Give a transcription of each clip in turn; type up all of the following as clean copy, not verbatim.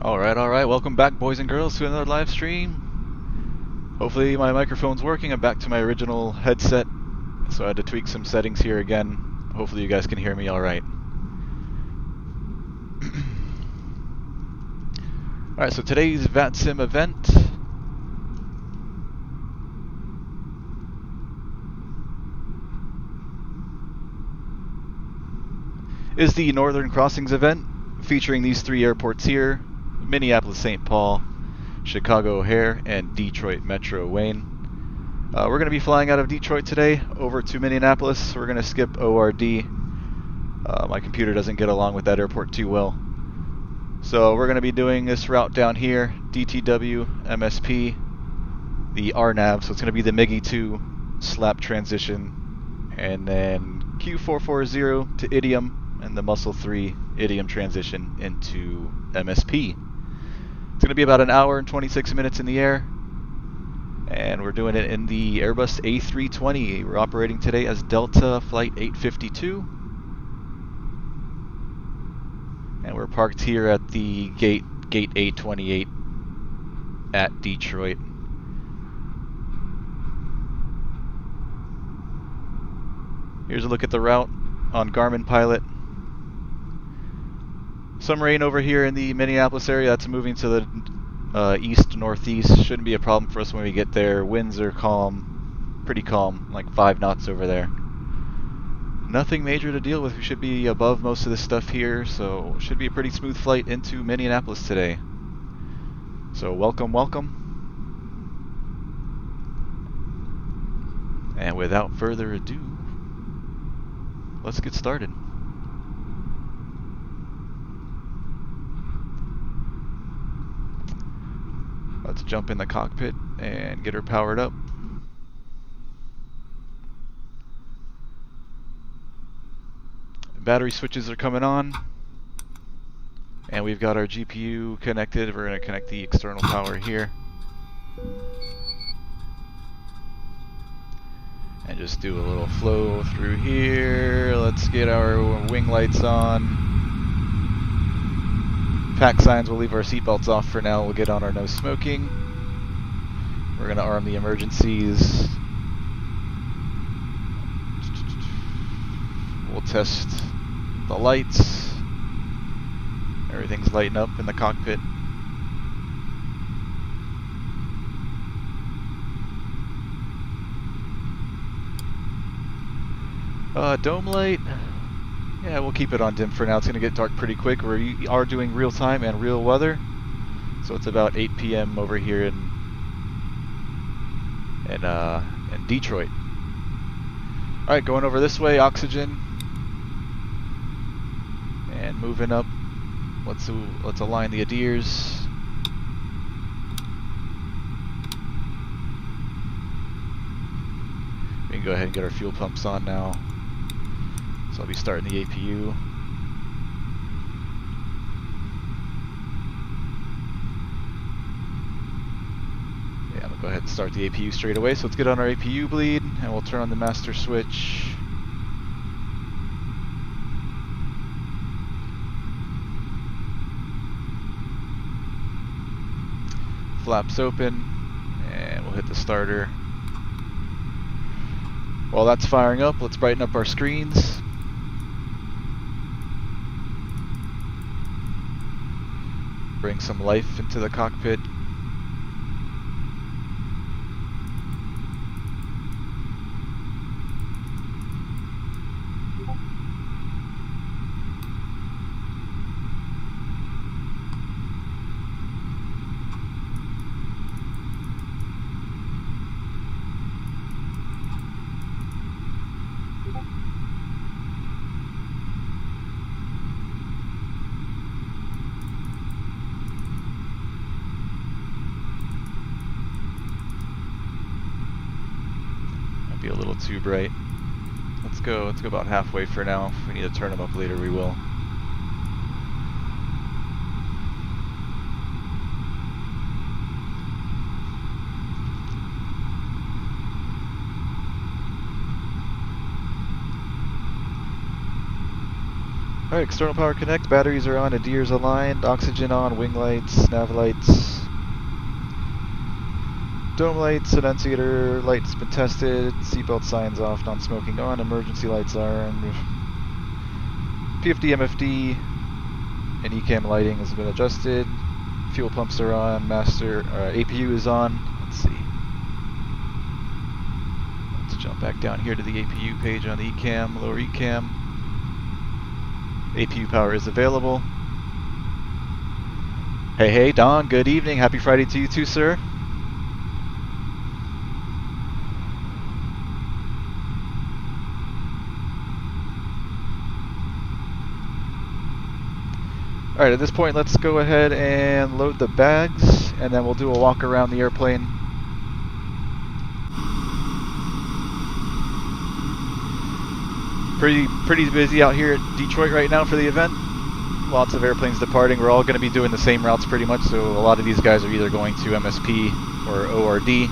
Alright, welcome back boys and girls to another live stream. Hopefully my microphone's working. I'm back to my original headset, so I had to tweak some settings here again. Hopefully you guys can hear me alright. Alright, so today's VATSIM event is the Northern Crossings event, featuring these three airports here: Minneapolis St. Paul, Chicago O'Hare, and Detroit Metro Wayne. We're going to be flying out of Detroit today over to Minneapolis. We're going to skip ORD. My computer doesn't get along with that airport too well. So we're going to be doing this route down here: DTW, MSP, the RNAV, so it's going to be the MiGI-2 SLAP transition, and then Q440 to IDIOM, and the Muscle 3 IDIOM transition into MSP. It's going to be about an hour and 26 minutes in the air, and we're doing it in the Airbus A320. We're operating today as Delta Flight 852, and we're parked here at the gate 828 at Detroit. Here's a look at the route on Garmin Pilot. Some rain over here in the Minneapolis area. That's moving to the east-northeast. Shouldn't be a problem for us when we get there. Winds are calm, pretty calm, like 5 knots over there. Nothing major to deal with. We should be above most of this stuff here, so it should be a pretty smooth flight into Minneapolis today. So welcome. And without further ado, let's get started. Let's jump in the cockpit and get her powered up. Battery switches are coming on, and we've got our GPU connected. We're going to connect the external power here and just do a little flow through here. Let's get our wing lights on. Pack signs, we'll leave our seatbelts off for now. We'll get on our no smoking. We're going to arm the emergencies. We'll test the lights. Everything's lighting up in the cockpit. Dome light. Yeah, we'll keep it on dim for now. It's going to get dark pretty quick. We are doing real time and real weather, so it's about 8 p.m. over here in Detroit. All right, going over this way, oxygen, and moving up. Let's align the ADIRs. We can go ahead and get our fuel pumps on now. So I'll be starting the APU. Yeah, I'm gonna go ahead and start the APU straight away. So let's get on our APU bleed, and we'll turn on the master switch. Flaps open, and we'll hit the starter. While that's firing up, let's brighten up our screens. Bring some life into the cockpit. Be a little too bright. Let's go about halfway for now. If we need to turn them up later, we will. Alright, external power connect, batteries are on, ADIR's aligned, oxygen on, wing lights, nav lights, dome lights, annunciator lights been tested, seatbelt signs off, non-smoking on, emergency lights are on, PFD, MFD, and ECAM lighting has been adjusted, fuel pumps are on, master, APU is on, let's see. Let's jump back down here to the APU page on the ECAM, lower ECAM. APU power is available. Hey, Don, good evening. Happy Friday to you too, sir. Alright, at this point, let's go ahead and load the bags, and then we'll do a walk around the airplane. Pretty busy out here at Detroit right now for the event. Lots of airplanes departing. We're all going to be doing the same routes pretty much, so a lot of these guys are either going to MSP or ORD.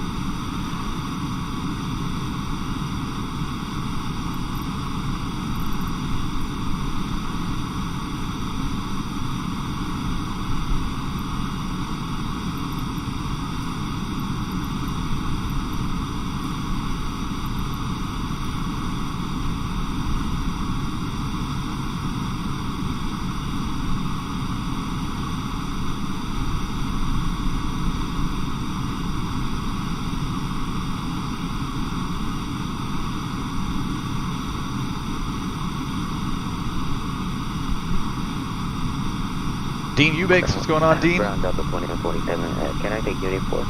Dean Eubanks, what's going on, Dean? Ground Delta 2147, can I take unit 4?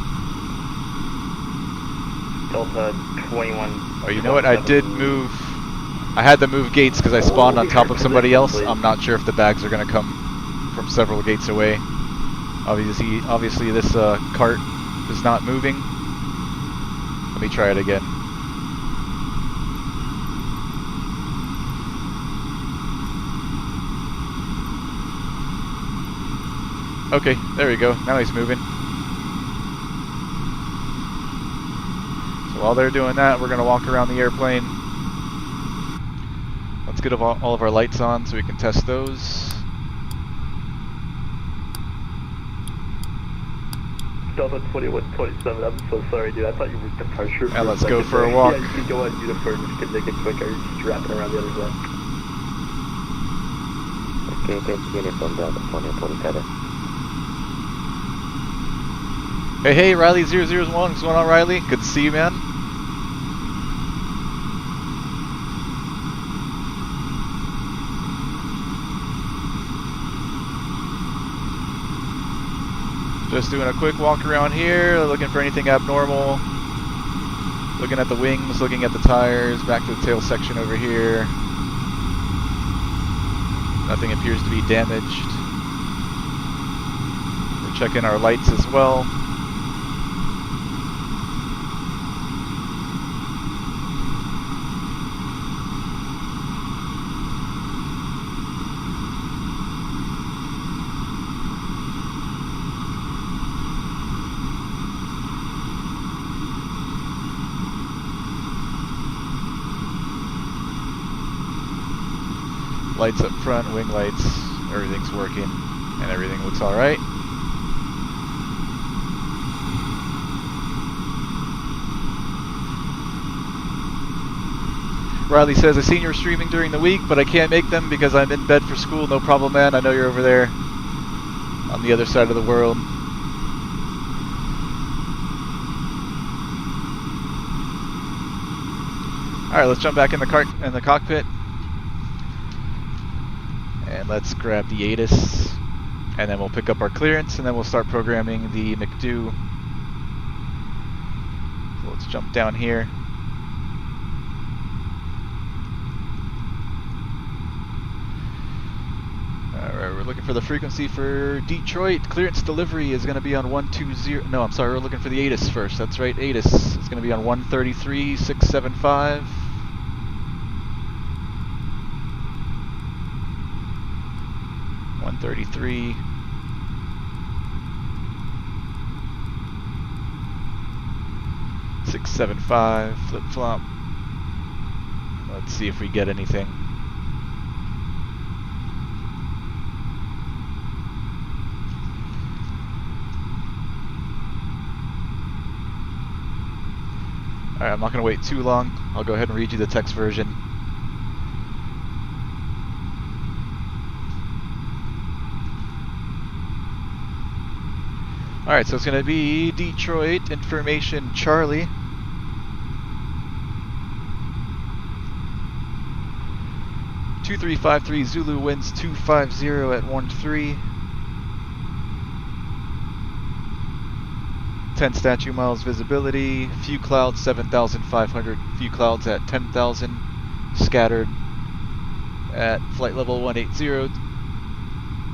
Delta 21. Oh, you know what? I did move. I had to move gates because I spawned on top of somebody else. I'm not sure if the bags are going to come from several gates away. Obviously this cart is not moving. Let me try it again. Okay, there we go. Now he's moving. So while they're doing that, we're going to walk around the airplane. Let's get all of our lights on so we can test those. Delta 2127, I'm so sorry, dude. I thought you were departure. And let's go for a walk. Yeah, you can go on uniform if you can make it quicker. Just wrapping around the other side. Okay, take uniform Delta 2147. Hey, Riley 001, what's going on, Riley? Good to see you, man. Just doing a quick walk around here, looking for anything abnormal. Looking at the wings, looking at the tires, back to the tail section over here. Nothing appears to be damaged. We're checking our lights as well. Lights up front, wing lights, everything's working, and everything looks alright. Riley says, I seen you were streaming during the week, but I can't make them because I'm in bed for school. No problem, man. I know you're over there on the other side of the world. Alright, let's jump back in the cockpit. And let's grab the ATIS, and then we'll pick up our clearance, and then we'll start programming the McDo. So let's jump down here. Alright, we're looking for the frequency for Detroit. Clearance delivery is going to be on 120. No, I'm sorry, we're looking for the ATIS first. That's right, ATIS. It's going to be on 133.675. 133. .675 flip flop. Let's see if we get anything. Alright, I'm not going to wait too long. I'll go ahead and read you the text version. Alright, so it's going to be Detroit Information Charlie. (2353) Zulu winds 250 at 13. 10 statute miles visibility. Few clouds 7,500. Few clouds at 10,000. Scattered at flight level 180.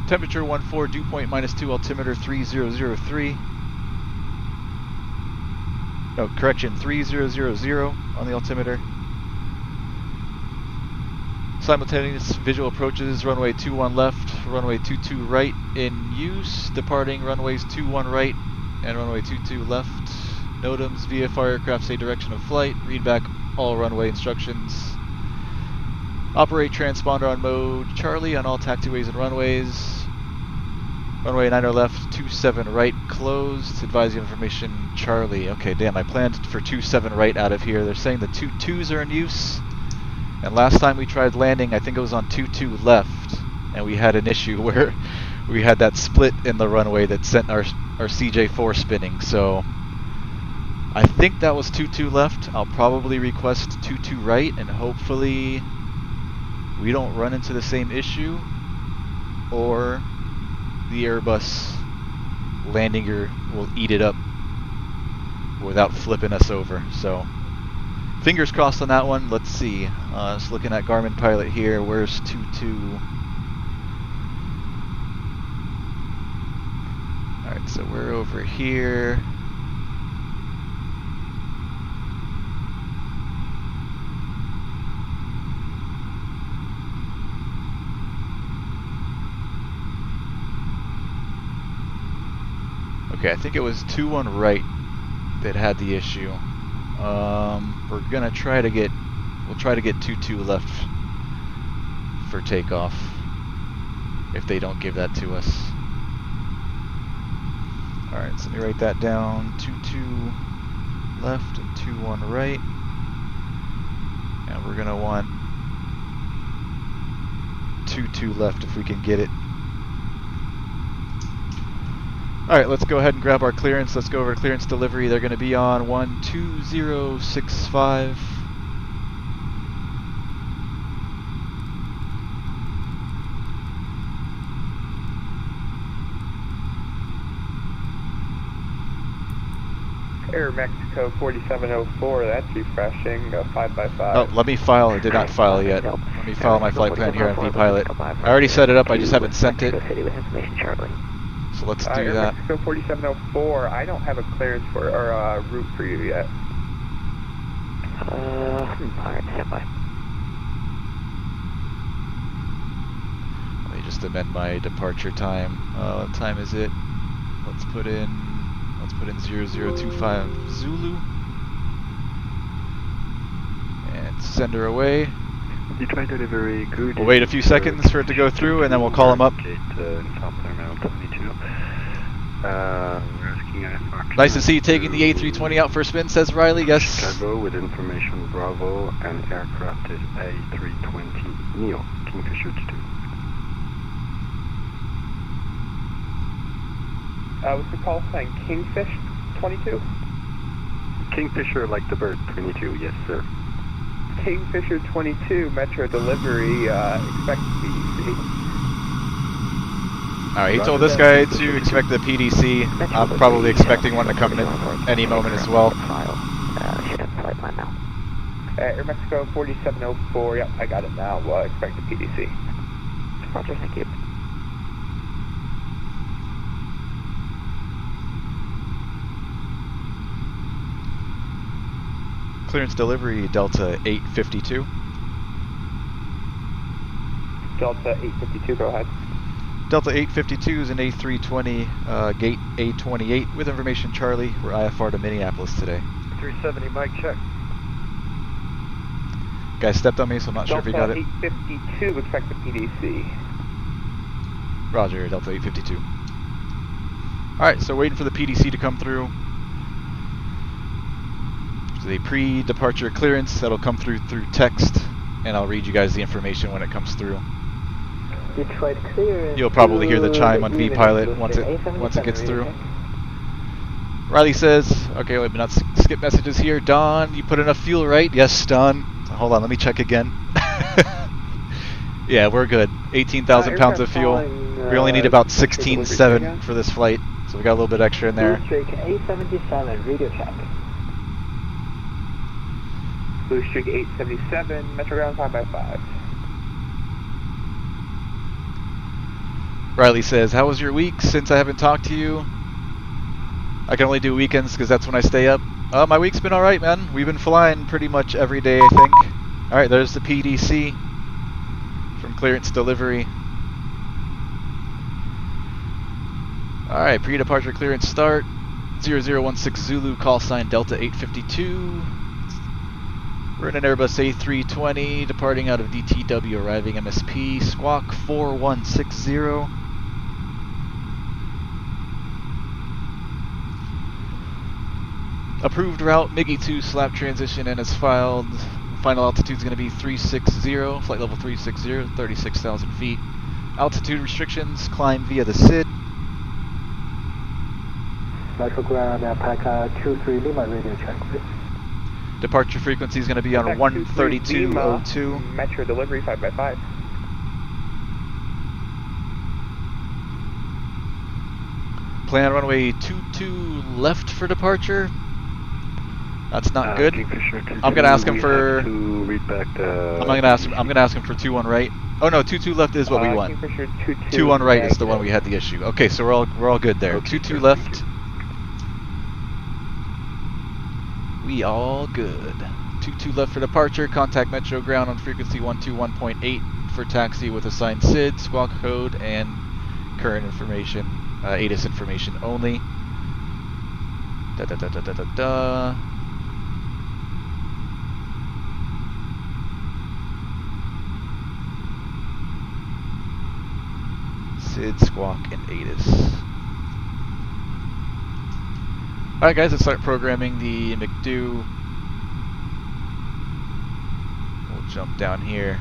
Temperature 14. Dew point -2. Altimeter 3003. No, correction, 3000 on the altimeter. Simultaneous visual approaches, runway 21 left, runway 22 right in use, departing runways 21 right and runway 22 left. NOTAMs, VFR aircraft say direction of flight, read back all runway instructions. Operate transponder on mode Charlie on all taxiways and runways. Runway 90 left, 27 right closed, advise information Charlie. Okay, damn, I planned for 27 right out of here. They're saying the 22s are in use. And last time we tried landing, I think it was on 22 left, and we had an issue where we had that split in the runway that sent our CJ4 spinning. So I think that was 22 left. I'll probably request 22 right, and hopefully we don't run into the same issue, or the Airbus landing gear will eat it up without flipping us over. So fingers crossed on that one. Let's see. Just looking at Garmin Pilot here. Where's 22? Alright, so we're over here. Okay, I think it was 21 right that had the issue. We're gonna try to get, we'll try to get 22 left for takeoff if they don't give that to us. Alright, so let me write that down. 22 left and 21 right. And we're gonna want 22 left if we can get it. Alright, let's go ahead and grab our clearance. Let's go over to clearance delivery. They're going to be on 12065. Air Mexico 4704, that's refreshing, 5x5. Oh, let me file. I did not file yet. Let me file my flight plan here on VPilot. I already set it up, I just haven't sent it. So let's do Air that. Mexico 4704, I don't have a clearance for, or route for you yet. Alright, stand by. Let me just amend my departure time. What time is it? Let's put in 0025 Zulu. And send her away. Detroit delivery, good. We'll wait a few seconds for it to go through, and then we'll call them up. Nice to see you taking the A320 out for a spin, says Riley. Yes. Chicago with information Bravo, and aircraft is A320 Neo, Kingfisher 2. What's the call sign? Kingfish 22? Kingfisher like the bird, 22, yes sir. Kingfisher 22, Metro delivery, expect PDC. Alright, he told this guy to expect the PDC. I'm probably expecting one to come in any moment as well. Should have flight plan now. Air Mexico 4704, yep, I got it now. Expect the PDC. Roger, thank you. Clearance delivery, Delta 852. Delta 852, go ahead. Delta 852 is an A320, gate A28 with information Charlie. We're IFR to Minneapolis today. 370, mic check. Guy stepped on me, so I'm not sure if he got it. Delta 852, expect the PDC. Roger, Delta 852. Alright, so waiting for the PDC to come through. the pre-departure clearance that'll come through text, and I'll read you guys the information when it comes through. Detroit clear. You'll probably hear the chime on VPilot once it gets through. Riley says, okay, wait, not skip messages here. Don, you put enough fuel, right? Yes, Don. Hold on, let me check again. Yeah, we're good. 18,000 pounds of fuel. We only need about 16.7 for this flight, so we got a little bit extra in there. Blue Streak 877, radio check. Blue Streak 877, Metro Ground 5x5. Riley says, how was your week since I haven't talked to you? I can only do weekends because that's when I stay up. My week's been alright, man. We've been flying pretty much every day, I think. Alright, there's the PDC from clearance delivery. Alright, pre-departure clearance start. 0016 Zulu, call sign Delta 852. We're in an Airbus A320, departing out of DTW, arriving MSP, squawk 4160. Approved route, MIGI-2 slap transition, and as filed. Final altitude is going to be 360, flight level 360, 36,000 feet. Altitude restrictions, climb via the SID. Metro Ground, Alpaca 23 Lima, radio check, please. Departure frequency is going to be on 132.02. Metro delivery 5x5. Plan runway 22 left for departure. That's not good. I'm gonna ask him for. I'm gonna ask him for 21 right. Oh no, 22 left is what we want. 21 right is the one we had the issue. Okay, so we're all good there. 22 left. We all good. 22 left for departure. Contact Metro Ground on frequency 121.8 for taxi with assigned SID, squawk code, and current information. ATIS information only. Da da da da da da da. SID, squawk, and ATIS. Alright guys, let's start programming the McDo. We'll jump down here.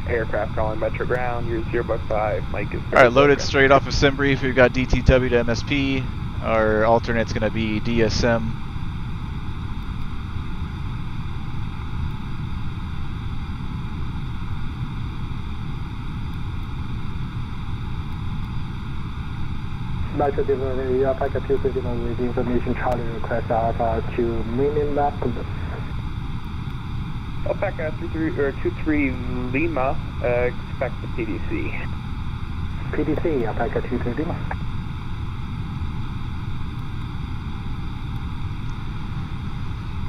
Aircraft calling Metro Ground, you're 0x5, Mike is... Alright, loaded straight off of SimBrief. We've got DTW to MSP. Our alternate's going to be DSM. Metro delivery, Alpaca 251 with information Charlie request Alpha to Minneapolis. Alpaca 23 Lima, expect the PDC. PDC, Alpaca 23 Lima.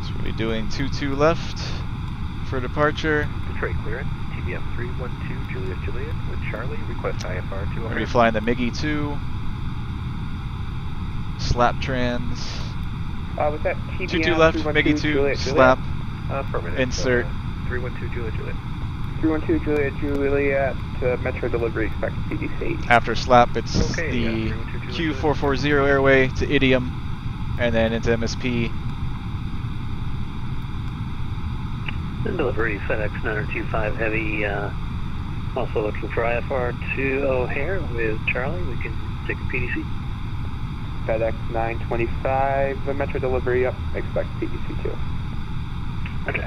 So we'll be doing 22 left for departure. Detroit clearance, TBM 312 Juliet with Charlie, request IFR 2. We're going to be flying the MIGI-2. Slap trans. Was that TBM 22 left, MIGI-2, slap. Affirmative. Insert. 312 Juliet. 312 Juliet, Metro delivery, expect PDC. After slap, it's Okay, the yeah, Q440 airway to IDIOM, and then into MSP. Delivery FedEx 9025 Heavy, also looking for IFR 2 O'Hare with Charlie. We can take a PDC. FedEx 925, Metro delivery, up, expect PDC 2. Okay.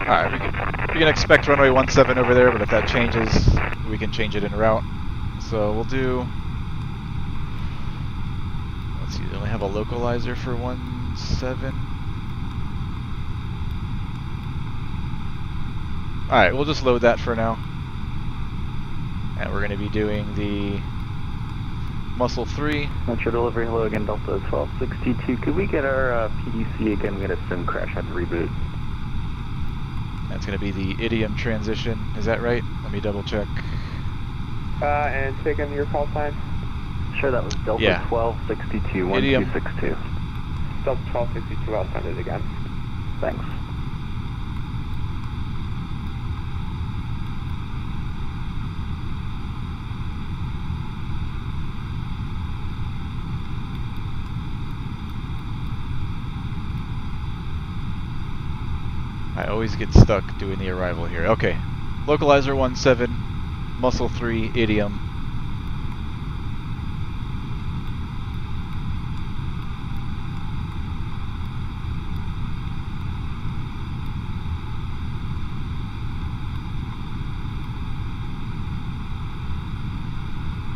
Alright, we can expect runway 17 over there, but if that changes, we can change it en route. So we'll do... Let's see, we only have a localizer for 17. Alright, we'll just load that for now. And we're going to be doing the Muscle 3. Metro delivery, hello again, Delta 1262. Could we get our PDC again? We had a sim crash, had to reboot. That's going to be the IDIOM transition. Is that right? Let me double check. And say again your call sign. Sure, that was Delta Yeah. 1262 Idiom. 1262. Delta 1262, I'll send it again. Thanks. I always get stuck doing the arrival here. Okay. Localizer 17, Muscle 3, Idiom.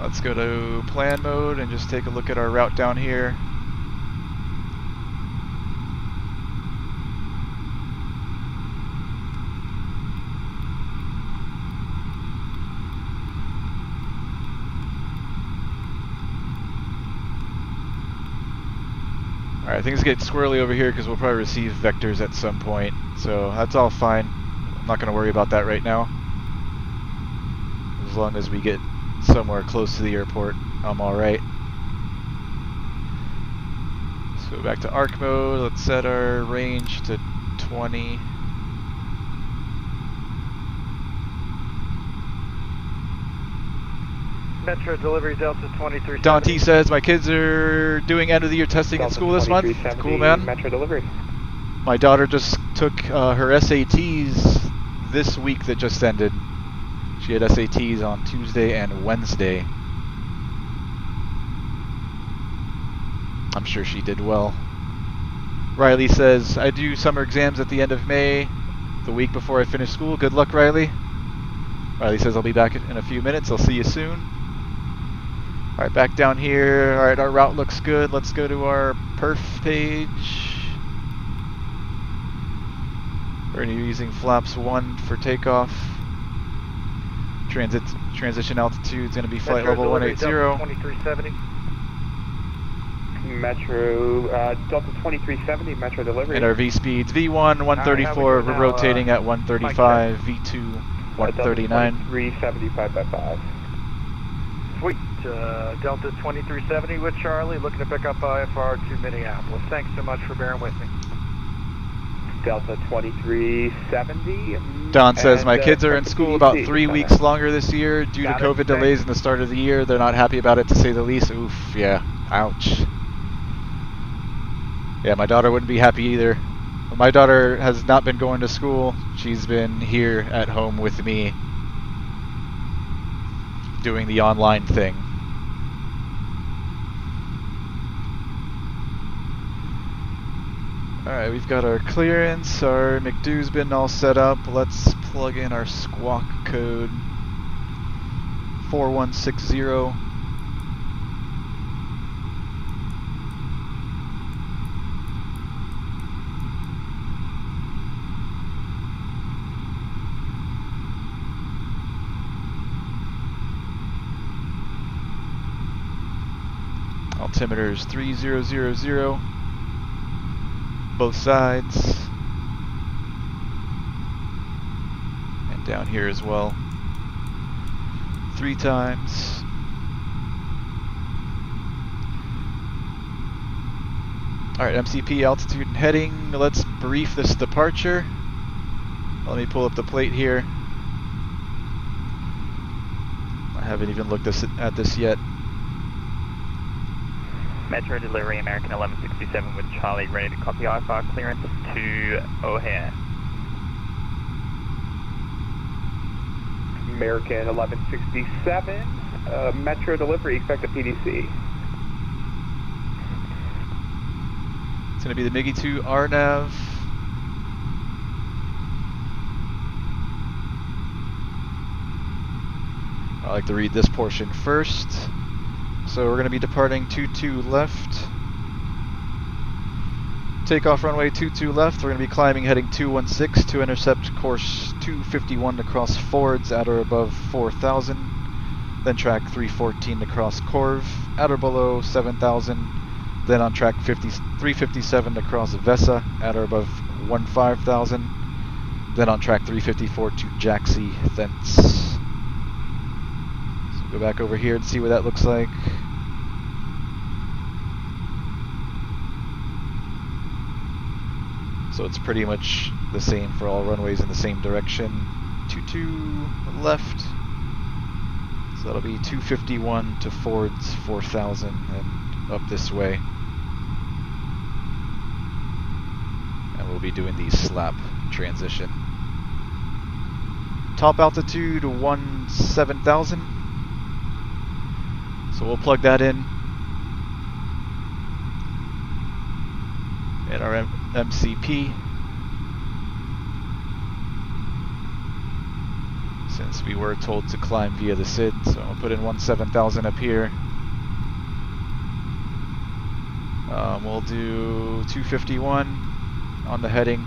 Let's go to plan mode and just take a look at our route down here. Alright, things get squirrely over here because we'll probably receive vectors at some point, so that's all fine. I'm not going to worry about that right now. As long as we get somewhere close to the airport, I'm alright. So back to arc mode, let's set our range to 20. Metro delivery Delta 2370. Dante says my kids are doing end of the year testing in school this month. Cool, man. Metro delivery. My daughter just took her SATs this week that just ended. She had SATs on Tuesday and Wednesday. I'm sure she did well. Riley says, I do summer exams at the end of May, the week before I finish school. Good luck, Riley. Riley says, I'll be back in a few minutes. I'll see you soon. Alright, back down here. Alright, our route looks good. Let's go to our perf page. We're going to be using flaps 1 for takeoff. Transition altitude is going to be flight level 180. 2370. Metro, Delta 2370, Metro delivery. And our V speeds, V1, 134, we're rotating at 135, V2, 139. 375 by 5. Sweet. Delta 2370 with Charlie, looking to pick up IFR to Minneapolis. Thanks so much for bearing with me. Delta 2370. Don says, my kids are in school about 3 weeks longer this year due to COVID delays in the start of the year. They're not happy about it, to say the least. Oof, yeah. Ouch. Yeah, my daughter wouldn't be happy either. My daughter has not been going to school. She's been here at home with me doing the online thing. Alright, we've got our clearance, our McDo's been all set up. Let's plug in our squawk code 4160. Altimeter is 3000. Both sides. And down here as well. 3 times. Alright, MCP altitude and heading. Let's brief this departure. Let me pull up the plate here. I haven't even looked at this yet. Metro delivery, American 1167 with Charlie, ready to copy IFR clearance to O'Hare. American 1167, Metro delivery, expect a PDC. It's going to be the MiGi 2 RNAV. I like to read this portion first. So we're going to be departing 22 left. Takeoff runway 22 left. We're going to be climbing heading 216 to intercept course 251 to cross Fords at or above 4,000. Then track 314 to cross Corv at or below 7,000. Then on track 357 to cross Vesa at or above 15,000. Then on track 354 to Jaxi, thence. So Go back over here and see what that looks like. So it's pretty much the same for all runways in the same direction. 22 left. So that'll be 251 to Ford's 4000 and up this way. And we'll be doing the SLAP transition. Top altitude 17,000. So we'll plug that in. And our MCP. Since we were told to climb via the SID, so I'll put in 17,000 up here. We'll do 251 on the heading.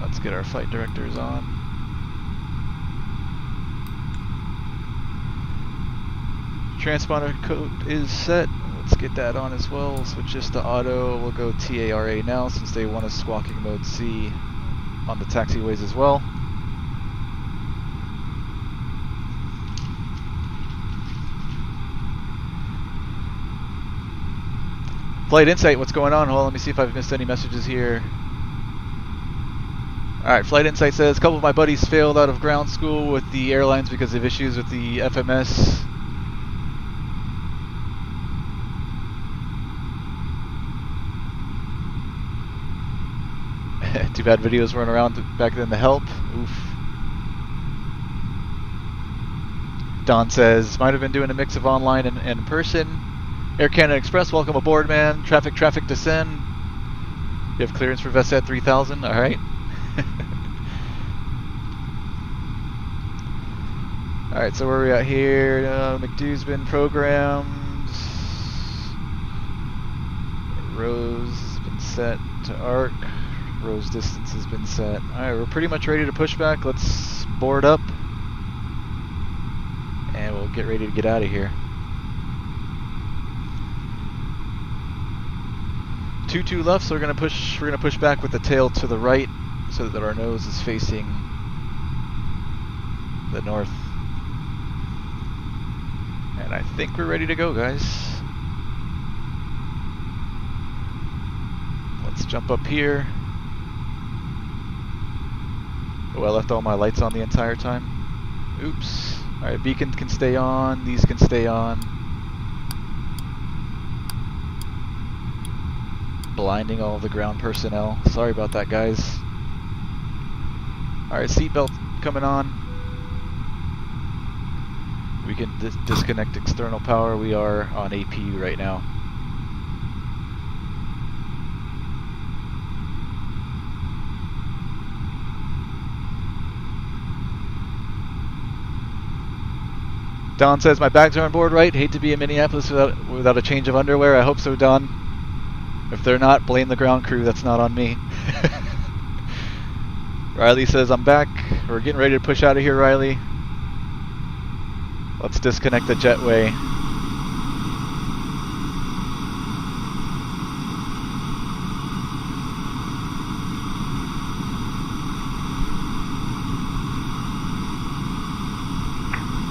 Let's get our flight directors on. Transponder code is set. Let's get that on as well. We'll switch this to auto. We'll go TARA now since they want us squawking mode C on the taxiways as well. Flight Insight, what's going on? Hold on, let me see if I've missed any messages here. Alright, Flight Insight says, a couple of my buddies failed out of ground school with the airlines because of issues with the FMS. Too bad videos weren't around back then to help. Oof. Don says, might have been doing a mix of online and in person. Air Canada Express, welcome aboard, man. Traffic, descend. You have clearance for VESAT 3000, alright. Alright, so where are we at here? McDo's been programmed. Rose has been set to arc. Rose distance has been set. Alright, we're pretty much ready to push back. Let's board up. And we'll get ready to get out of here. 2-2 left, so we're gonna push back with the tail to the right so that our nose is facing the north. And I think we're ready to go, guys. Let's jump up here. Oh, I left all my lights on the entire time. Oops. Alright, beacon can stay on, these can stay on. Blinding all of the ground personnel. Sorry about that, guys. Alright, seatbelt coming on. We can disconnect external power. We are on APU right now. Don says, my bags are on board, right? Hate to be in Minneapolis without a change of underwear. I hope so, Don. If they're not, blame the ground crew. That's not on me. Riley says, I'm back. We're getting ready to push out of here, Riley. Let's disconnect the jetway.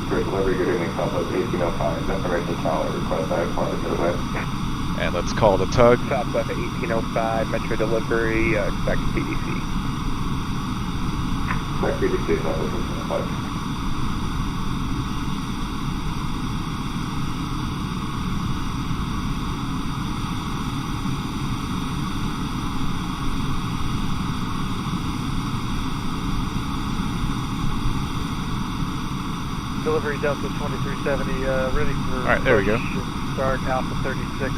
Great delivery, good evening, Southwest 1805, destination Charlie, request IFR to and let's call the tug. Southwest 1805, Metro delivery, expect PDC. Expect PDC, Southwest 1805. Delivery Delta 2370, ready for Alright, there we go. Start Alpha 36.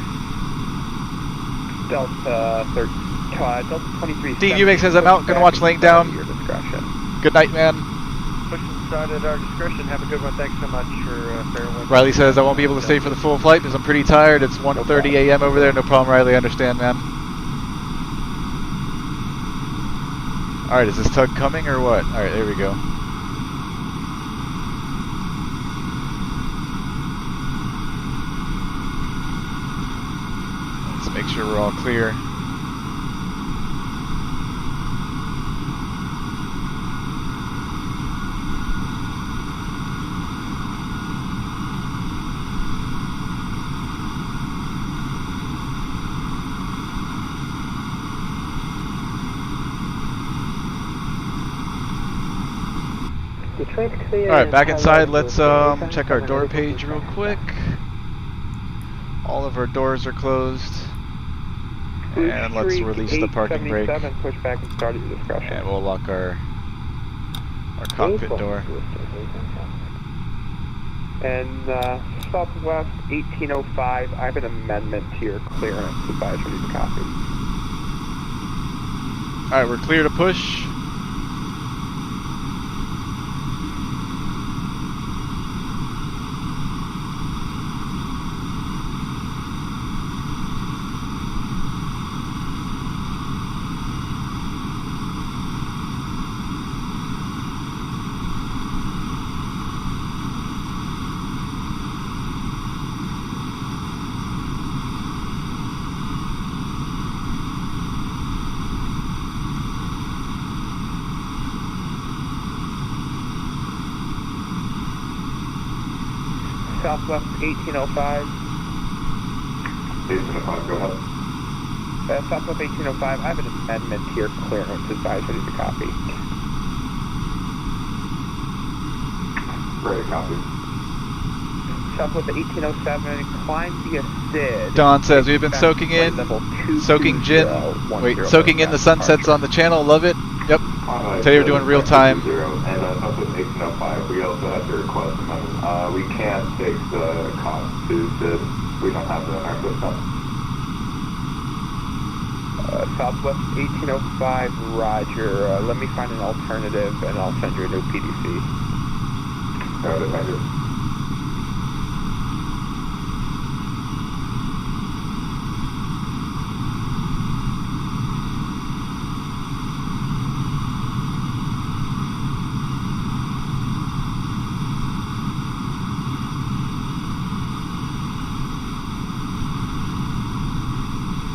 Delta 2370. D. Ewing says, I'm out, gonna watch laying down. Your discretion. Good night, man. Pushing start at our discretion. Have a good one. Thanks so much for fair wind. Riley says, I won't be able to stay for the full flight because I'm pretty tired. It's 1:30 a.m. over there. No problem, Riley. I understand, man. Alright, is this tug coming or what? Alright, there we go. Make sure we're all clear. Alright, back inside, let's check our door page real quick. All of our doors are closed. And let's release the parking brake. Push back and start at your discretion. And we'll lock our cockpit door. And Southwest 1805, I have an amendment to your clearance advisory to copy. Alright, we're clear to push. Southwest 1805. 1805, go ahead. Southwest 1805, I have an amendment to your clearance advisory to copy. Ready, copy. Southwest 1807, climb via SID. Don says we've been soaking in, soaking gin, soaking in the sunsets on the channel, love it. Yep. Today we're doing real time. And Southwest 1805, we also have to request amendment. We can't take the cost to SID. We don't have that in our system. Southwest 1805, roger. Let me find an alternative and I'll send you a new PDC. Alright, thank you.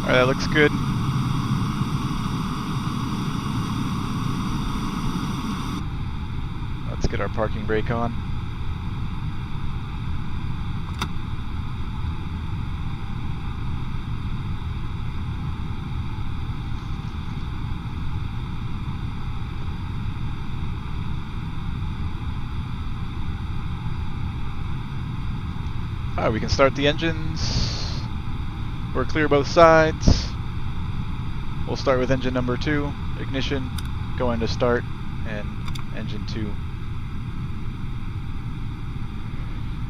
Alright, that looks good. Let's get our parking brake on. Alright, we can start the engines. We're clear both sides. We'll start with engine number 2, ignition, going to start, and engine 2.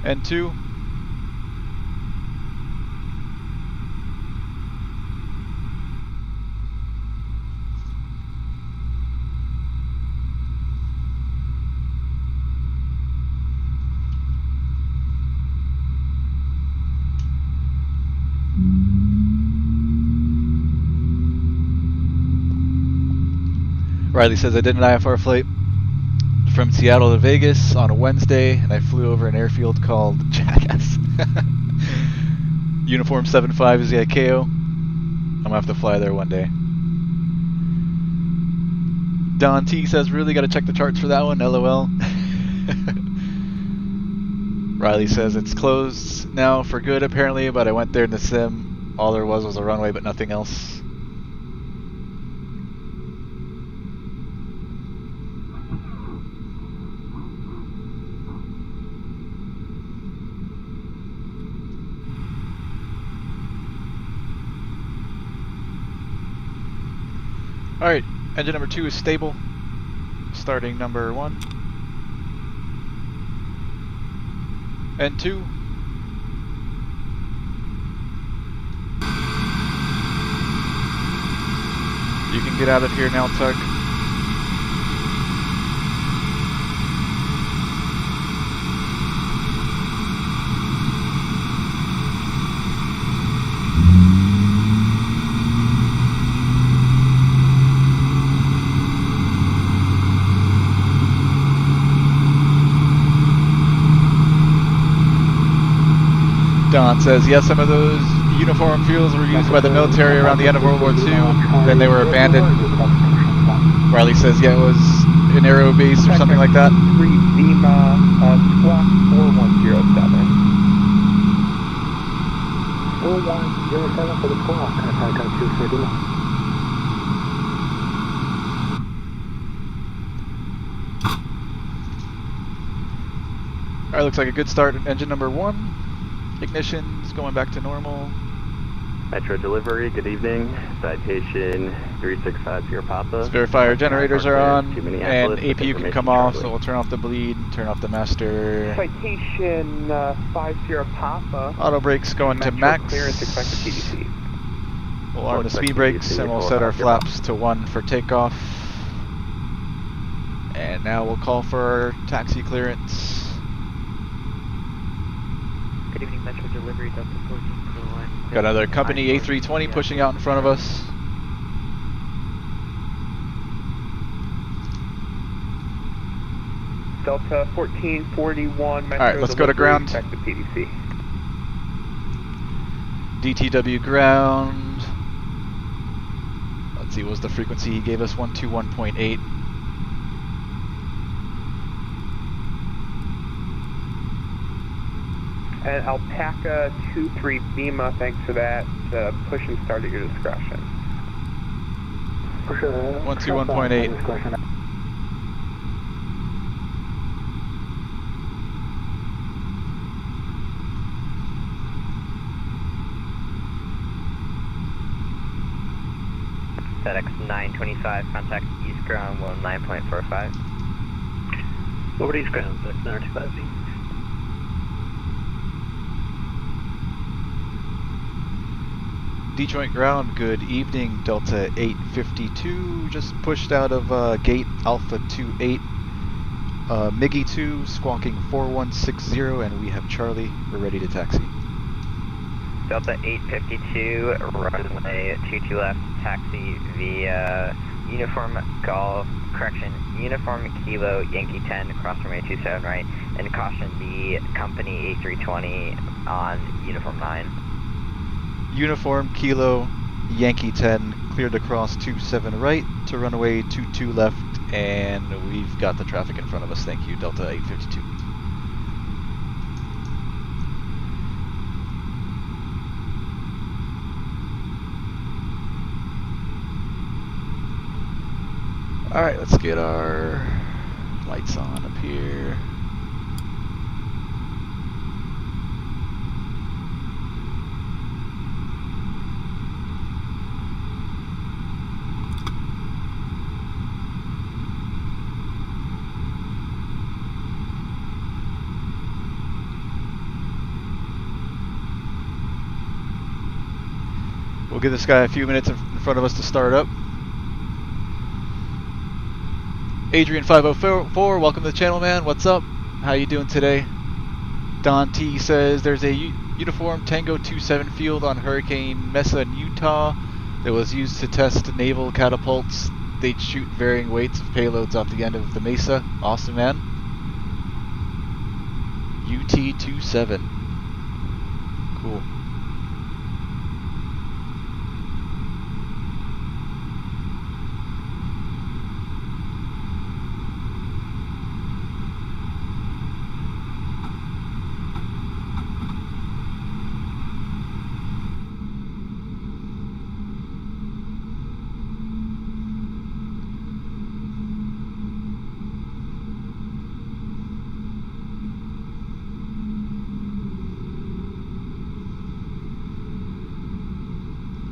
And 2. Riley says I did an IFR flight from Seattle to Vegas on a Wednesday, and I flew over an airfield called Jackass. Uniform 75 is the ICAO. I'm gonna have to fly there one day. Don T says really gotta check the charts for that one, LOL. Riley says it's closed now for good apparently, but I went there in the sim. All there was a runway but nothing else. Alright, engine number 2 is stable. Starting number 1. And 2. You can get out of here now, Tug. Don says, yes, some of those uniform fuels were used by the military around the end of World War II. Then they were abandoned. Riley says, yeah, it was an aero base or something like that. 3 Lima, squawk 4107. 4107 for the squawk, contact 230 Lima. Alright, looks like a good start at engine number 1. Ignition's going back to normal. Metro delivery, good evening. Citation 3650 Papa. Let's verify our generators are on, to and Minneapolis with APU can information come off, shortly. so we'll turn off the bleed, turn off the master. Citation 50 Papa. Auto brakes going to Metro max. clearance expected PDC. We'll arm the Expect speed brakes PDC and we'll before set our off your flaps to 1 for takeoff. And now we'll call for our taxi clearance. Good evening, Metro Delivery, Delta 1401. Got another company A320 pushing out in front of us. Delta 1441 Metro. Alright, let's go to ground. Expect the PDC. DTW ground. Let's see, what was the frequency he gave us? 121.8. And Alpaca 23 Lima, thanks for that. Push and start at your discretion. Push 121.8. discretion. FedEx 925, contact East Ground 19.45. Over to East Ground, FedEx 925. Detroit ground, good evening, Delta 852, just pushed out of gate Alpha 28, MIGI 2, squawking 4160, and we have Charlie, we're ready to taxi. Delta 852, runway 22 left, taxi via Uniform Kilo Yankee 10, cross runway 27 right, and caution the company A320 on Uniform 9. Uniform Kilo Yankee 10, cleared across 27 right to runway 22 left, and we've got the traffic in front of us. Thank you, Delta 852. Alright, let's get our lights on up here. We'll give this guy a few minutes in front of us to start up. Adrian 504, welcome to the channel, man. What's up? How you doing today? Don T says there's a Uniform Tango 27 field on Hurricane Mesa in Utah that was used to test naval catapults. They'd shoot varying weights of payloads off the end of the Mesa. Awesome, man. UT-27. Cool.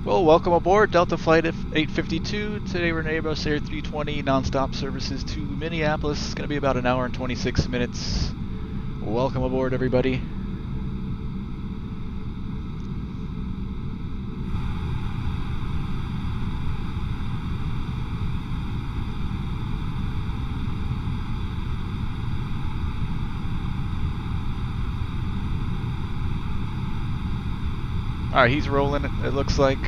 Well, welcome aboard Delta Flight 852. Today we're in Airbus A320 non-stop services to Minneapolis. It's going to be about an hour and 26 minutes. Welcome aboard, everybody. Alright, he's rolling, it looks like.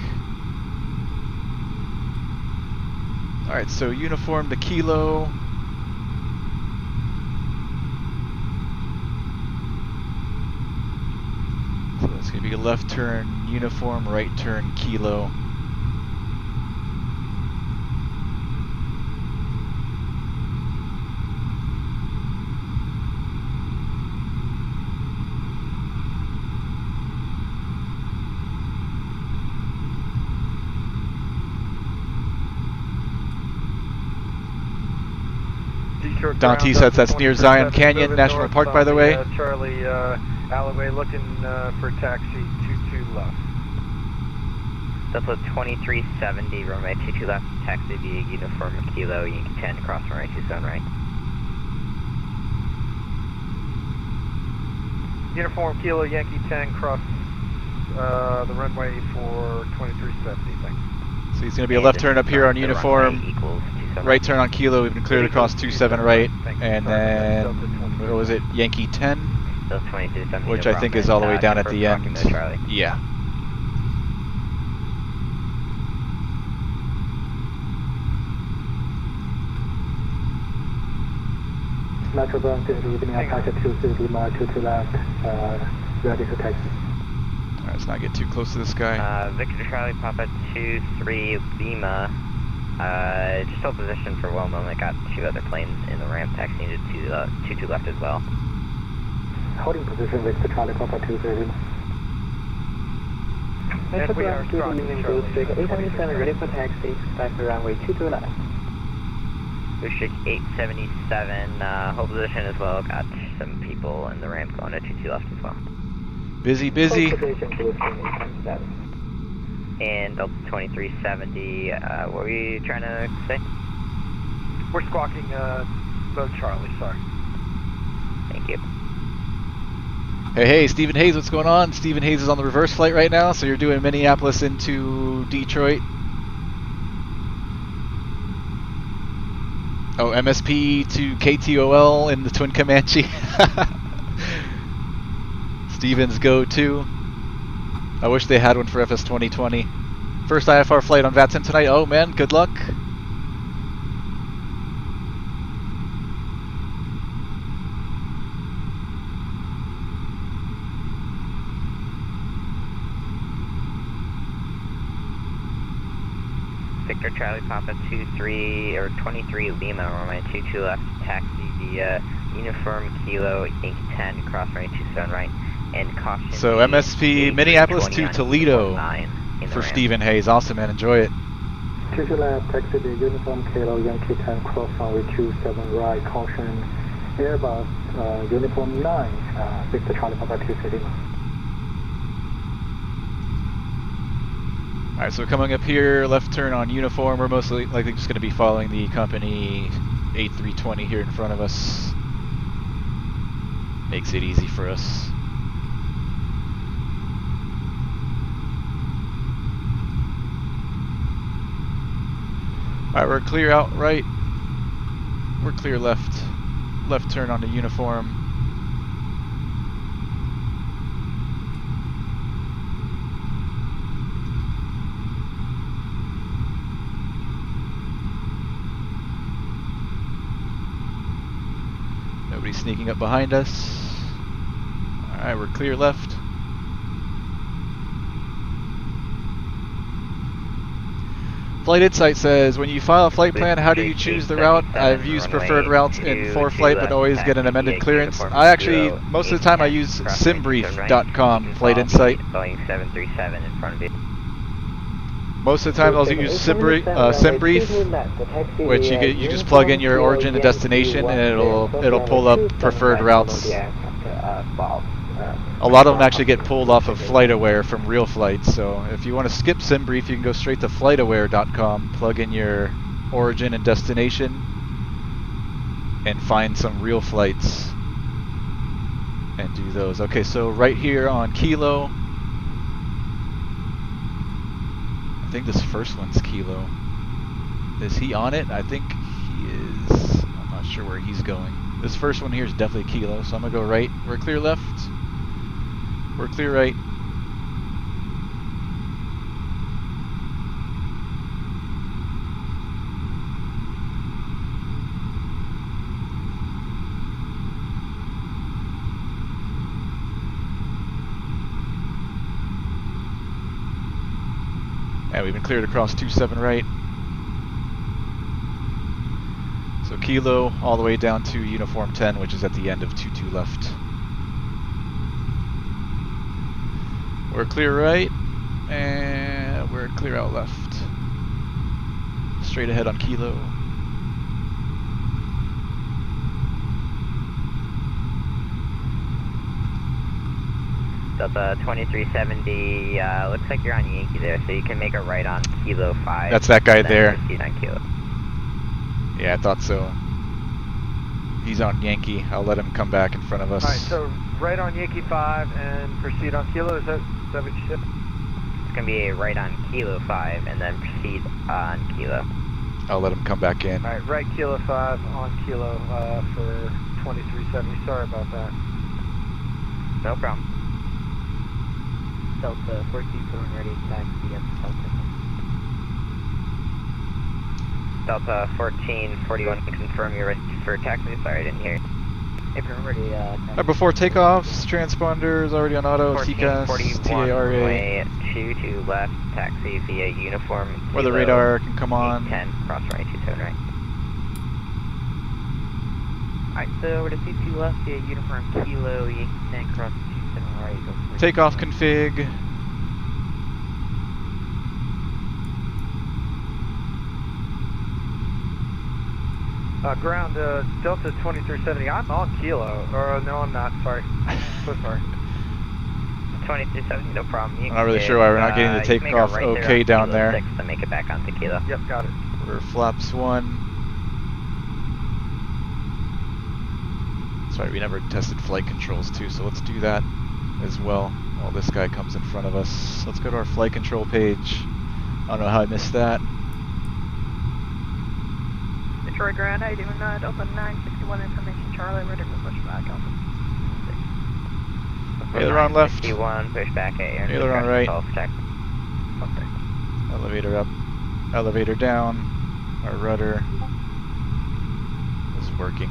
Alright, so uniform to Kilo. So that's going to be a left turn uniform, right turn kilo. Dante says that's near Zion Canyon National Park, by the way. Charlie alleyway, looking for taxi 22 left. Delta 2370, runway 22 left, taxi via uniform kilo, Yankee 10, cross runway 27 right. Uniform kilo, Yankee 10, cross the runway for 2370, thanks. So he's going to be a left turn up here on uniform, right turn on kilo, we've been cleared across 27 right, and then, what was it, Yankee 10? Which I think is all the way down at the end. Yeah. Metro Bronx, leaving Apache 230, Lima 22 left, ready for taxi. Alright, let's not get too close to this guy. Victor Charlie, Papa 23 Lima. Just hold position for one moment. Got two other planes in the ramp taxiing to 22 left as well. Holding position, Victor Charlie, Papa 230. And we are strong, Charlie. 877 ready for taxi. Back to runway 22 left. Wish 877, hold position as well. Got some people in the ramp going to 22 left as well. Busy, busy. And Delta 2370, what were you trying to say? We're squawking boat Charlie, sorry. Thank you. Hey, Stephen Hayes, what's going on? Stephen Hayes is on the reverse flight right now, so you're doing Minneapolis into Detroit. Oh, MSP to KTOL in the Twin Comanche. Stevens go too. I wish they had one for FS 2020. First IFR flight on VATSIM tonight. Oh man, good luck. Victor Charlie Papa 23 or 23 Lima, runway 22 left, taxi via uniform kilo, Yankee 10, cross runway 27 right, and caution. So MSP Minneapolis to Toledo for Stephen Hayes. Awesome, man. Enjoy it. 22 left, taxi via uniform kilo, Yankee 10, cross runway 27 right, caution. Airbus uniform 9, Victor Charlie Papa 230. Alright, so coming up here, left turn on uniform. We're most likely just going to be following the company A320 here in front of us. Makes it easy for us. Alright, we're clear out right. We're clear left. Left turn on the uniform. Nobody's sneaking up behind us. Alright, we're clear left. Flight Insight says, when you file a flight plan, how do you choose the route? I've used preferred routes in Flight, but always get an amended clearance. I actually, most of the time I use simbrief.com, Flight Insight. Boeing 737 in front of you. Most of the time I'll use Simbrief, which you just plug in your origin and destination, and it'll pull up preferred routes. A lot of them actually get pulled off of FlightAware from real flights, so if you want to skip Simbrief, you can go straight to flightaware.com, plug in your origin and destination, and find some real flights and do those. Okay, so right here on Kilo, I think this first one's Kilo. Is he on it? I think he is. I'm not sure where he's going. This first one here is definitely Kilo, so I'm going to go right. We're clear left. We're clear right. And we've been cleared across 27 right. So Kilo all the way down to Uniform 10, which is at the end of 22 left. We're clear right, and we're clear out left. Straight ahead on Kilo. Delta 2370, looks like you're on Yankee there, so you can make a right on Kilo 5. That's that guy there. Proceed on Kilo. Yeah, I thought so. He's on Yankee. I'll let him come back in front of us. Alright, so right on Yankee 5 and proceed on Kilo, is that what you said? It's going to be a right on Kilo 5 and then proceed on Kilo. I'll let him come back in. Alright, right Kilo 5 on Kilo for 2370. Sorry about that. No problem. Delta 14, going ready to taxi at Delta 1441, confirm you're ready for taxi. Sorry, I didn't hear you. If you're ready, taxi. Before takeoffs, transponders already on auto, TCAS, 1441, TARA. runway 22 left, taxi via uniform. Where the radar can come on. 10, cross runway 27 right. Alright, so we're to C2 left via uniform Kilo, Yankee 10, cross 27 right. Go for Takeoff config. Ground, Delta 2370, I'm on Kilo. Or, no, I'm not, sorry. So sorry. 2370, no problem. I'm not really sure why we're not getting the takeoff right okay down Kilo there. 6 to make it back onto Kilo. Yep, got it. We're flaps 1. Sorry, we never tested flight controls too, so let's do that as well while this guy comes in front of us. Let's go to our flight control page. I don't know how I missed that. Detroit Ground, how you doing? Delta 961 information, Charlie, ready for pushback, Alpha 6. Aileron left. 61, push back at air. Aileron right. Check. Okay. Elevator up. Elevator down. Our rudder is working.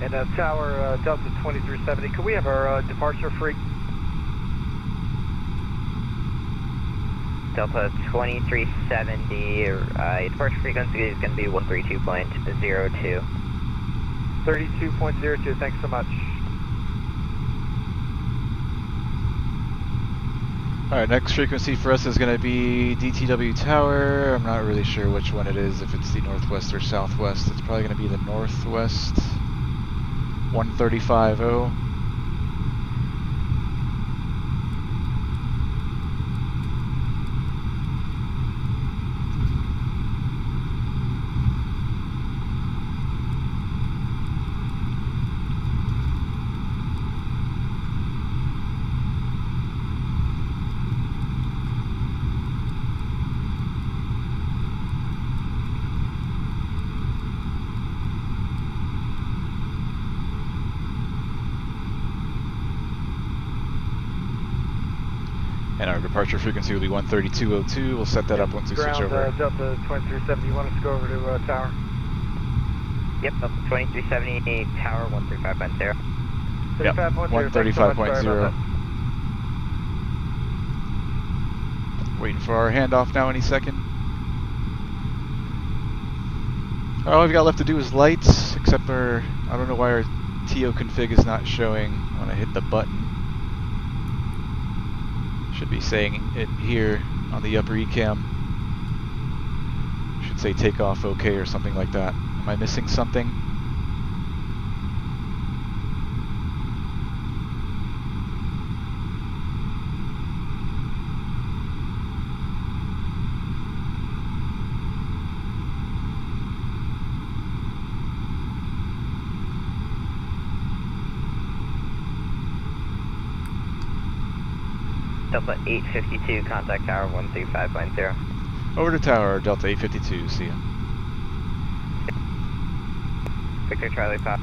And Tower Delta 2370, could we have our departure freak? Delta 2370, departure frequency is going to be 132.02. 32.02, thanks so much. Alright, next frequency for us is going to be DTW Tower. I'm not really sure which one it is, if it's the northwest or southwest. It's probably going to be the northwest. 135.0. And our departure frequency will be 132.02. We'll set that up once we switch over. Delta 2370, you want us to go over to Tower? Yep, Delta 2370, Tower 135.0. Yep, 135.0. Waiting for our handoff now any second. All we've got left to do is lights, except for, I don't know why our TO config is not showing when I hit the button. Should be saying it here on the upper ECAM. Should say takeoff okay or something like that. Am I missing something? Delta 852, contact tower 135.0. Over to tower, Delta 852, see ya. Victor Charlie Pop.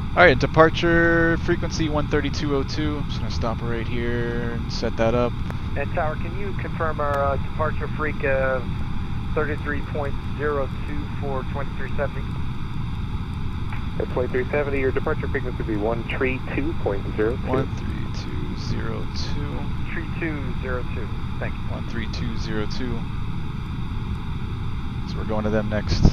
Alright, departure frequency 13202. I'm just going to stop right here and set that up. And tower, can you confirm our departure freak of 33.02 for 2370? At 2370, your departure frequency would be 132.02. 13202. 3202. Thank you. 13202. So we're going to them next.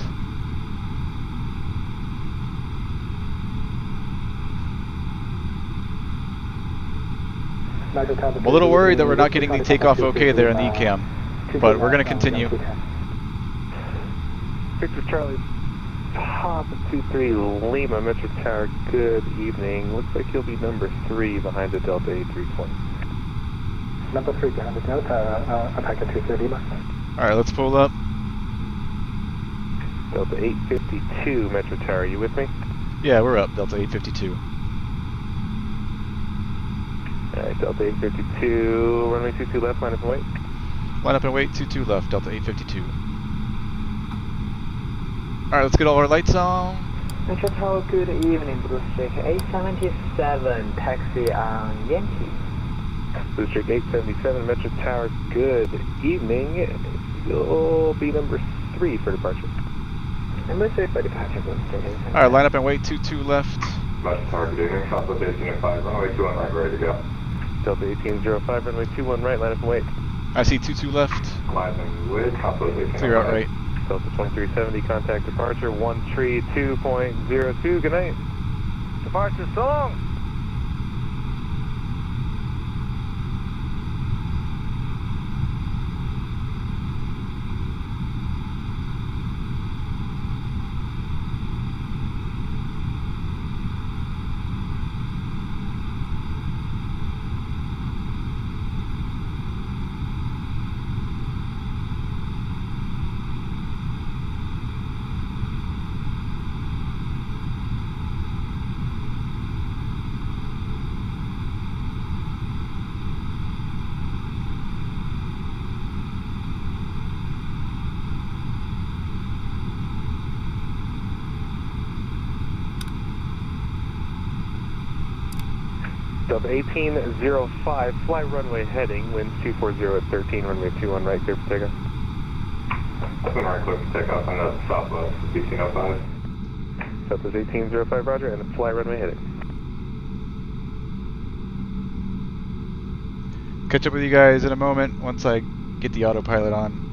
I'm a little worried that we're not getting the takeoff okay there in the ECAM, but we're going to continue. Victor Charlie, Papa 23 Lima, Metro Tower, good evening. Looks like you'll be number 3 behind the Delta A320. Number 3 behind the Delta, attack at 23 Lima. Alright, let's pull up. Delta 852, Metro Tower, you with me? Yeah, we're up, Delta 852. Alright, Delta 852, runway 22 left, line up and wait. Line up and wait, 22 left, Delta 852. Alright, let's get all our lights on. Metro Tower, good evening, Blue Streak 877, taxi on Yankee. Blue Streak 877, Metro Tower, good evening. You'll be number 3 for departure. Number 3 for departure, Blue Streak 877. Alright, line up and wait, 22 left. Metro Tower, good evening. Southwest 1805, runway 21 right, ready to go. Delta 1805, runway 21 right, line up and wait. I see 22 left. Line and wait, Southwest 1805. Clear out right. Delta 2370, contact departure 132.02. Good night. Departure, so long. Delta 1805, fly runway heading, winds 240 at 13, runway 21 right, clear for takeoff. Open right, clear for takeoff on the Southwest 1805. Southwest 1805, roger, and fly runway heading. Catch up with you guys in a moment once I get the autopilot on.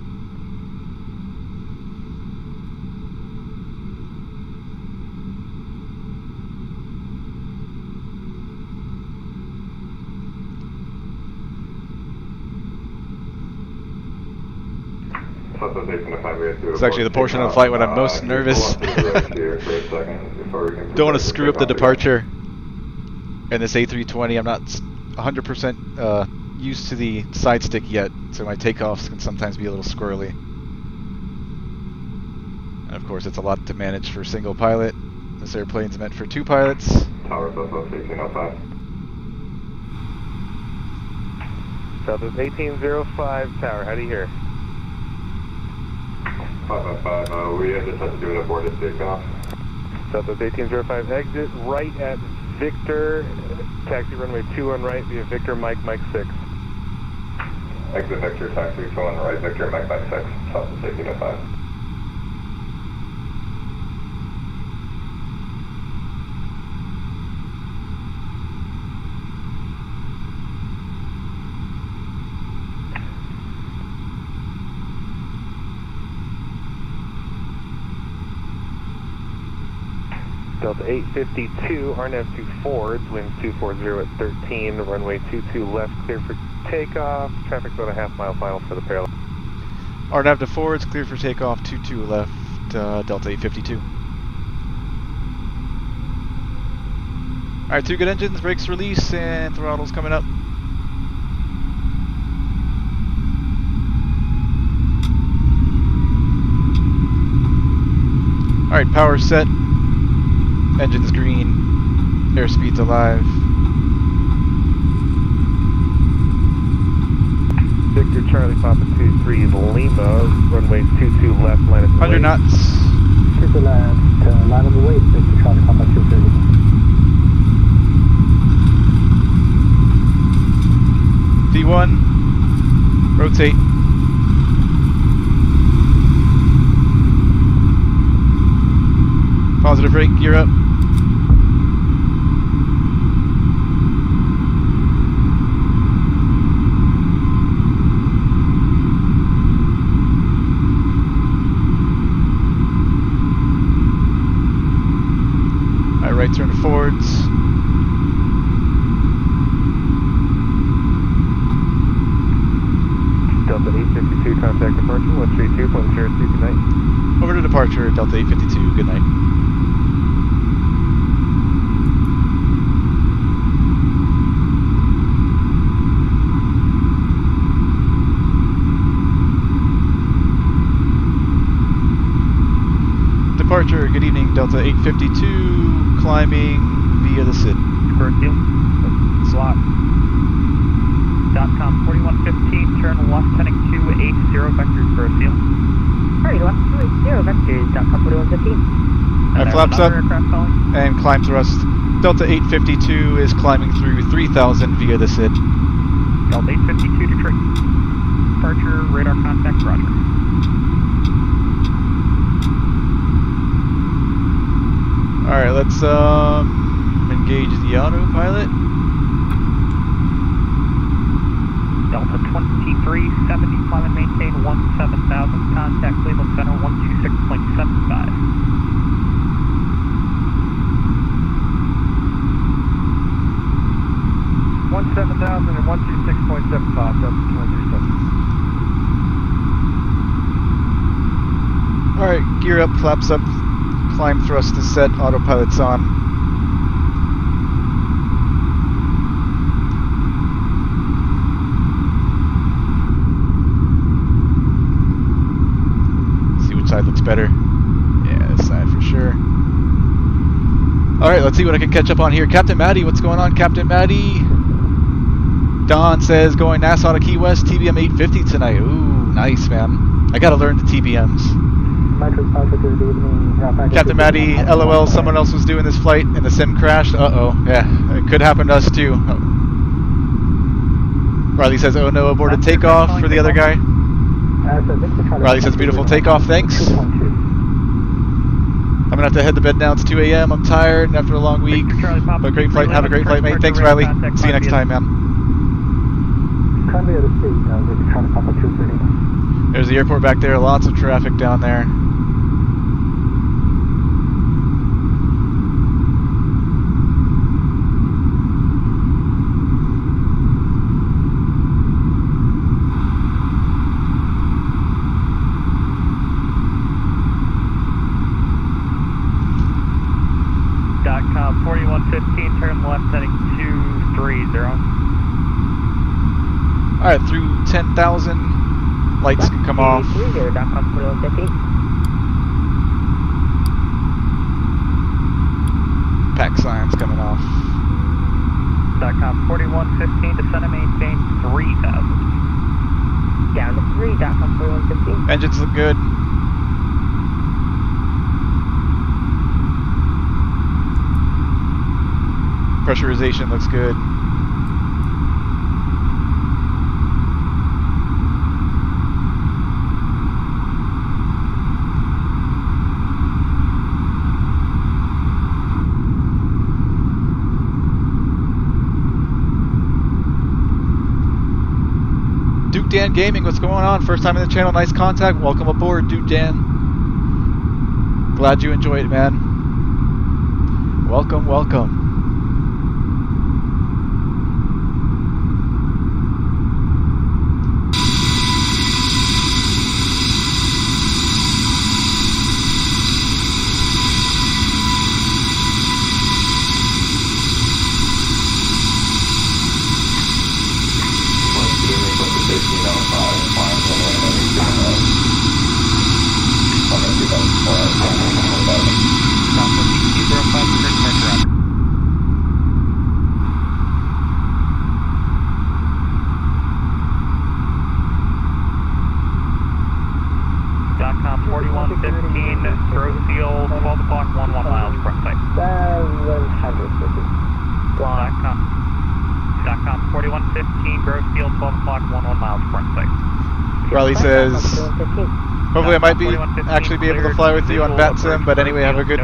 It's actually the portion of the flight when I'm most nervous. Don't want to screw up the departure. And this A320, I'm not 100% used to the side stick yet, so my takeoffs can sometimes be a little squirrely. And of course, it's a lot to manage for a single pilot. This airplane's meant for 2 pilots. Tower Southwest 1805. Southwest 1805, tower, how do you hear? 555, we just have to do an aborted takeoff. Southwest 1805, exit right at Victor, taxi runway 21 right via Victor Mike 6. Exit Victor, taxi 21 right, Victor Mike 6, Southwest 1805. Delta 852, RNAV 2 forwards, winds 240 at 13, runway 22 left, clear for takeoff. Traffic's about a half-mile final for the parallel. RNAV to forwards, clear for takeoff, 22 left, Delta 852. Alright, 2 good engines, brakes release, and throttle's coming up. Alright, power set. Engine's green, airspeed's alive. Victor Charlie Papa 23 Lima, runway 22 left, line of the 100 knots. 22 left, line of the way, Victor Charlie Papa 230. V1, rotate. Positive rate, gear up. Right turn to forwards. Delta 852, contact departure, 132.02, good night. Over to departure, Delta 852, good night. Departure, good evening, Delta 852, climbing via the SID. Square seal. Slot. .com 4115, turn left heading 280 vectors, square seal. Alright, left 280 vectors, .com 4115. Alright, flaps up and climb thrust. Delta 852 is climbing through 3000 via the SID. Delta 852, Detroit. Departure, radar contact, roger. Alright, let's engage the autopilot. Delta 2370, climb and maintain 17,000, contact Cleveland Center 126.75. One 7,000 and 126.75, Delta 2370. Alright, gear up, flaps up, climb thrust is set, autopilot's on. See which side looks better. Yeah, this side for sure. Alright, let's see what I can catch up on here. Captain Maddie, what's going on, Captain Maddie? Don says going Nassau to Key West, TBM 850 tonight. Ooh, nice, man. I gotta learn the TBMs. Captain Maddie, LOL, someone else was doing this flight and the sim crashed. Uh-oh, yeah, it could happen to us too. Riley says, oh no, aborted takeoff for the other guy. Riley says, beautiful takeoff, thanks. I'm gonna have to head to bed now, it's 2 a.m, I'm tired after a long week. But great flight, have a great flight, mate. Thanks, Riley. See you next time, man. There's the airport back there, lots of traffic down there. .com 4115, turn left heading 230. Alright, through 10,000. Lights can come off. Pack signs coming off. .com 4115, descend and maintain 3,000. Down to 3, .com 4115. Engines look good. Pressurization looks good. Duke Dan Gaming, what's going on? First time in the channel, nice contact. Welcome aboard, Duke Dan. Glad you enjoy it, man. Welcome, welcome. 2115, gross seal, 12 o'clock, 11 miles front site. 750. Dotcom 4115, gross seal, 12 o'clock, 11 miles front site. Riley says, hopefully I might actually be able to fly with you on VATSIM, but anyway, have a good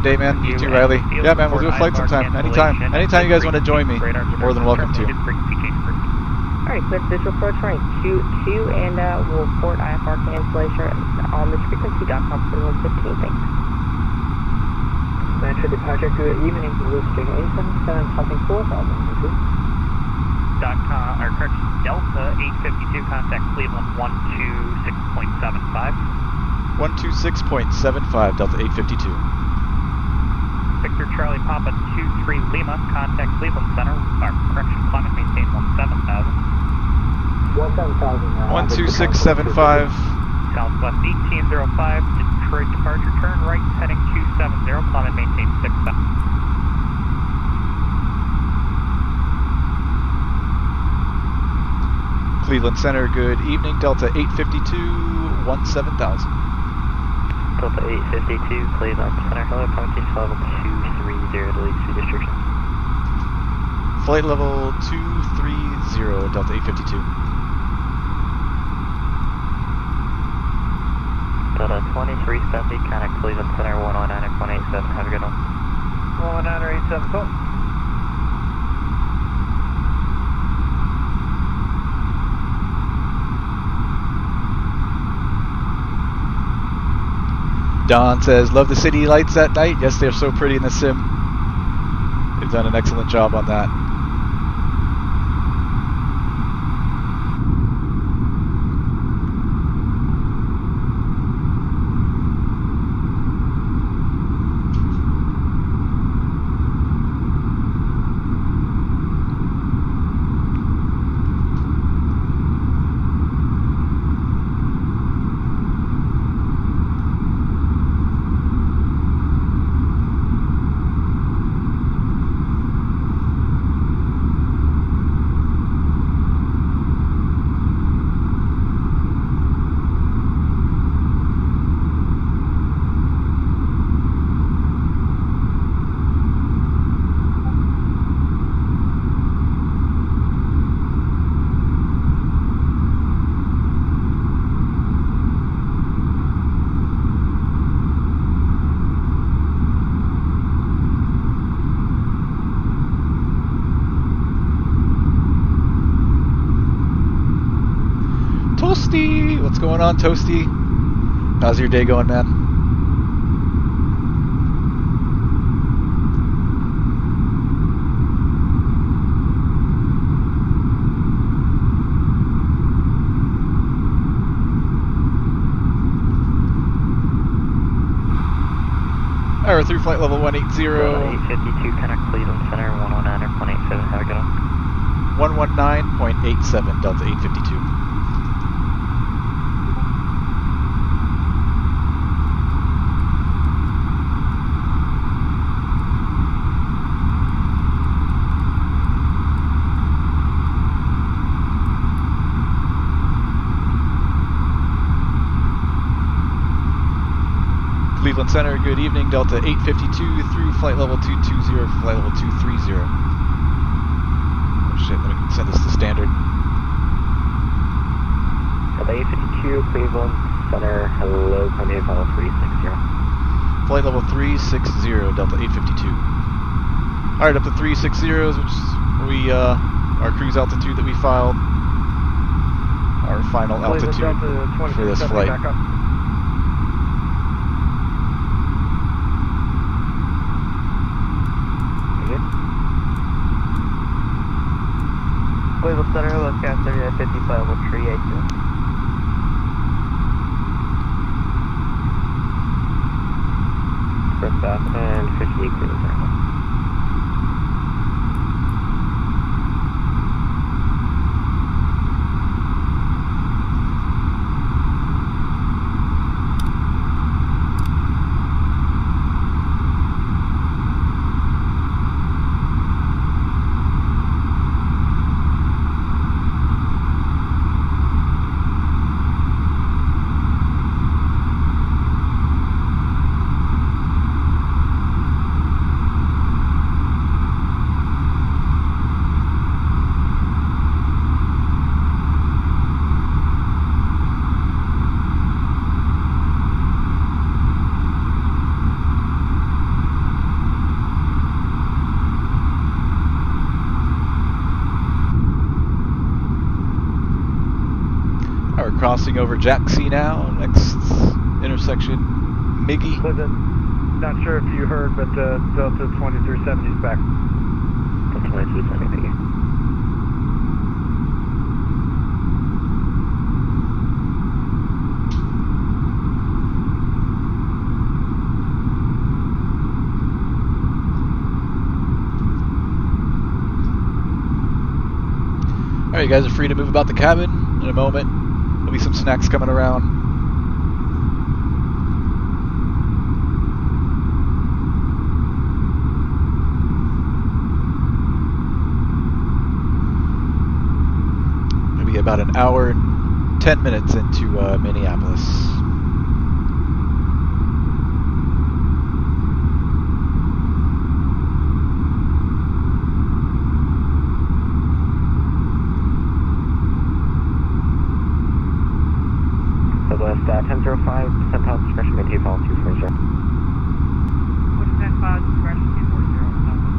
day, man. You too, Riley. Yeah, man, we'll do a flight sometime. Anytime you guys want to join me, you're more than welcome to. Alright, clear for visual approach running 22, and we'll report IFR cancellation on this frequency.com 4115. Thanks. Metro departure, good evening, Lustig 877, something 4000. Delta 852, contact Cleveland 126.75. 126.75, Delta 852. Victor Charlie Papa 23 Lima, contact Cleveland Center, climate maintain 17,000. 17,000. 12675. Southwest 1805, Detroit departure, turn right, heading 270, climate maintain 67. Cleveland Center, good evening, Delta 852, 17,000. Delta 852, Cleveland Center, hello, approaching level 230, delete speed restrictions. Flight level 230, Delta 852. Delta 2370, contact Cleveland Center, 119.87, have a good one. 119.87, cool. Don says, love the city lights at night. Yes, they're so pretty in the sim. They've done an excellent job on that. Toasty! What's going on, Toasty? How's your day going, man? Alright, through flight level 180. 852, contact Cleveland Center, 119.87, have a good one. 119.87, Delta 852. Cleveland Center, good evening, Delta 852 through flight level 220 for flight level 230. Oh shit, let me send this to standard. Delta 852, Cleveland Center, hello, Columbia, level 360. Flight level 360, Delta 852. Alright, up to 360s, which is our cruise altitude that we filed. Our final altitude for this flight. Cleveland Center, hello, Cat 3950, flight level 382. First off, and 58 Cleveland Center. are crossing over Jacksea now. Next intersection, Miggy. Clinton, not sure if you heard, but Delta 2370 is back. Delta 2370. Alright, you guys are free to move about the cabin. In a moment, there'll be some snacks coming around. Maybe about an hour and 10 minutes into Minneapolis. Southwest 1005, percentile discretion, maintain follow 240. What's 10-5, discretion 240, Southwest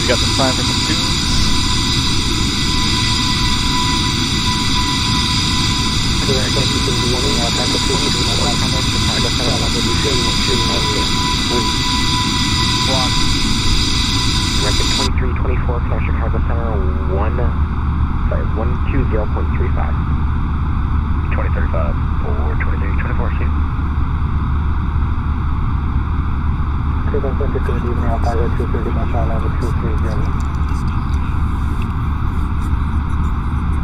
Got some time for some tunes. Record 2324, connect Chicago Center, 120.35. 2035 or 2324, see. Good evening, Alpha 230, Marshall level 230.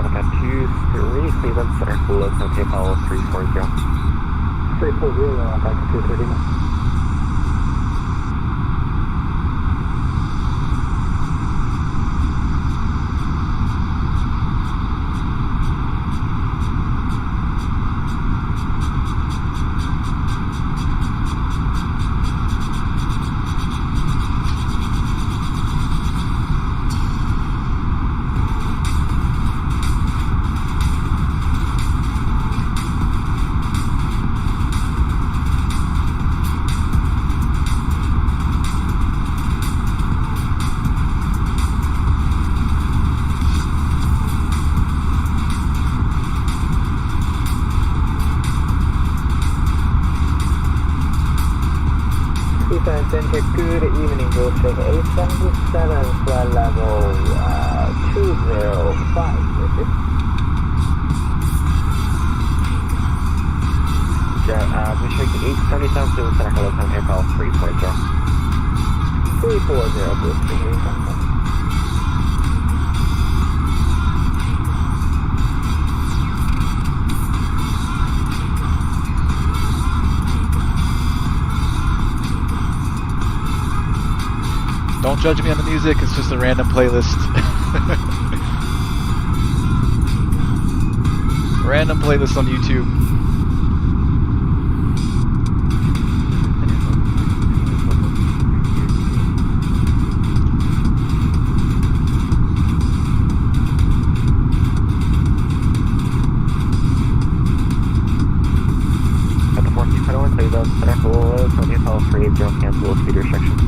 Alpha 23, Cleveland Center, local Apollo 340. 340, Alpha 230. Center, good evening, Gulfstream 877, flight level 205. District 877, Cleveland Center, hello, contact call 340. 340, Gulfstream 877. Don't judge me on the music, it's just a random playlist. Random playlist on YouTube. At the 4 Center 1, clear the center full, Tony Apollo 380, cancel speed restriction.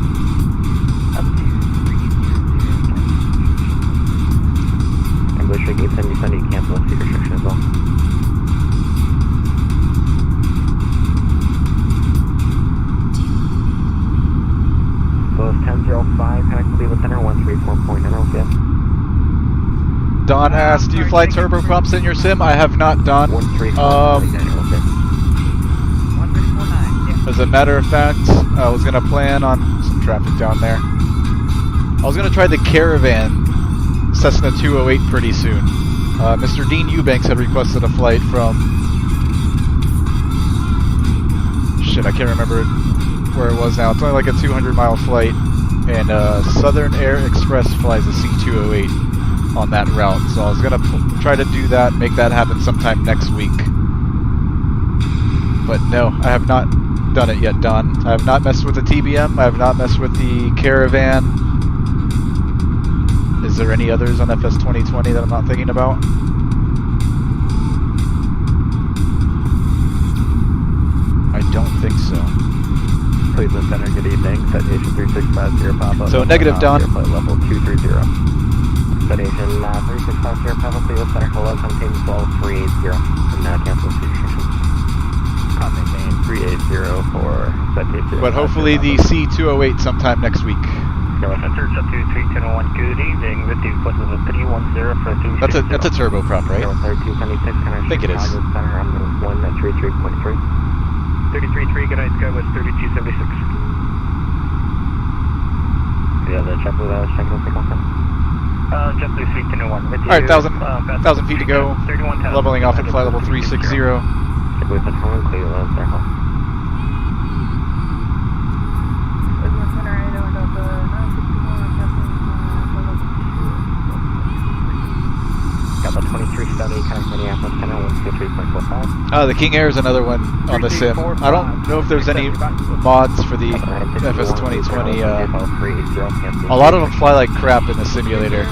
Up to 380, and Bush 870, cancel speed restriction as well. So it's 1005, connect Cleveland Center 134.9, yes. Don asked, do you fly turboprops in your sim? I have not, Don. As a matter of fact, I was going to plan on some traffic down there. I was going to try the Caravan Cessna 208 pretty soon. Mr. Dean Eubanks had requested a flight from... Shit, I can't remember where it was now. It's only like a 200-mile flight, and Southern Air Express flies a C-208 on that route. So I was going to try to do that, make that happen sometime next week. But no, I have not done it yet, Don. I have not messed with the TBM. I have not messed with the Caravan. Is there any others on FS 2020 that I'm not thinking about? I don't think so. Cleveland Center, good evening. Citation 3650 Papa. So negative, Don. Flight level 230. Citation 3650 Papa, Cleveland Center, hello, contain 12380, and cancel speed restriction. Maintain 380 for citation. But hopefully the C-208 sometime next week. Search up to 3201, good evening, with the request of a 310 for 260. That's a turboprop, right? I think it is. Center on the 133.3. 33.3, good night, Sky West 3276. The other check with checking the signal center. Jump through 3201 with you. Alright, 1,000 feet to go. Leveling off at flight level 360. With the Cleveland Center. Got the 2370, connect Minneapolis Center, 123.45. The King Air is another one on the sim. I don't know if there's any mods for the FS 2020. A lot of them fly like crap in the simulator,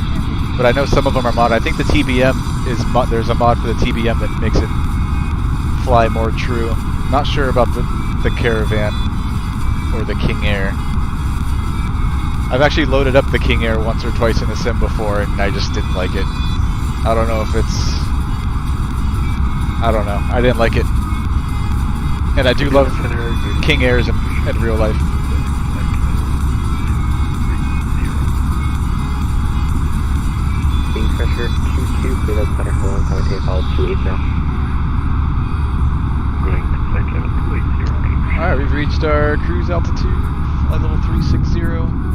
but I know some of them are modded. I think the TBM is there's a mod for the TBM that makes it fly more true. Not sure about the Caravan or the King Air. I've actually loaded up the King Air once or twice in the sim before, and I just didn't like it. I don't know if it's... I don't know. I didn't like it. And I do love King Airs in real life. Being pressure 22, Cleveland Center, hello, commentate Apollo 280. Going to flight level 280. Alright, we've reached our cruise altitude, flight level 360.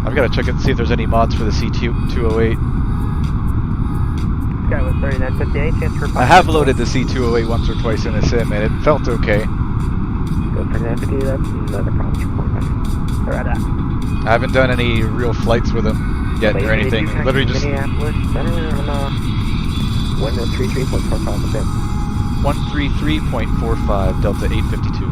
I've got to check it and see if there's any mods for the C-208. Sky was 3958, chance for... I have loaded the C-208 once or twice in a sim, and it felt okay. Go 3950, that's another problem. Right at. I haven't done any real flights with them yet or anything. Literally just... Minneapolis Center on 133.45%. 133.45, Delta 852.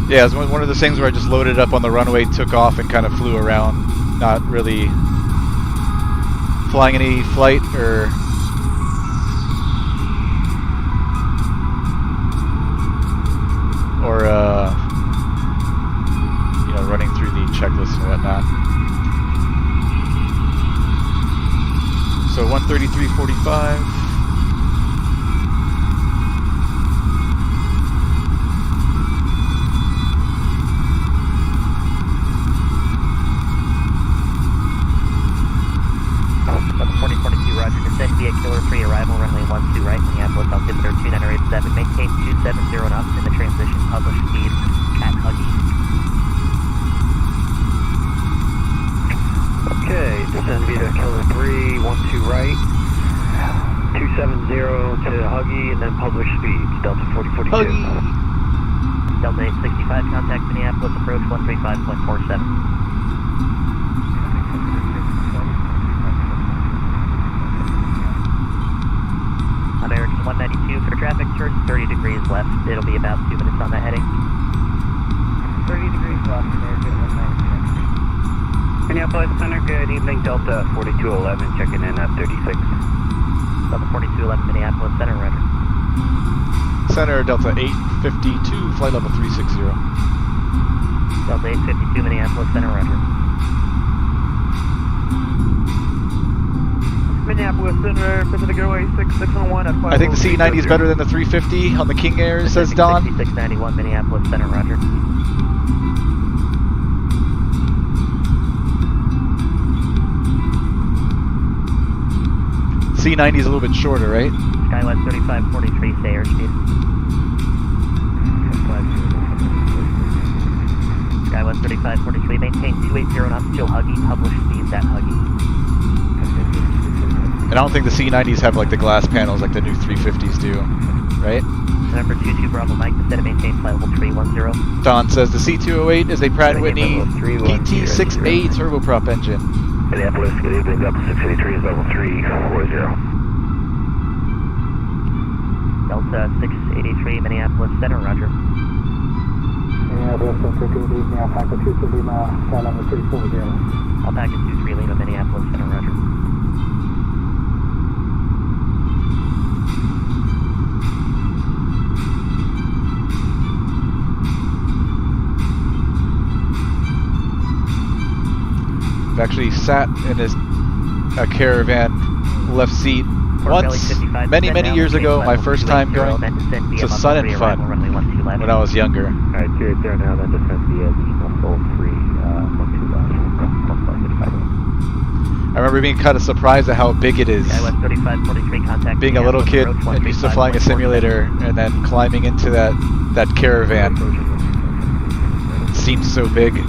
Yeah, it was one of those things where I just loaded it up on the runway, took off, and kind of flew around, not really flying any flight or... you know, running through the checklist and whatnot. So 133.45. Roger, descend via Killer 3, arrival runway 12 right, Minneapolis, altimeter 2987, maintain 270 knots in the transition, published speed, cat huggy. 70 to Huggy and then publish speeds, Delta 4042. Huggy! Delta 865, contact Minneapolis, approach 135.47. American 192, for traffic source, 30 degrees left. It'll be about 2 minutes on that heading. 30 degrees left, American 192. Minneapolis Center, good evening, Delta 4211, checking in at 36. Delta 4211, Minneapolis Center, roger. Center, Delta 852, flight level 360. Delta 852, Minneapolis Center, roger. Minneapolis Center, Pacific Airways 6601 at 5. I think the C90 is better than the 350 on the King Air, says Don. 6691, Minneapolis Center, roger. C90 is a little bit shorter, right? Skywest 3543, stay airspeed. Skywest 3543, maintain 280 knots till Huggy, publish speeds at Huggy. And I don't think the C90s have like the glass panels like the new 350s do, right? Number 22 Bravo Mike, instead of maintain flight level 310. Don says the C208 is a Pratt & Whitney PT6A turboprop engine. Minneapolis, good evening, Delta 683 is level 340. Delta 683, Minneapolis Center, roger. Minneapolis Center, good evening, Alpaca 23 Lima, flight level 340. Alpaca 23 Lima, Minneapolis Center, roger. I've actually sat in a caravan left seat once, many years ago, my first time going to Sun and Fun when I was younger. Alright, 280 now, then descend via Lima Soul 3, 12 left. I remember being kind of surprised at how big it is. Skywest 3543, contact Being a little kid and used to flying a simulator and then climbing into that caravan. It seemed so big.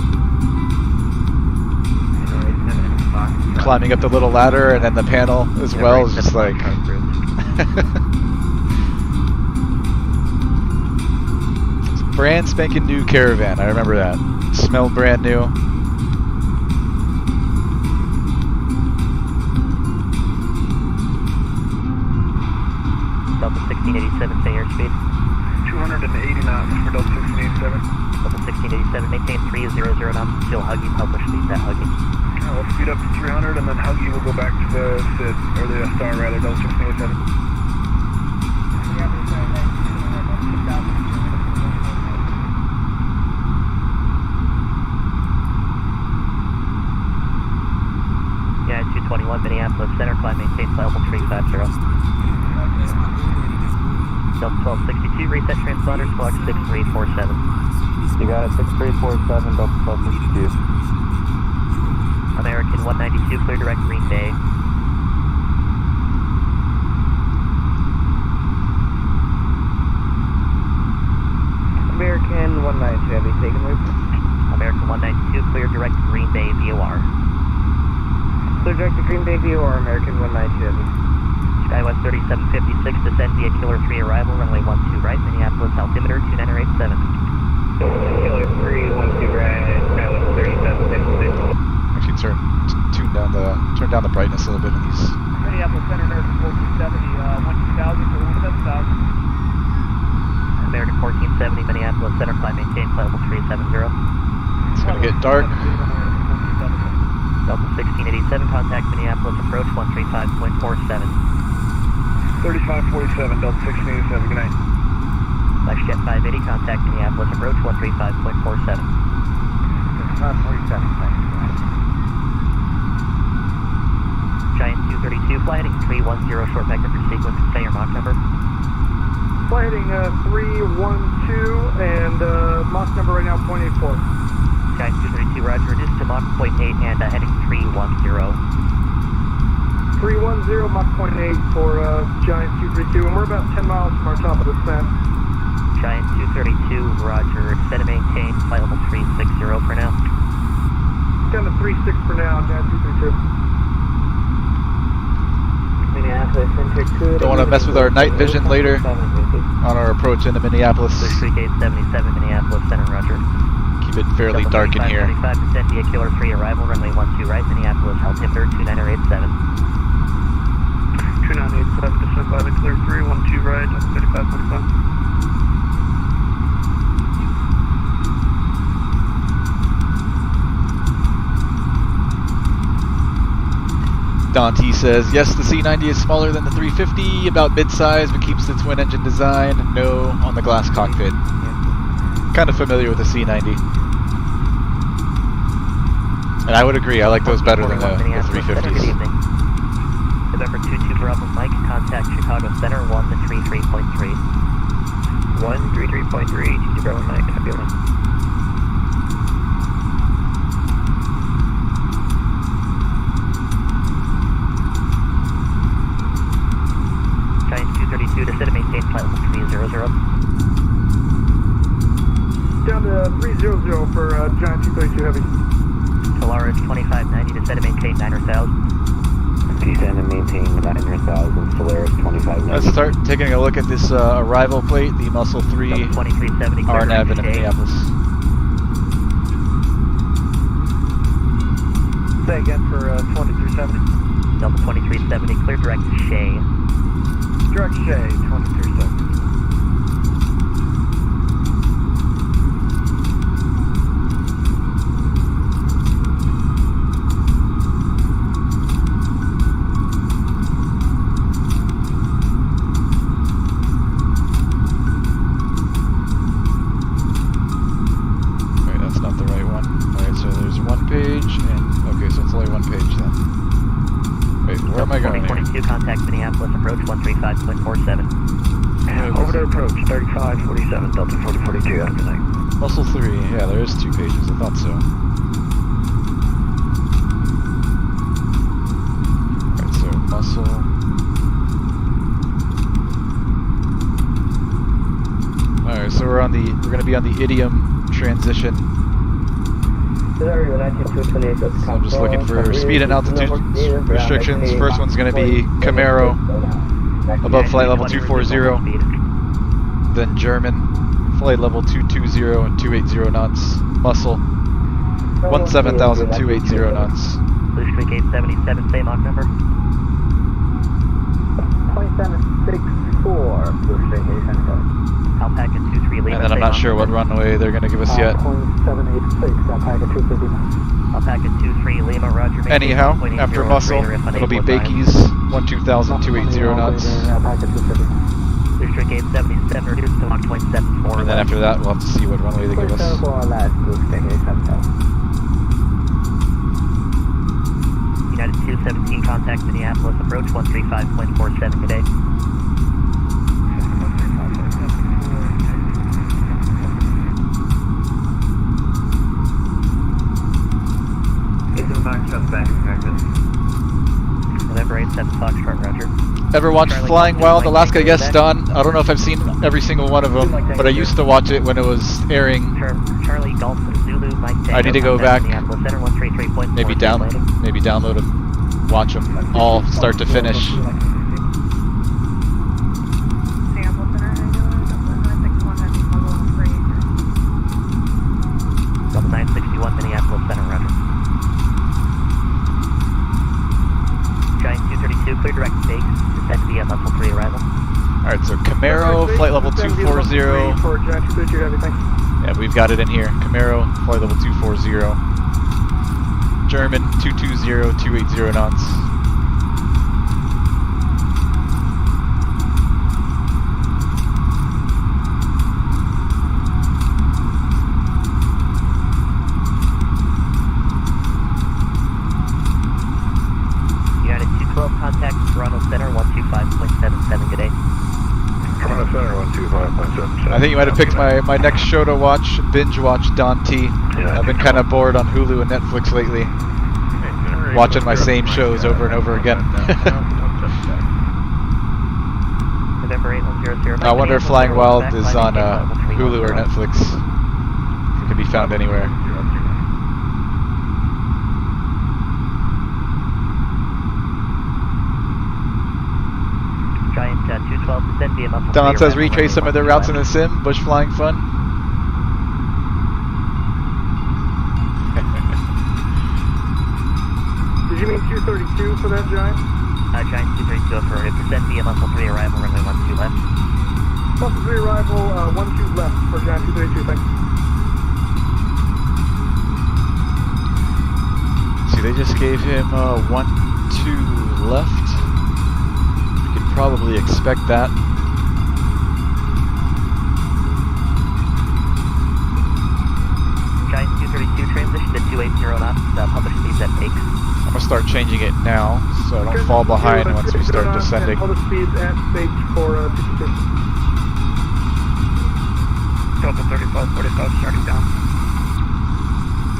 Climbing up the little ladder and then the panel as well is just like brand spanking new caravan. I remember that. Smelled brand new. Delta 1687, stay airspeed. 280 knots for Delta 1687. Delta 1687, maintain 300 knots until Huggy, publish speeds at Huggy. We'll speed up to 300 and then Huggy will go back to the SID, or the star rather, Delta 1687. Yeah, 221 Minneapolis Center, climb maintain flight level 350. Delta 1262, reset transponder, squawk 6347. You got it, 6347, Delta 1262. American 192, clear direct Green Bay. American 192, have you taken loop? American 192, clear direct Green Bay VOR. Clear direct to Green Bay VOR, American 192, have you? Skywest 3756, descend via Killer 3 arrival, runway 12 right, Minneapolis altimeter 29087. Killer 3, 12 right, Skywest 3756. Actually turn down the brightness a little bit in these. Minneapolis Center, American 1470, 12000 for 17000. American 1470, Minneapolis Center, climb maintain flight level 370. It's gonna get dark. Delta 1687, contact Minneapolis, approach 135.47. 3547, Delta 1687, good night. FlexJet 580, contact Minneapolis, approach 135.47. 47, thanks. Giant 232, fly heading 310, short vector for sequence, say your Mach number. Flight heading 312 and Mach number right now 0.84. Giant 232, roger, reduce to Mach 0.8 and heading 310. 310 Mach 0.8 for Giant 232, and we're about 10 miles from our top of descent. Giant 232, roger, extend and maintain flight level 360 for now. Down to 36 for now, Giant 232. Don't want to mess with our night vision later on our approach into Minneapolis. Street Gate 77, Minneapolis Center, roger. Keep it fairly dark in here. 25 descend via Killer 3 arrival, runway 12 right, Minneapolis, altimeter 2987. 2987, descend by the Clear 3, 12 right, 3545. Dante says, yes, the C90 is smaller than the 350, about mid-size, but keeps the twin-engine design. No on the glass cockpit. Kind of familiar with the C90. And I would agree, I like those better than the 350s. Good evening. November 22 Bravo Mike, contact Chicago Center 133.3. 133.3, 22 Bravo Mike, copy on. Giant 232, descend and maintain flight level 300. Down to 300 for Giant 232 Heavy. Solaris 2590, descend and maintain 9,000. Descend and maintain 9,000, Solaris 2590. Let's start taking a look at this arrival plate, the Muscle 3 RNAV in Minneapolis. Say again for 2370. Delta 2370, clear direct to Shea. Direct Shea, 2370. Contact Minneapolis, approach 135.47. Over to approach, 3547, Delta 4042, after night. Muscle 3, yeah, there is 2 pages, I thought so. Alright, so Muscle. Alright, so we're gonna be on the IDIOM transition. So I'm just looking for speed and altitude restrictions. First one's going to be Camaro above flight level 240. Then German, flight level 220 and 280 knots. Muscle, 17,000, 280 knots. Blue Streak 877, same Mach number. 2764, Blue Streak 877. Alpaca 23 Lima. And then I'm not sure what runway they're going to give us yet. 0.786, Alpaca 250. Alpaca 23 Lima, roger. Anyhow, after Muscle, it'll be Bakey's 12,000, 280 knots. Blue Streak 877, reduced to Mach 0.74. And then after that, we'll have to see what runway they give us. United 217, contact Minneapolis, approach 135.47 today. November 87 Foxtrot, roger. Ever watched Flying Wild Alaska? Yes, Don. I don't know if I've seen every single one of them, but I used to watch it when it was airing. Charlie Golf Zulu Mike. I need to go back, maybe download them, watch them all start to finish. Delta 961 Minneapolis Center, roger. Giant 232, clear direct to base, descend via Muscle 3 arrival. Alright, so Camaro, flight level 240. For Giant 232 Heavy, thanks. Yeah, we've got it in here. Camaro, flight level 240. German, 220, 280 knots. United 212, contact Toronto Center, 125.77 today. Toronto Center, 125.77. I think you might have picked my next show to watch, binge watch Don T. Yeah, I've been kind of bored on Hulu and Netflix lately, watching my same shows over and over again. November 8100. I wonder if Flying Wild is on Hulu or Netflix. It can be found anywhere. Giant 212, descend via muscle. Don says retrace some of their routes in the sim. Bush flying fun. Did you mean 232 for that, Giant? Giant 232 affirmative. Descend via muscle 3 arrival, runway 12 left. Muscle 3 arrival, 12 left for Giant 232, thanks. See, they just gave him 1-2 left. We could probably expect that. Giant 232 transition to 280 knots, publish speeds at peaks. I'm going to start changing it now so I don't fall behind once we start descending. Publish speeds at stage for 52. Delta 3545 starting down.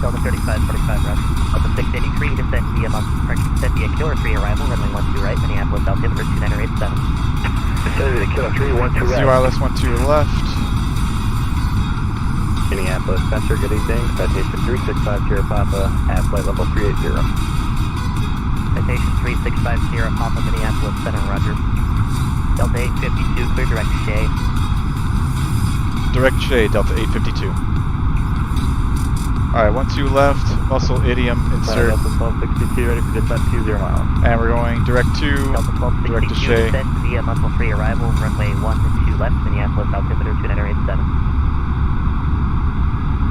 Delta 3545, roger. Delta 683, descend via descend via Killer 3 arrival, runway 12 right, Minneapolis, altimeter 29887. Descend via Killer 3, 12 right. ZRLS 12 left. Minneapolis Center, good evening. Citation 3650 Papa at flight level 380. Citation 3650 Papa, Minneapolis Center, roger. Delta 852, clear direct to Shea. Direct Shea, Delta 852. Alright, 12 left, muscle idiom insert. Delta 1262, ready for descent 20 miles. And we're going direct to, Delta 1262, direct to Shea. descend via muscle 3 arrival, runway 12 left, Minneapolis, altimeter 29887.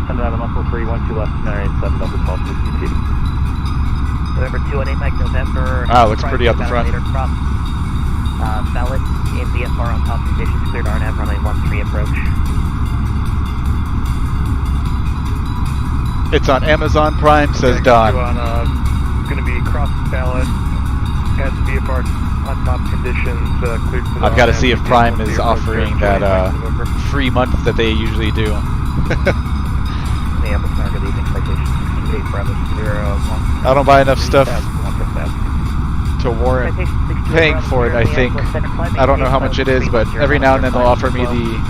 Send out a muscle 3, 12 left, 987, Delta 1262. November 218, Mike, November. Ah, looks pretty up the front. Cross, Ballot in VFR on top conditions, cleared RNAV, runway 13 approach. It's on Amazon Prime, says Don. Going to be cross ballot at VFR on top conditions, cleared for the I've got to see if Prime is offering that free month that they usually do. Minneapolis, good evening, citation 68 Bravo 01. I don't buy enough stuff to warrant paying for it, I think. I don't know how much it is, but every now and then they'll offer me the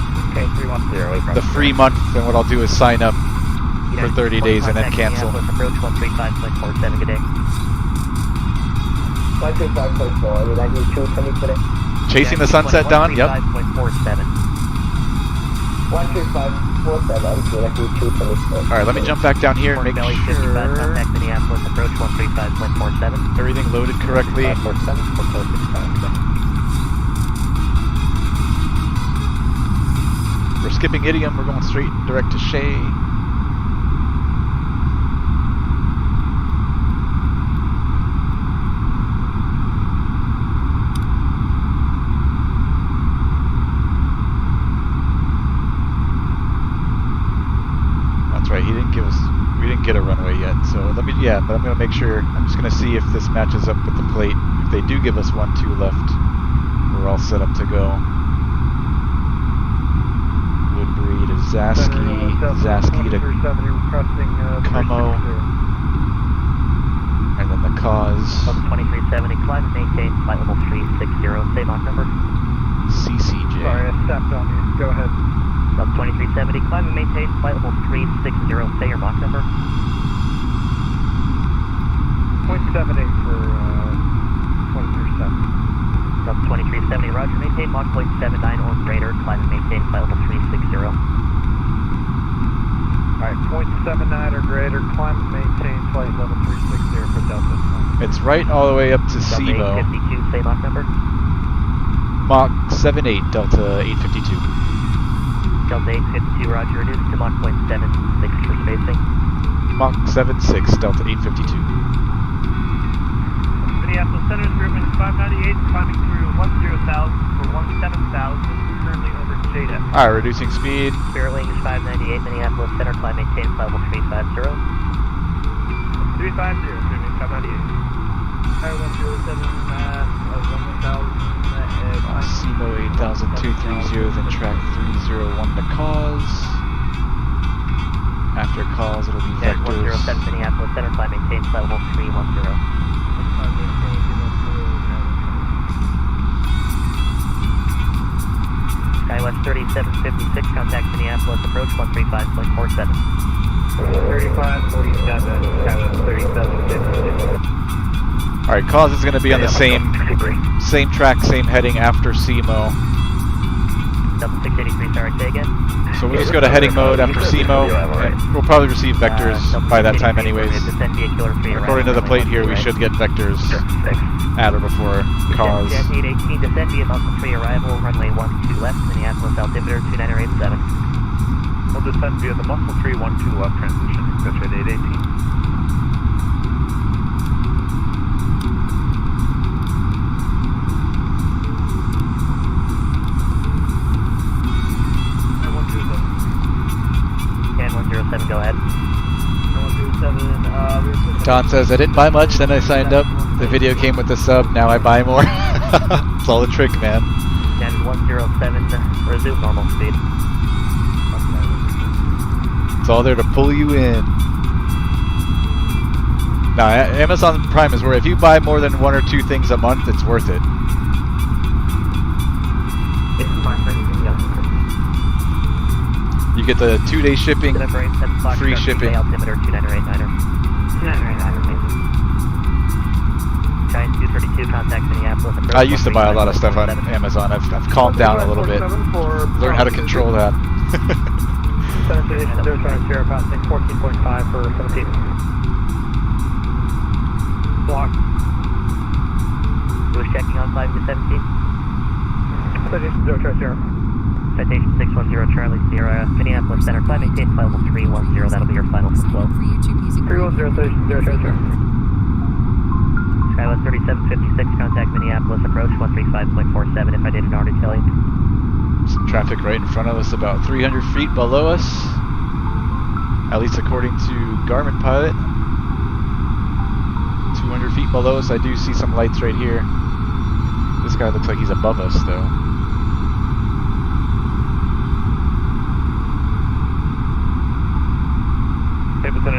free month, and what I'll do is sign up for 30 days and then cancel. Approach 135.47, good day. 135.4, would I need 220 today? Chasing the sunset, Don? Yep. 135.47. 135.47, would I need 224? Alright, let me jump back down here and make Belly 55, sure contact Minneapolis, approach 135.47. everything loaded correctly. 547, We're skipping idiom, we're going straight direct to Shea. That's right, we didn't get a runway yet, so but I'm gonna make sure, I'm just gonna see if this matches up with the plate. If they do give us 1-2 left, we're all set up to go. Woodbury to Zaski to Como, and then the cause. 2370, climb and maintain, flight level 360, same Mach number. CCJ. Sorry, I stepped on you. Go ahead. Sub 2370, climb and maintain, flight level 360, say your Mach number. 0.78 for 2370. Sub 2370, roger, maintain Mach 0.79 or greater, climb and maintain, flight level 360. Alright, 0.79 or greater, climb and maintain, flight level 360 for Delta 20. It's right all the way up to Delta SEMO. 852, say Mach number. Mach 78, Delta 852. Delta 852, roger, reduced to Mach 0.76 for spacing. Mach 76, Delta 852. Minneapolis Center, Streamlabs 598, climbing through 10,000 for 17,000, currently over Jada. Alright, reducing speed. Spirit Wings 598, Minneapolis Center, climb maintain, flight level 350. 350, Streamlabs 598. Higher 107, 1,000. SEMO 8,230, then track 301 to cause. After cause, it'll be Head vectors. 107, Minneapolis Center, climb maintain, flight level 310. SkyWest 3756, contact Minneapolis, approach 135.47. 3547, Skywest 3756. Alright, cause is going to be on the same track, same heading after CMO. Delta 683, sorry, say again? So we'll just go to heading mode after CMO, and we'll probably receive vectors by that time anyways. According to the plate here, we should get vectors at or before cause. Jet 818, descend via muscle 3 arrival, runway 12 left, Minneapolis altimeter 2987. We'll descend via the muscle 3 12 left transition, jet 818. Go ahead. Don says, I didn't buy much, then I signed up. The video came with the sub, now I buy more. It's all a trick, man. Standard 107, resume normal speed. It's all there to pull you in. Now, Amazon Prime is where if you buy more than 1 or 2 things a month, it's worth it. You get the 2-day shipping, free shipping. Altimeter 2989er. 2989er. Giant 232, contact Minneapolis. I used to buy a lot of stuff on Amazon. I've calmed down a little bit. Learned how to control that. They're trying to share about 14.5 for 17. Block. Who was checking on climbing to 17? Citation 030. Citation 610 Charlie Sierra, Minneapolis Center, climb maintain flight level 310, that'll be your final flow. 310, citation 030. Skywest 3756, contact Minneapolis, approach 135.47 if I didn't already tell you. Some traffic right in front of us, about 300 feet below us, at least according to Garmin Pilot. 200 feet below us, I do see some lights right here. This guy looks like he's above us though.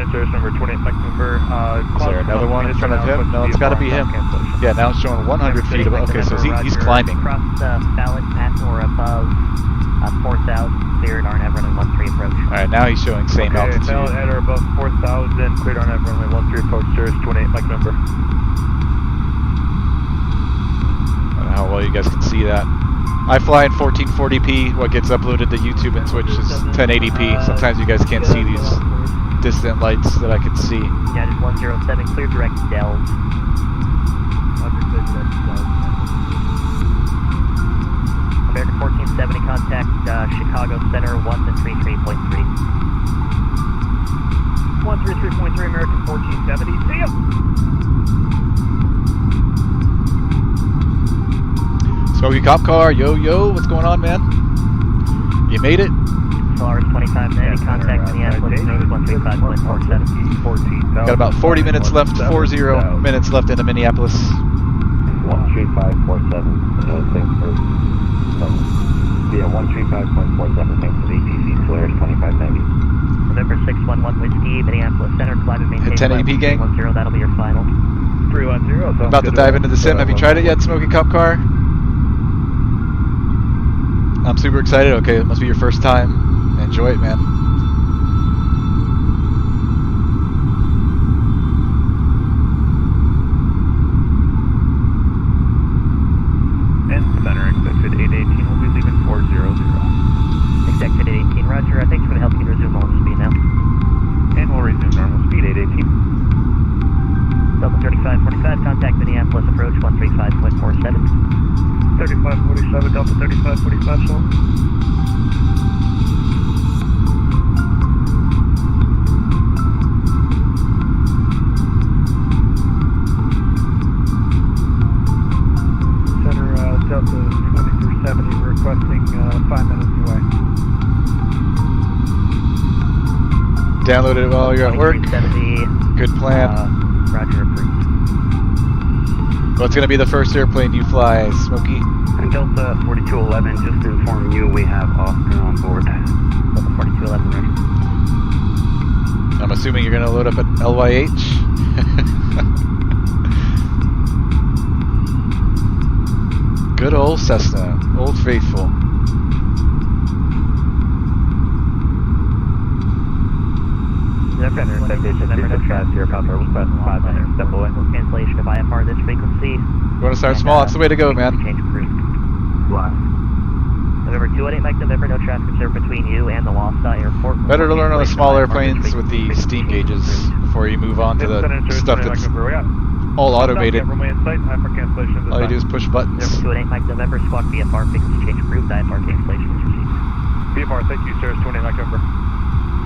Search number 28 Mike number. Is there another one in front of him? No, it's got to be him. Yeah, now it's showing 100 feet above. Okay, so he's climbing. Cross Ballot at or above 4,000, cleared RNAV runway 13 approach. Alright, now he's showing same altitude. Ballot at or above 4,000, cleared RNAV runway 13 approach, Cirrus 28 Mike number. I don't know how well you guys can see that. I fly in 1440p. What gets uploaded to YouTube and Twitch is 1080p. Sometimes you guys can't see these distant lights that I can see. Yeah, just 107, clear direct Dells. American 1470, contact Chicago Center 133.3. 133.3, American 1470, see ya! Smoky Cop Car, yo, what's going on, man? You made it? Slurs 2590, contact Minneapolis, 135.47. Got about 40 minutes left, 40 minutes left into Minneapolis. 13547, thanks for, yeah, 135.47, thanks for the ATC Slurs 2590. November 611 Whiskey, Minneapolis Center, climb and maintain 1080p gang. 310, that'll be your final. 310. About to dive into the sim. Have you tried it yet, Smoky Cop Car? I'm super excited. Okay, it must be your first time. Enjoy it, man. And center exit 818 will be leaving 400. Exit 818, roger. Thanks for the help. You can resume normal speed now. And we'll resume normal speed 818. Delta 3545, contact Minneapolis, approach 135.47. 3547, Delta 3545, so. Center Delta 2370, requesting 5 minutes away. Download it while you're at work. Good plan. Roger, approved. What's going to be the first airplane you fly, Smokey? Delta 4211, just to inform you, we have Oscar on board. Delta 4211, roger. I'm assuming you're going to load up at LYH? Good old Cessna, Old Faithful. Center, citation 3650, Papa, request 5 minutes, step away. Cancellation of IFR this frequency. You want to start small? That's the way to go, man. Change cruise. Fly. November 218 Mike November, no traffic observed between you and the Wausau Airport. Better to learn on the small airplanes with the steam gauges before you move on to the stuff that's all automated. All you do is push buttons. November 218 Mike November, squawk VFR, frequency change approved, IFR cancellation is received. VFR, thank you, sir. 28 Mike November.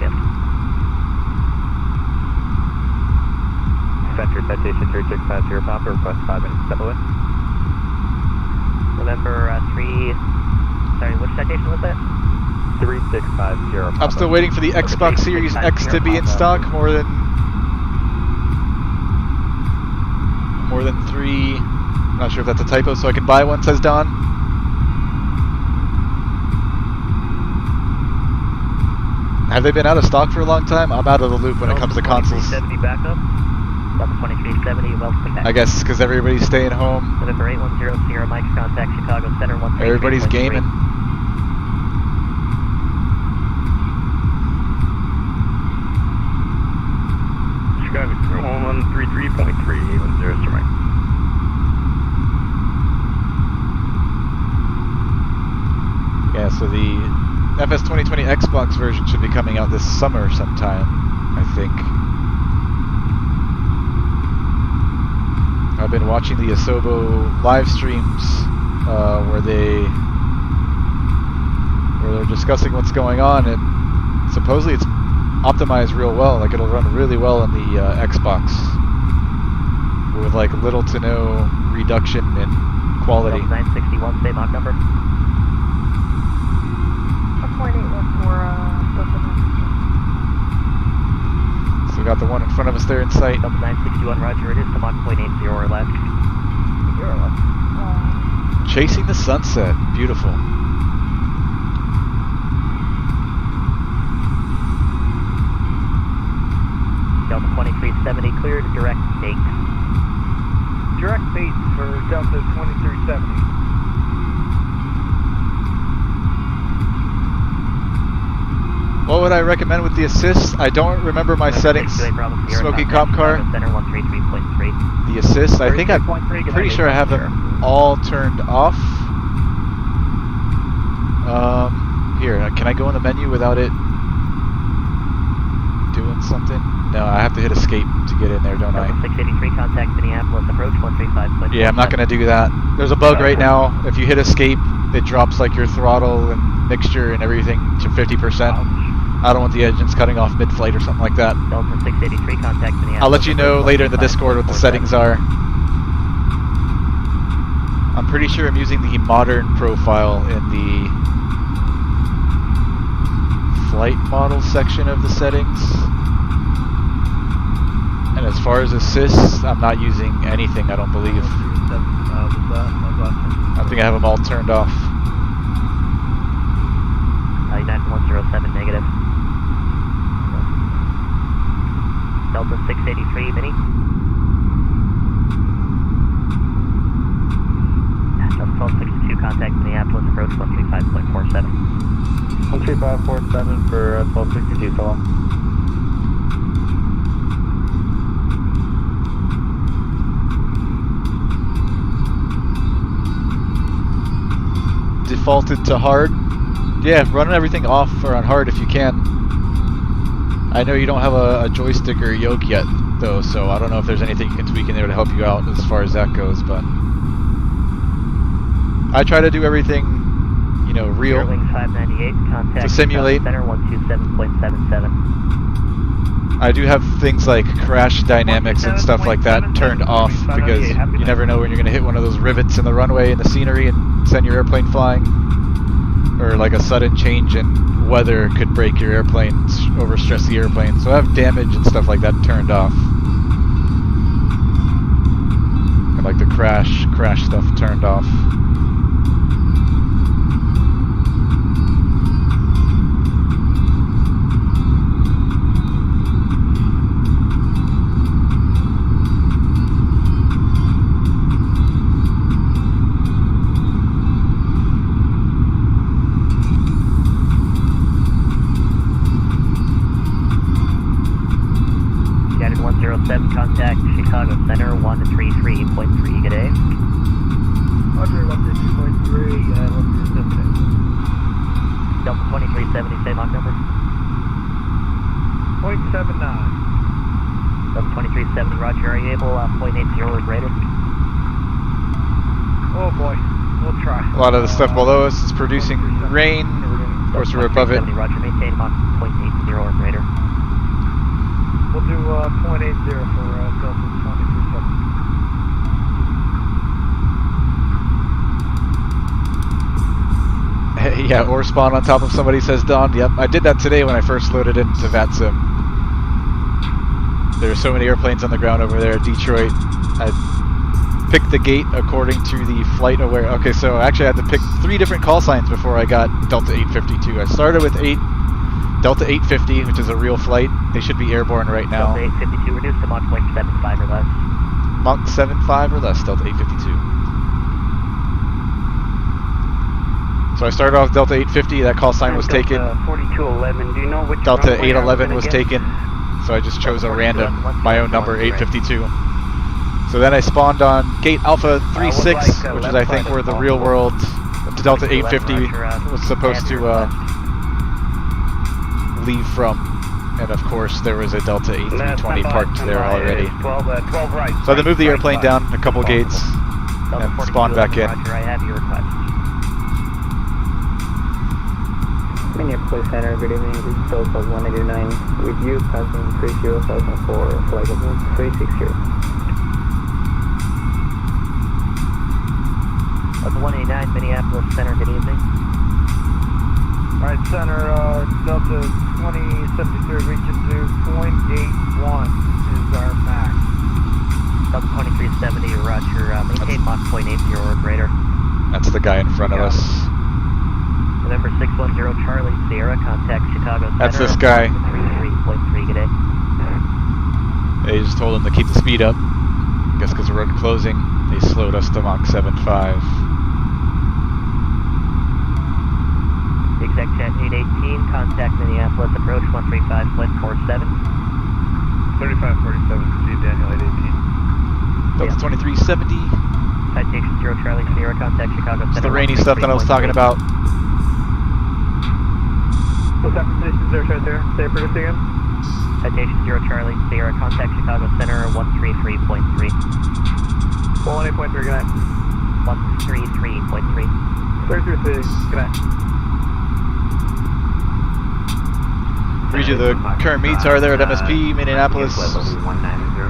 Gift. Center, citation 3650, Papa, request 5 minutes, step away. November 3... Sorry, which citation was that? 3650, Papa. I'm still waiting for the Xbox Series X to be in stock. More than 3. I'm not sure if that's a typo, so I can buy one, says Don. Have they been out of stock for a long time? I'm out of the loop when it comes to consoles. 2370 backup. Delta 2370, welcome back. I guess because everybody's staying home. November 810 Sierra Mike, contact Chicago Center 133.3. Everybody's gaming. Chicago 133.3, 810 Sir Mike. Yeah, so the FS 2020 Xbox version should be coming out this summer sometime, I think. I've been watching the Asobo live streams where they're discussing what's going on, and supposedly it's optimized real well. Like, it'll run really well on the Xbox with like little to no reduction in quality. 961, state Mach number. 1.814 So we got the one in front of us there in sight. Delta 961, roger, it is to Mach 0.80 or less. 0 or less. Chasing the sunset, beautiful. Delta 2370, cleared, direct bait. Direct bait for Delta 2370. What would I recommend with the assist? I don't remember my settings. Smoky Cop Car. The assist, I think I'm pretty sure I have them all turned off. Here, can I go in the menu without it doing something? No, I have to hit escape to get in there, don't I? 683, contact Minneapolis, approach 135. Yeah, I'm not going to do that. There's a bug right now. If you hit escape, it drops like your throttle and mixture and everything to 50%. I don't want the engines cutting off mid-flight or something like that. Delta 683, contact Minneapolis. I'll let you know later in the Discord what the settings are. I'm pretty sure I'm using the modern profile in the flight model section of the settings. And as far as assists, I'm not using anything, I don't believe. I think I have them all turned off. 9107 negative. Delta 683 Mini. Delta 1262, contact Minneapolis, approach 135.47. 13547 for 1262, so long. Defaulted to hard. Yeah, run everything off or on hard if you can. I know you don't have a joystick or a yoke yet, though, so I don't know if there's anything you can tweak in there to help you out as far as that goes, but I try to do everything, you know, real. Airwings 598, contact to simulate. Center 127.77. I do have things like crash dynamics and stuff like that turned off because you never know when you're going to hit one of those rivets in the runway in the scenery and send your airplane flying. Or like a sudden change in weather could break your airplane, overstress the airplane. So I have damage and stuff like that turned off. And like the crash stuff turned off. 317, contact Chicago Center 133.3, good day. Roger, 133.3, what's your today? Delta 2370, same Mach number. 0.79. Delta 2370, roger, are you able 0.80 or greater? Oh boy, we'll try. A lot of the stuff below us is producing rain. Of course, we're above it. Roger, maintain Mach 0.80 or greater. We'll do 0.80 for Delta 2370. Yeah, or spawn on top of somebody, says Don. Yep, I did that today when I first loaded into VATSIM. There are so many airplanes on the ground over there at Detroit. I picked the gate according to the flight aware. Okay, so actually I had to pick 3 different call signs before I got Delta 852. I started with Delta 850, which is a real flight. They should be airborne right now. Delta 852 reduced to Mach 0.75 or less. Mach 75 or less, Delta 852. So I started off Delta 850, that call sign was taken. 4211, do you know which Delta 811 was taken, so I just chose a random, my own number, 852. So then I spawned on gate Alpha 36, which is I think where the real world Delta 850 was supposed to leave from. And of course there was a Delta 8320 parked there already. So I had to move the airplane down a couple gates and spawn back in. Roger, I have your request. Minneapolis Center, good evening. This is Delta 189 with you, passing 30,004, flight level 360. Delta 189, Minneapolis Center, good evening. Alright, Center, Delta 2073 reaching to 0.81 is our max. Delta 2370, roger, maintain Mach 0.80 or greater. That's the guy in front of us. November 610 Charlie Sierra, contact Chicago Center. That's this guy. 33.3, good day. They just told him to keep the speed up. I guess because the road closing, they slowed us to Mach 7.5. Exec Jet 818, contact Minneapolis, approach 135, split 47. 3547, proceed Daniel 818. Delta 2370. Citation 0 Charlie Sierra, contact Chicago Center. It's the rainy stuff that I was talking about. What's that for Citation 0 Charlie Sierra? Say it for us again. Citation 0 Charlie Sierra, contact Chicago Center 133.3. 118.3, good night. 133.3. 33, good night. Read you the current meets are there at MSP, Minneapolis.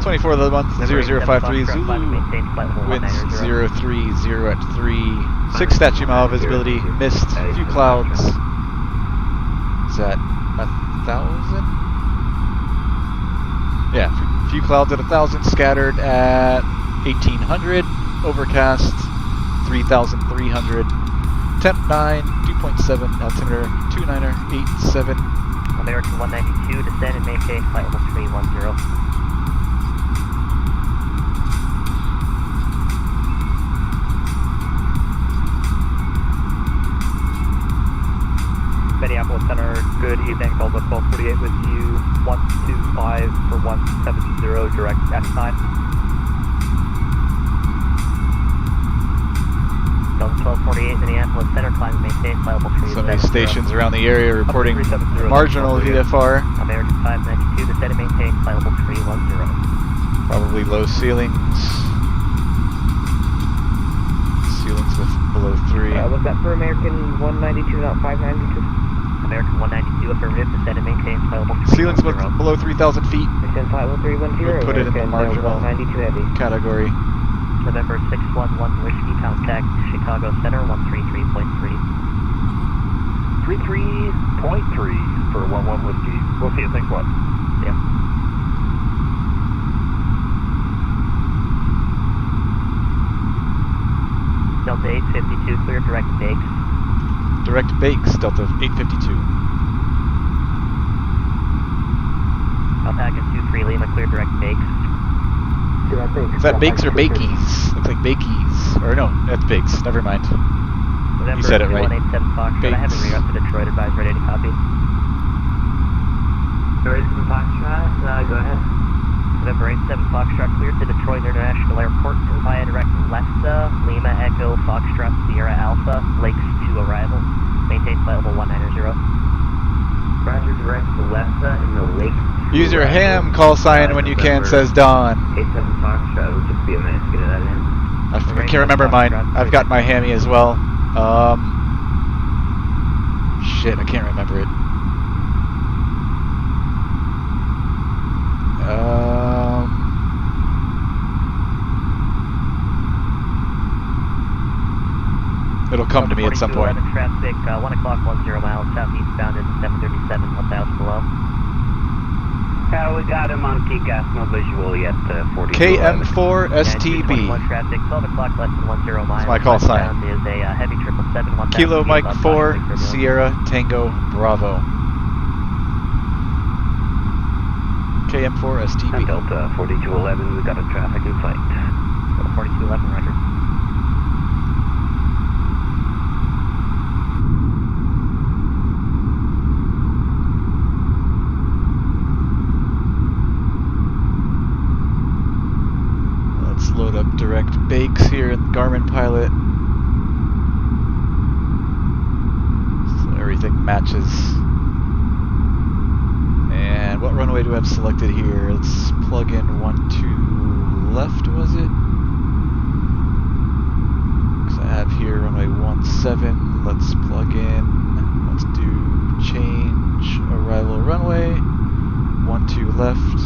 24 of the month, 0053 Zulu. Winds 030 at 3. 6 statute mile visibility, mist, few clouds. Is that 1,000? Yeah, few clouds at 1,000, scattered at 1,800. Overcast 3,300. Temp 9, 2.7, altimeter 2987. American 192, descend and maintain flight level 310. Minneapolis Center, good evening, Delta 1248 with you, 125 for 170, direct at 9. Delta 1248, Minneapolis Center, climb and maintain flight level 370. So many stations around the area reporting marginal VFR. American 592, descend and maintain flight level 310. Probably low ceilings. Ceilings with below 3. Was that for American 192, not 592? American 192, affirmative, descend and maintain flight level 310. Ceilings with below 3,000 feet. Descend flight level 310. We'll put it in the marginal 192 heavy. category. November 611 Whiskey, contact Chicago Center 133.3. 33.3 for 11 Whiskey. We'll see you, thanks a lot. Yeah. Delta 852, clear direct bakes. Direct bakes, Delta 852. Alpaca 23 Lima, clear direct bakes. Is that bakes or bakies? Looks like bakies. Or no, that's bakes. Never mind. November You said it right. 187 Foxtrot, I have a reroute to Detroit, advise ready to copy. Ready for Foxtrot? Go ahead. November Great 7 Foxtrot cleared to Detroit International Airport via direct Lessa, Lima Echo, Foxtrot Sierra Alpha, Lakes to arrival. Maintain flight level 190. Roger, direct Lessa in the Lake. Use your ham call sign when you can, says Dawn. 87 Foxtrot, it'll just be a minute to get that in. I can't remember mine. I've got my hammy as well. Shit, I can't remember it. It'll come to me at some point. Traffic, 1 o'clock, 10 miles southeastbound in 737, 1,000 below. We got him on TCAS, no visual yet, 40. KM4 STB. Traffic, 12 o'clock, less than 10 miles. That's my call sign. Is a heavy 777, 1,000 Kilo Mike 4, Sierra Tango Bravo. KM4 STB. Delta 4211, we got a traffic in sight. 4211, roger. Load up direct bakes here in Garmin Pilot. So everything matches. And what runway do I have selected here? Let's plug in 12 left, was it? Because I have here runway 17. Let's plug in. Let's do change arrival runway. 12 left.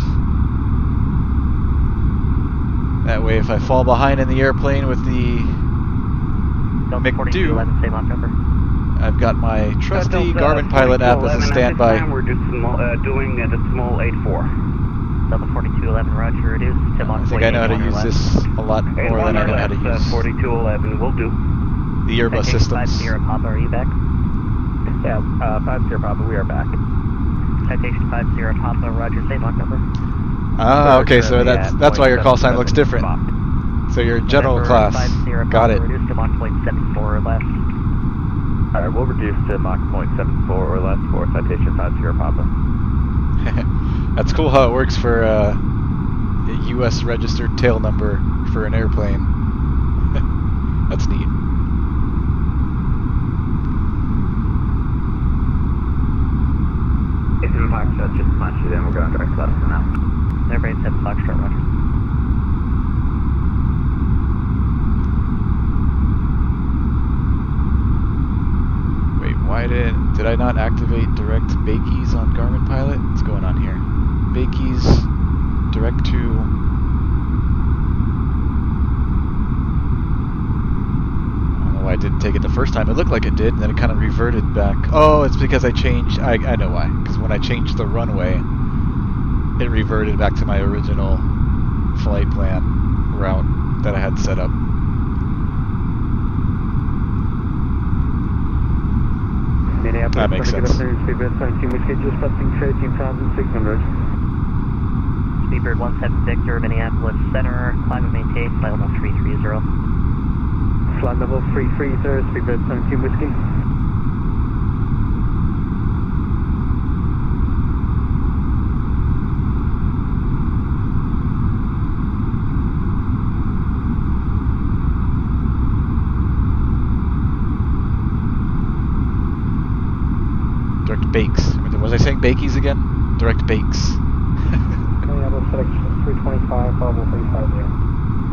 That way, if I fall behind in the airplane with the McDo, same number. I've got my trusty Garmin Pilot app as a standby. We're just doing the small 84. Delta 4211, roger, reduce. I think I know how to use this a lot more than I know how to use 4211, will do. the Airbus systems. 50 Papa, are you back? Yeah, 50 Papa, we are back. Citation 50 Papa, roger, same Mach number. Ah, okay, so that's why your call sign looks different. So you're general class. Got it. Reduced to Mach 0.74 or less. Alright, we'll reduce to Mach 0.74 or less for citation 50 Papa. That's cool how it works for a US registered tail number for an airplane. That's neat. It's in Foxtrot, just punch it in, we're going direct left for now. Everybody said Foxtrot, roger. Wait, why did I not activate direct Bakeys on Garmin Pilot? What's going on here? Bakeys, direct to... I don't know why I didn't take it the first time. It looked like it did, and then it kind of reverted back. Oh, it's because I changed... I know why. Because when I changed the runway, it reverted back to my original flight plan route that I had set up. Minneapolis, that makes sense. Speedbird 17, we schedule stopping 13,600. Speedbird 17 Victor, Minneapolis Center, climb and maintain, flight level 330. Flight level 330, Speedbird 17 Whiskey. Direct bakes. Was I saying bakeys again? Direct bakes. Minneapolis selection 325, level 350.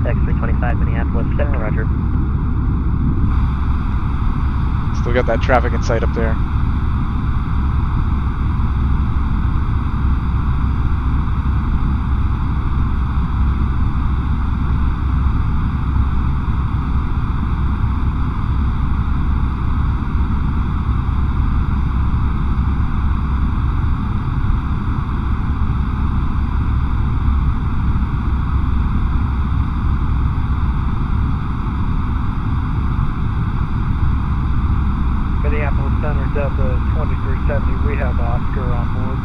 X325 Minneapolis Center, roger. Still got that traffic in sight up there. Minneapolis Center, Delta 2370, we have Oscar on board.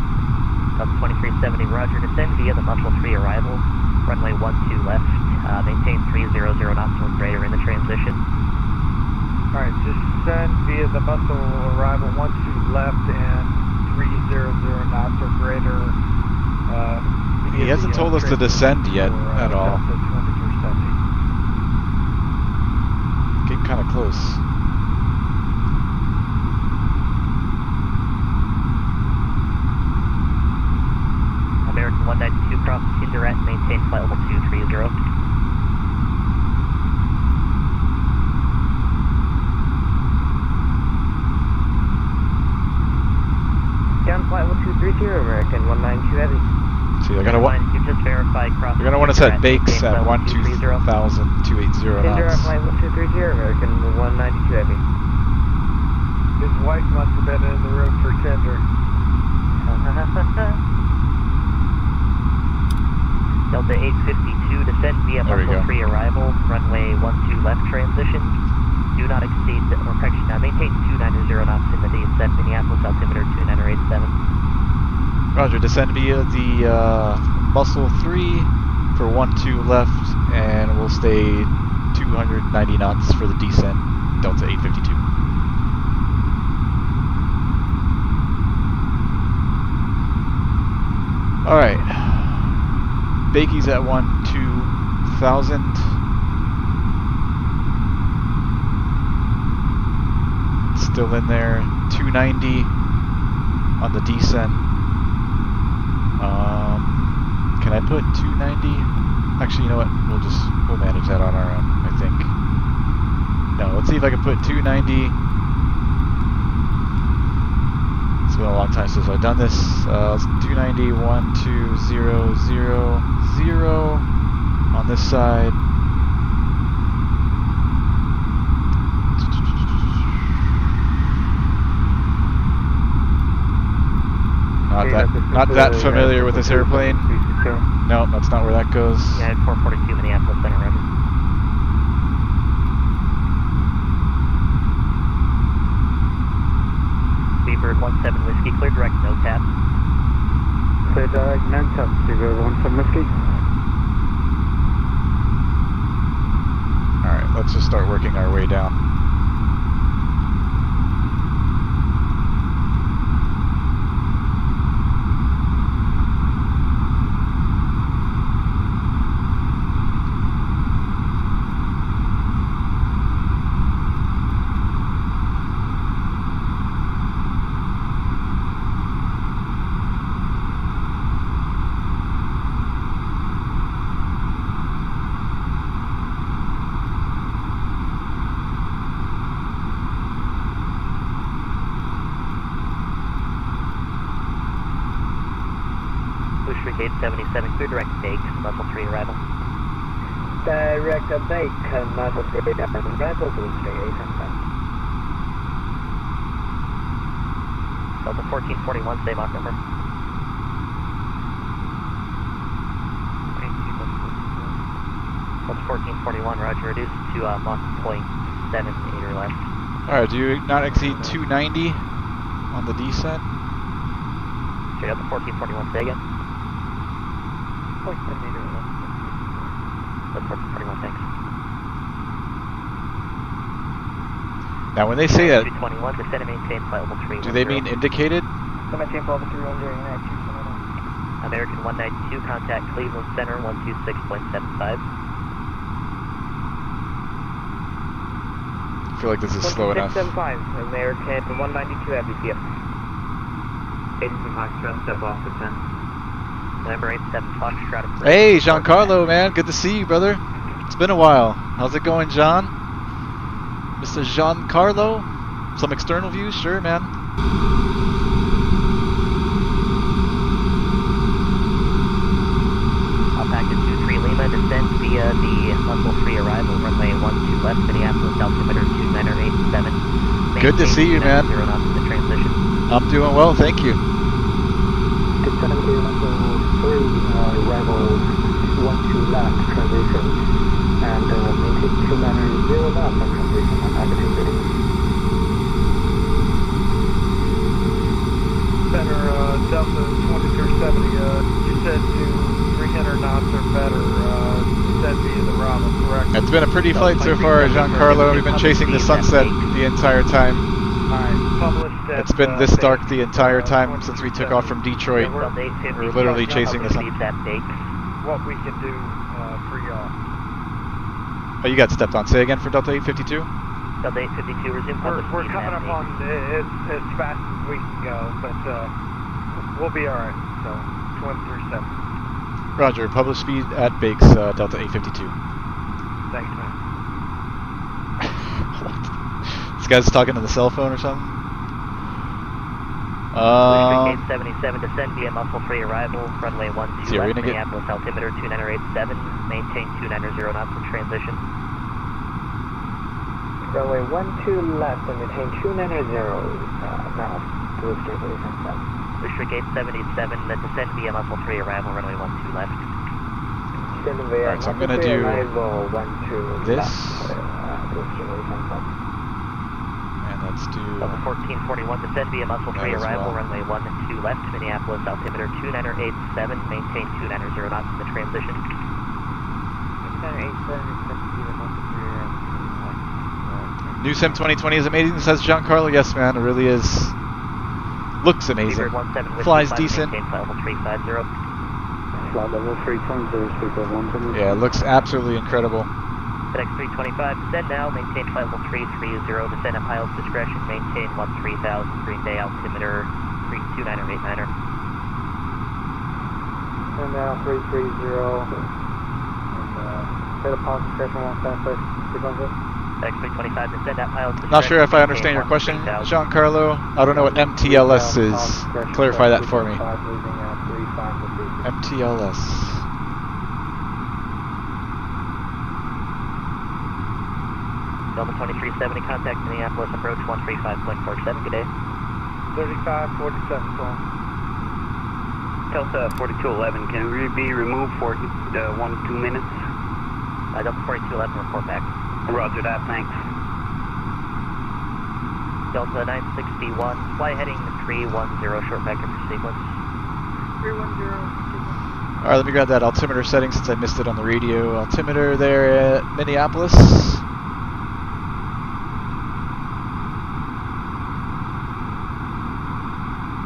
Delta 2370, roger, descend via the Muscle 3 arrival, runway 12 left, maintain 300 knots or greater in the transition. Alright, descend via the Muscle arrival 12 left and 300 knots or greater. He hasn't told us to descend yet at all. Delta 2370. Getting kind of close. American 192 cross indirect, maintain flight level 230. Down flight level 230, American 192 heavy. See, I gotta want. You just verify cross. You're gonna want to set indirect, bakes maintain at flight level 12,280 Indirect knots. flight level 230, American 192 heavy. His wife must have been in the room for Tinder. Delta 852, descend via There we Muscle go. 3 arrival, runway 12 left transition. Do not exceed, or correction, maintain 290 knots in the descent, Minneapolis altimeter 2987. Roger, descend via the Muscle 3 for 12 left, and we'll stay 290 knots for the descent, Delta 852. Alright. Bakey's at 12,000. Still in there. 290 on the descent. Can I put 290? Actually, you know what? We'll manage that on our own, I think. No, let's see if I can put 290. It's been a long time since I've done this. 290, 12000 on this side. Not that familiar with this airplane. No, that's not where that goes. Yeah, 442 Minneapolis Center, roger. Seabird 17 Whiskey, clear direct, no tap. Clear direct, no tap, Seabird 17 Whiskey. Alright, let's just start working our way down. Bushwick 877, clear direct bake, Muscle 3 arrival. Direct bake, Muscle 3 arrival, Bushwick 877. Delta 1441, same Mach number. Delta 1441, roger, reduced to Mach 0.78 or less. Alright, do you not exceed 290 on the descent? Okay, Delta 1441, say again. 0.78 or less. Delta 1441, thanks. Now, when they say that, 221, descend and maintain flight level 310. do they mean indicated? Maintain flight level 310, American 192, contact Cleveland Center 126.75. I feel like this is slow enough. 126.75, American 192 FBCF. 87 Foxtrot, step off to 10. Number 87 Foxtrot. Hey, Giancarlo, man, good to see you, brother. It's been a while. How's it going, John? Mr. Giancarlo? Some external views? Sure, man. Alpaca 23 Lima, descend via the Muscle 3 arrival, runway 12 left, Minneapolis altimeter 2987. Good to see you, man. 0 knots in the transition. I'm doing well, thank you. Descend via Muscle 3 arrival 12 left transition and maintain 290 knots on transition on altitude reading. Center, Delta 2370, you said to 300 knots or better, descend via the Bravo, correct? It's been a pretty flight so far, Giancarlo. We've been chasing the sunset the entire time. Published at, It's been this dark the entire time 2370. since we took off from Detroit. Delta We're literally chasing the sun. What we can do for y'all. Oh, you got stepped on. Say again for Delta 852? Delta 852, resume published. We're coming up on as fast as we can go, but we'll be alright. So, 137. Roger. Published speed at Bakes, Delta 852. Thanks, man. What? This guy's talking to the cell phone or something? Gate 77, descend via muscle free arrival, runway 12 left, Minneapolis altimeter 2987, maintain 290 knots in transition. Runway 12 left and maintain 290 knots to stabilization 7. Booster Gate 77, descend via muscle free arrival, runway 12 left. Alright, so I'm going to do this. And let's do... Delta 1441, descend via muscle free arrival, runway 12 left, Minneapolis altimeter 2987, maintain 290 knots in the transition. 2987 New Sim 2020 is amazing, says Giancarlo. Yes, man, it really is. Looks amazing. Flies decent. Flight level 320, speedbird 170. Yeah, it looks absolutely incredible. FedEx 325, descend now, maintain flight level 330, descend at pilot's discretion, maintain 13,000, Green Bay altimeter 32989er. And now 330, and set a pilot's discretion 176. FedEx 325, descend at pilot's discretion. Not sure if I understand your question, Giancarlo. I don't know what MTLS is. Clarify that for me. MTLS. Delta 2370, contact Minneapolis, approach 135.47, good day. 3547, phone. Delta 4211, can we be removed for 1 to 2 minutes? Delta 4211, report back. Roger that, thanks. Delta 961, fly heading 310, short vector for sequence. 310. Alright, let me grab that altimeter setting since I missed it on the radio. Altimeter there at Minneapolis.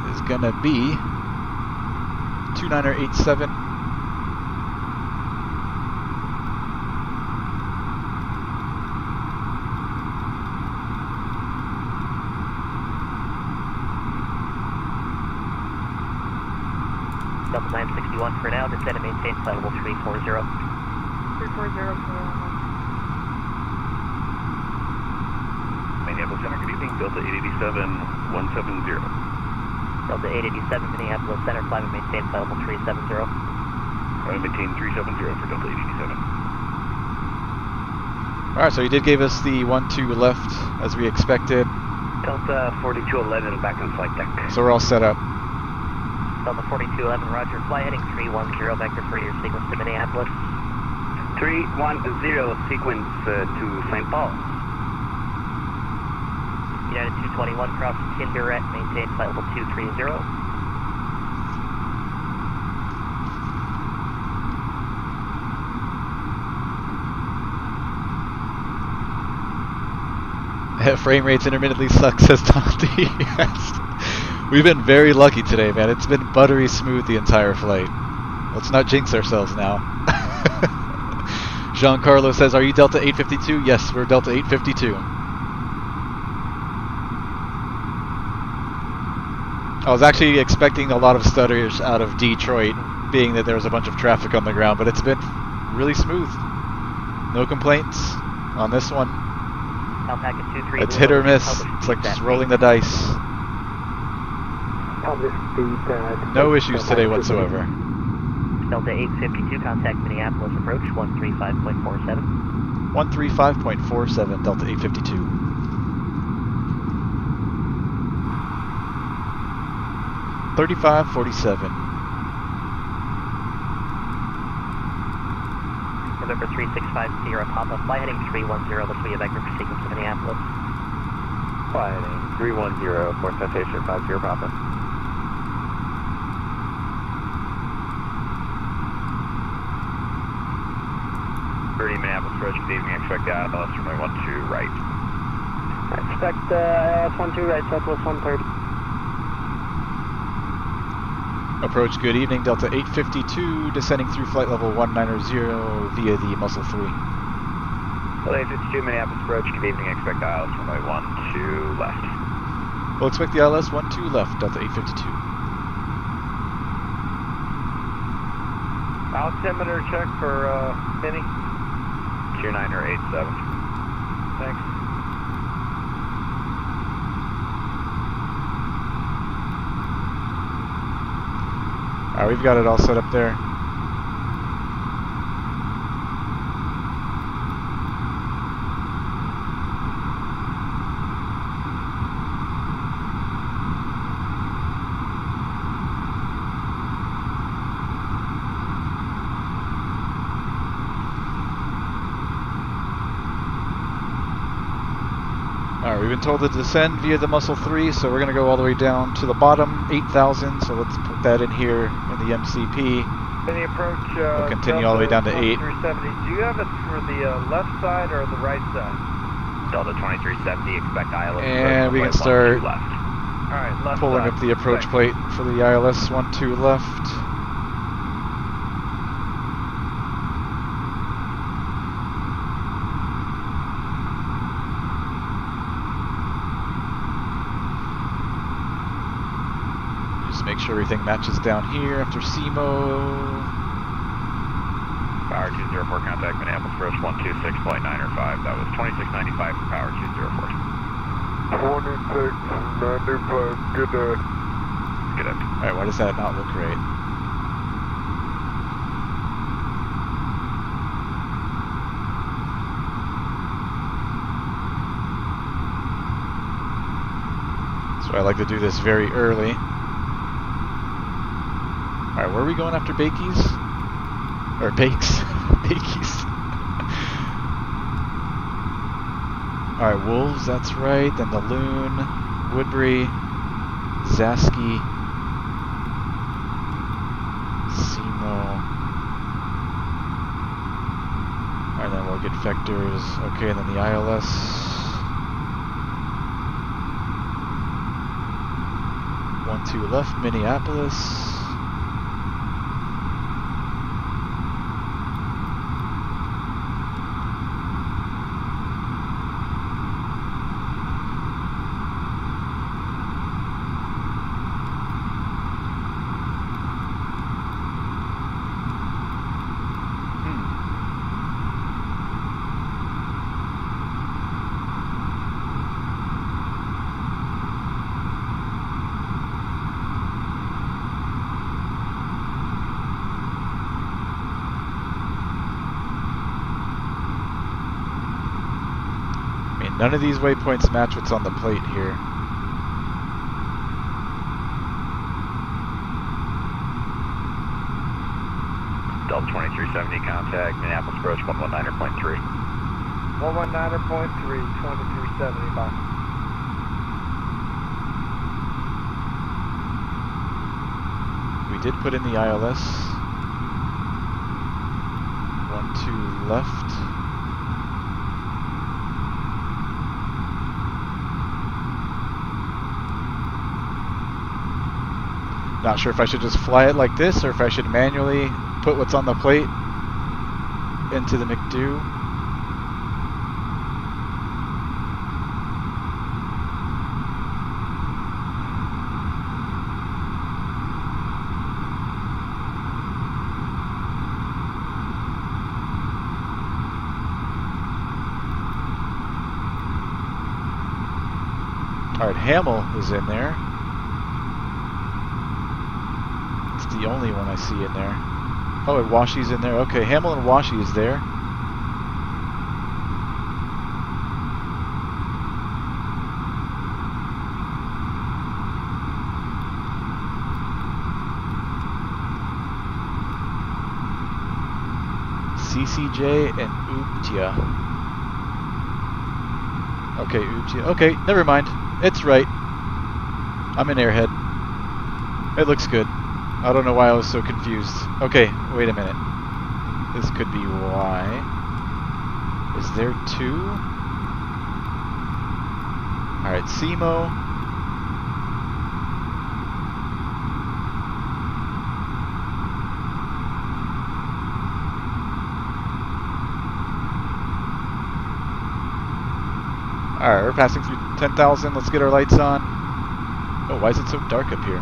Is gonna be 2987. Delta 961 for now, descend and maintain flight level 340. 340 for Minneapolis Center, good evening. Delta 887, 170. Delta 887, Minneapolis Center, climb and maintain flight level 370. Climb and maintain 370 for Delta 887. Alright, so you did give us the 1-2 left, as we expected. Delta 4211, back on flight deck. So we're all set up. Delta 4211, roger, fly heading 310, vector for your sequence to Minneapolis. 310, sequence to St. Paul. United 221, cross Kinderette, maintain flight level 230. Frame rates intermittently suck, says Dante. Yes. We've been very lucky today, man. It's been buttery smooth the entire flight. Let's not jinx ourselves now. Giancarlo says, are you Delta 852? Yes, we're Delta 852. I was actually expecting a lot of stutters out of Detroit, being that there was a bunch of traffic on the ground, but it's been really smooth. No complaints on this one. It's hit or miss. It's like just rolling the dice. No issues today whatsoever. Delta 852, contact Minneapolis, approach 135.47. 135.47, Delta 852. .3547. November 365 Sierra Papa, fly heading 310, this will be a vector for sequence to Minneapolis. Fly heading 310, for citation 5 Sierra Papa. Minneapolis approach, good evening, expect ILS runway 12 right. Expect ILS 12 right southwest 130. Approach, good evening, Delta 852, descending through flight level 190 via the Muscle 3. Delta 852, Minneapolis approach, good evening, expect ILS runway 12 left. We'll expect the ILS 12 left, Delta 852. Altimeter check for Mini. 29 or 87. Thanks. Alright, we've got it all set up there. Alright, we've been told to descend via the Muscle 3, so we're going to go all the way down to the bottom, 8,000, so let's put that in here in the MCP. Mini approach, we'll continue all the way down to 8. 2370. Do you have it for the left side or the right side? Delta 2370, expect ILS. And we can start Alright, left pulling side. up the approach plate for the ILS 12 left. Make sure everything matches down here after SEMO. Power 204, contact Minneapolis approach 126.9 or 5. That was 2695 for Power 204. 2695, good day. Good day. Alright, why does that not look right? So I like to do this very early. Alright, where are we going after Bakeys? Or Bakes? Bakeys. Alright, Wolves, that's right. Then the Loon, Woodbury, Zaski, SEMO. Alright, then we'll get vectors. Okay, and then the ILS. 12 left, Minneapolis. None of these waypoints match what's on the plate here. Delta 2370, contact Minneapolis approach 119.3. 119.3, 2370, bye. We did put in the ILS. 12 left. Not sure if I should just fly it like this or if I should manually put what's on the plate into the McDo. Alright, Hamill is in there. The only one I see in there. Oh, and Washi's in there. Okay, Hamill and Washi is there. CCJ and Uptia. Okay, Uptia. Okay, never mind. It's right. I'm an airhead. It looks good. I don't know why I was so confused. Okay, wait a minute. This could be why. Is there two? Alright, SEMO. Alright, we're passing through 10,000. Let's get our lights on. Oh, why is it so dark up here?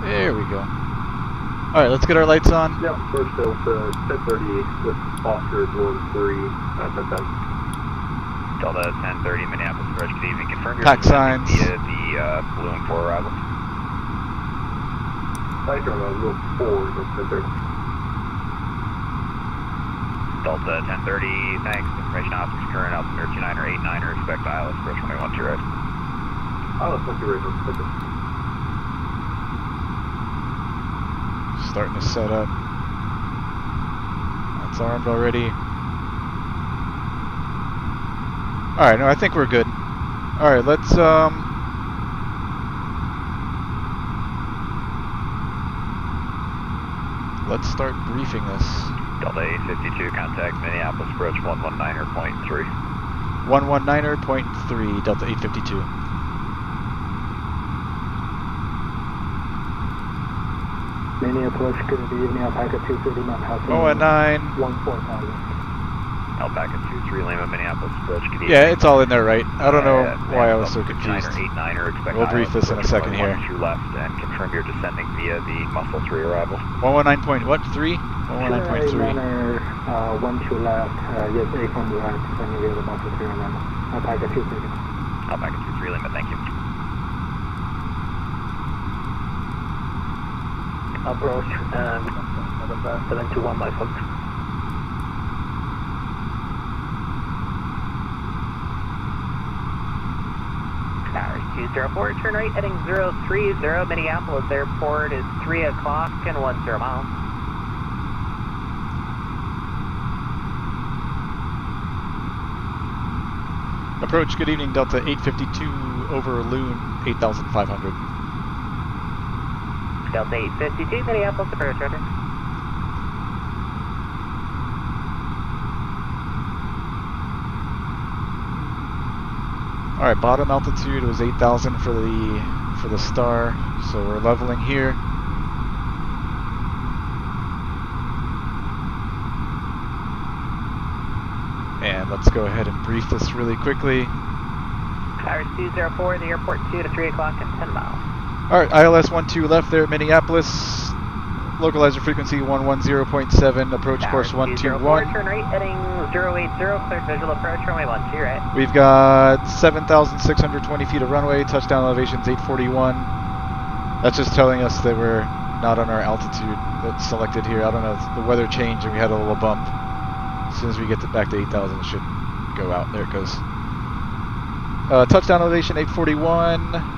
There we go. Alright, let's get our lights on. Yep, first Delta 1030 with Oscar North 3, 1010. Delta 1030 Minneapolis approach, good evening. Confirm your Pack signs. via the balloon for arrival. I don't know, a little forward of 1030. Delta 1030, thanks. Information officers current altimeter 29 or 89 or expect ILS approach 112 right. ILS 12 right, that's it. Starting to set up. That's armed already. Alright, no, I think we're good. Alright, let's start briefing this. Delta 852, contact Minneapolis approach 119er.3. 119er.3, Delta 852. Minneapolis, good evening, Alpaca 230, Mount House. 019. 14,000. Alpaca 23 Lima, Minneapolis approach, good evening. Yeah, it's all in there, right? I don't know why I was so 59 confused. or 89er, expect We'll brief this in a second here. 2 left and confirm you're descending via the Muscle 3 arrival. 119 point what? 3? 119.3. 12 left, yes, A from the right, descending via the Muscle 3 arrival. Alpaca 230. Alpaca 23 Lima, thank you. Approach and 721 by Fox. Tower 204, turn right heading 030, Minneapolis Airport is 3 o'clock and 10 miles. Approach, good evening, Delta 852 over Loon 8,500. Delta 852, Minneapolis approach, roger. Alright, bottom altitude was 8,000 for the star, so we're leveling here. And let's go ahead and brief this really quickly. Tower 204, the airport 2 to 3 o'clock and 10 miles. Alright, ILS 12 left there at Minneapolis. Localizer frequency 110.7, approach course 121. Turn right heading 080, cleared visual approach, runway 12 right. We've got 7,620 feet of runway, touchdown elevation's 841. That's just telling us that we're not on our altitude that's selected here. I don't know, the weather changed and we had a little bump. As soon as we get back to 8,000, it should go out. There it goes. Touchdown elevation 841.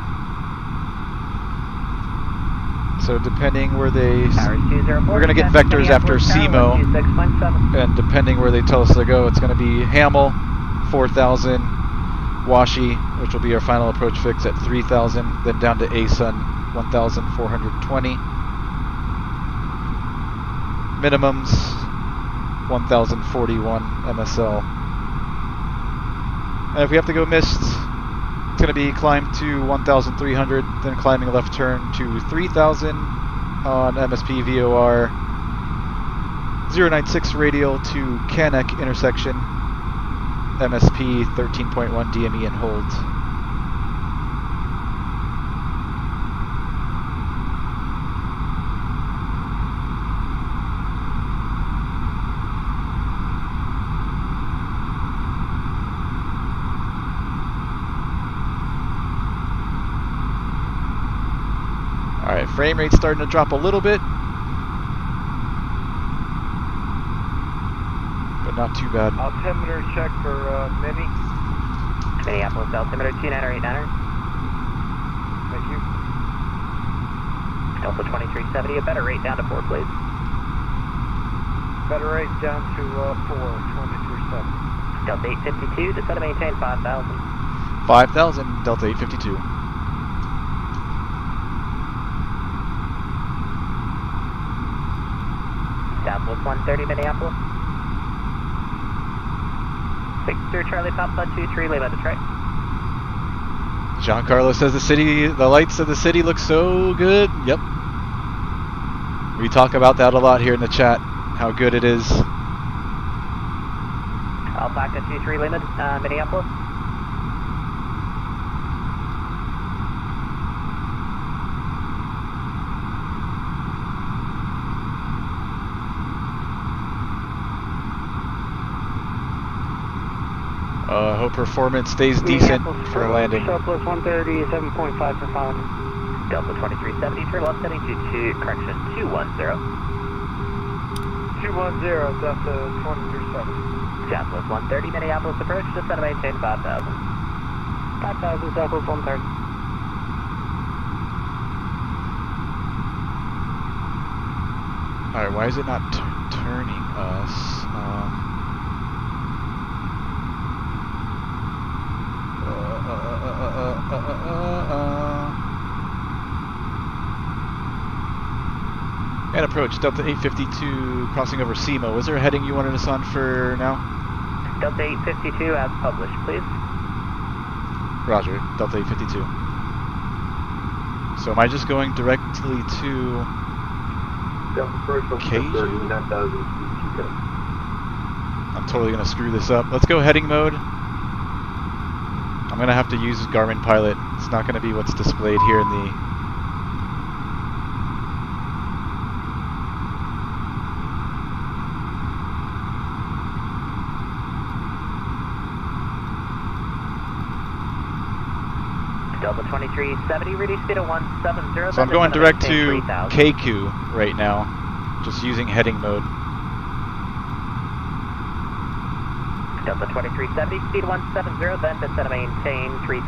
So depending where they... We're going to get vectors after SEMO. And depending where they tell us to go, it's going to be Hamel, 4,000. Washi, which will be our final approach fix at 3,000. Then down to ASUN, 1,420. Minimums, 1,041 MSL. And if we have to go missed, it's going to be climb to 1,300, then climbing a left turn to 3,000 on MSP VOR 096 radial to Canuck intersection, MSP 13.1 DME and hold. Alright, frame rate's starting to drop a little bit, but not too bad. Altimeter check for Minnie. Minneapolis altimeter 2989er. Thank you. Delta 2370, a better rate down to 4, please. Better rate down to 4, 2370. Delta 852, descend to maintain 5,000. 5,000, Delta 852. 130 Minneapolis. Victor Charlie Papa 23 Lima Detroit. Giancarlo says the lights of the city look so good. Yep. We talk about that a lot here in the chat, how good it is. Alpaca 23 Lima, Minneapolis. I hope performance stays decent for landing. Southwest 130, 7.5 for final. Delta 2370, turn left heading to correction 210. 210, Delta 2370. Southwest 130, Minneapolis approach, just set to maintain 5,000. 5,000, Southwest 130. Alright, why is it not turning us? And approach, Delta 852 crossing over SEMO. Was there a heading you wanted us on for now? Delta 852 as published, please. Roger, Delta 852. So am I just going directly to KU? I'm totally going to screw this up. Let's go heading mode. I'm going to have to use Garmin Pilot. It's not going to be what's displayed here in the... Delta 2370, reduce speed of 170. So I'm going direct to KQ right now, just using heading mode. Delta 2370, speed 170, then descend to maintain 3,000.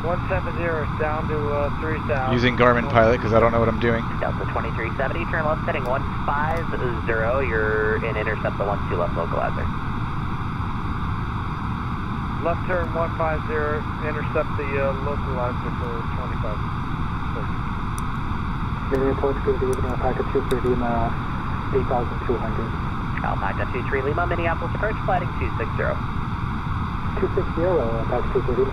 170 is down to 3,000. Using Garmin Pilot because I don't know what I'm doing. Delta 2370, turn left heading 150, you're in intercept the 12 left localizer. Left turn 150, intercept the localizer for 25. Minneapolis, good evening, Alpaca 23 Lima, 8,200. Alpaca 23 Lima, Minneapolis approach, flighting 260. 260, Alpaca 23 Lima.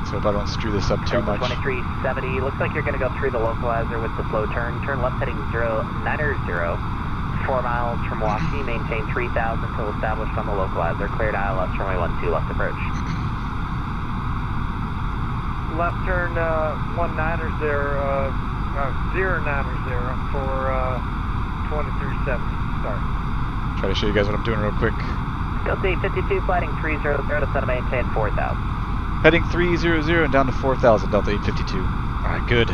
So if I don't screw this up too much. 2370, looks like you're going to go through the localizer with the slow turn. Turn left heading 090. 4 miles from Milwaukee, maintain 3,000 until established on the localizer. Cleared ILS, runway 12 left approach. Left turn 090 for 2370. Sorry. Try to show you guys what I'm doing real quick. Delta 852, flighting 300 to set to maintain 4,000. Heading 300 and down to 4,000, Delta 852. Alright, good.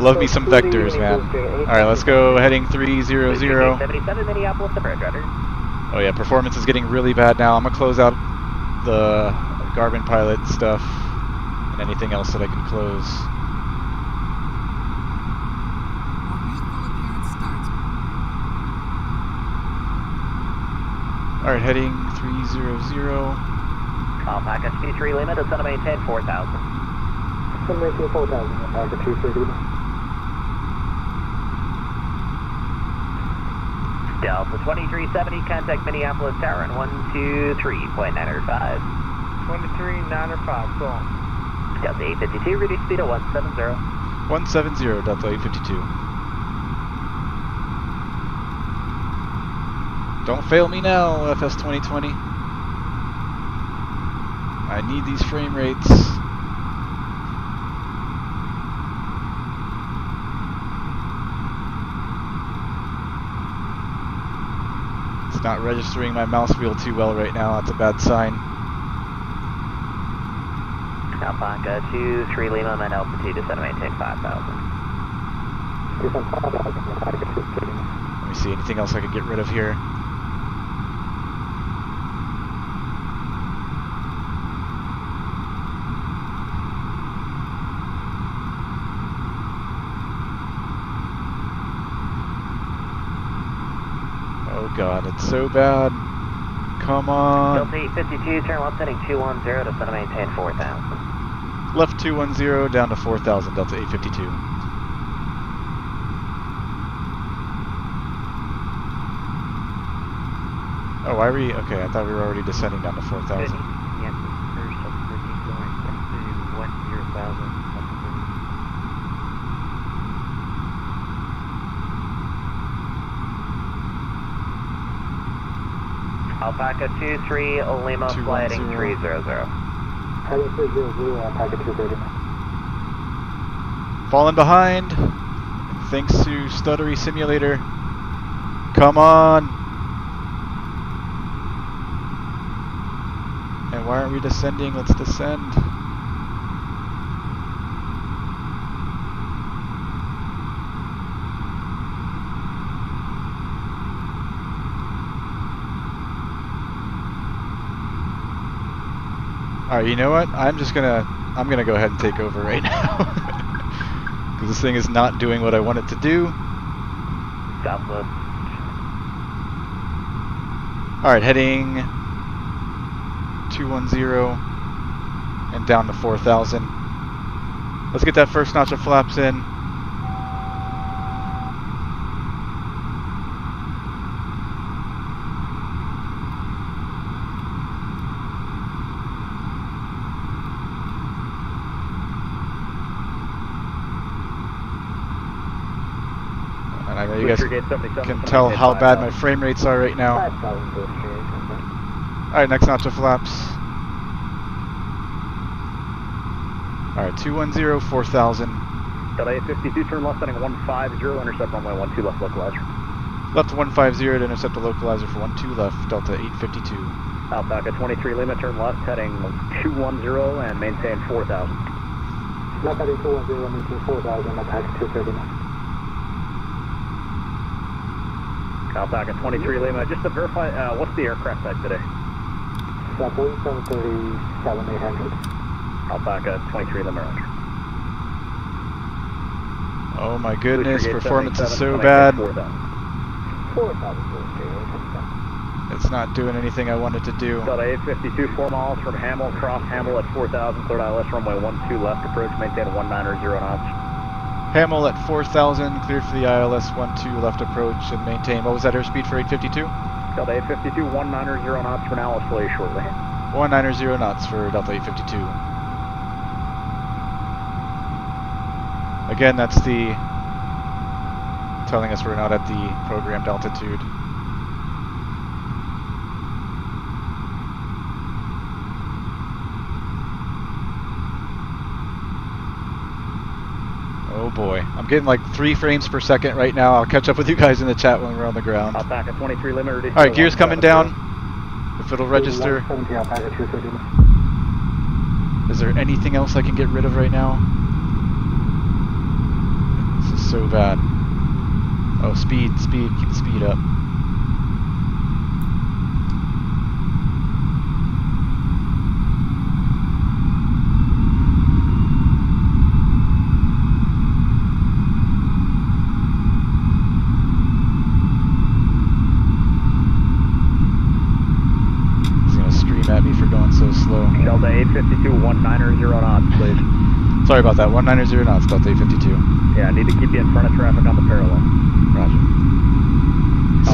Love me some vectors, man. Alright, let's go heading 300. 77 Minneapolis approach, Roger. Oh yeah, performance is getting really bad now. I'm going to close out the Garmin Pilot stuff and anything else that I can close. Alright, heading 300. Alpaca 23 Lima, descend to maintain 4,000. Descend to maintain 4,000, Alpaca 23 Lima. Delta 2370, contact Minneapolis Tower on 123.905. 23.905, go on. Delta 852, reduce speed of 170. 170, Delta 852. Don't fail me now, FS 2020. I need these frame rates. It's not registering my mouse wheel too well right now. That's a bad sign. Alpaca 23 Lima, and altitude descend to maintain 5,000. Let me see, anything else I could get rid of here? Oh god, it's so bad. Come on. Delta 852, turn left heading 210, descend to maintain 4,000. Left 210, down to 4,000, Delta 852. Oh, why are we? Okay, I thought we were already descending down to 4,000. Alpaca 23 Lima flighting 300. Heading 300, Alpaca 230. Falling behind, thanks to Stuttery Simulator. Come on! And why aren't we descending? Let's descend. Alright, you know what? I'm gonna go ahead and take over right now. Because this thing is not doing what I want it to do. Southwest. Alright, heading 210 and down to 4,000. Let's get that first notch of flaps in. And I know you guys can tell how bad my frame rates are right now. Alright, next notch of flaps. Alright, 210, 4,000. Delta 852, turn left, heading 150, intercept runway 12 left localizer. Left 150 to intercept the localizer for 12 left, Delta 852. Alpaca 23 Lima, turn left, heading 210 and maintain 4,000. Left heading 210, maintain 4,000, Alpaca 230. Alpaca 23 Lima, just to verify, what's the aircraft type today? Boeing 737-800. Alpaca 23 Lima, roger. Oh my goodness, performance is so bad. 4,000. It's not doing anything I wanted to do. Delta 852, 4 miles from Hamel, cross Hamel at 4,000, cleared ILS runway 12 left, approach, maintain 190 knots. Hamel at 4,000, cleared for the ILS 12 left approach and maintain. What was that airspeed for 852? Delta 852, 190 knots for now, I'll slow you shortly. 190 knots for Delta 852. Again, that's the telling us we're not at the programmed altitude. Oh boy, I'm getting like 3 frames per second right now. I'll catch up with you guys in the chat when we're on the ground. Alpaca 23 Lima. Alright, gears coming down. If it'll register. Is there anything else I can get rid of right now? This is so bad. Oh, speed, keep the speed up. At me for going so slow. Delta 852, 190 knots, please. Sorry about that, 190 knots, Delta 852. Yeah, I need to keep you in front of traffic on the parallel. Roger.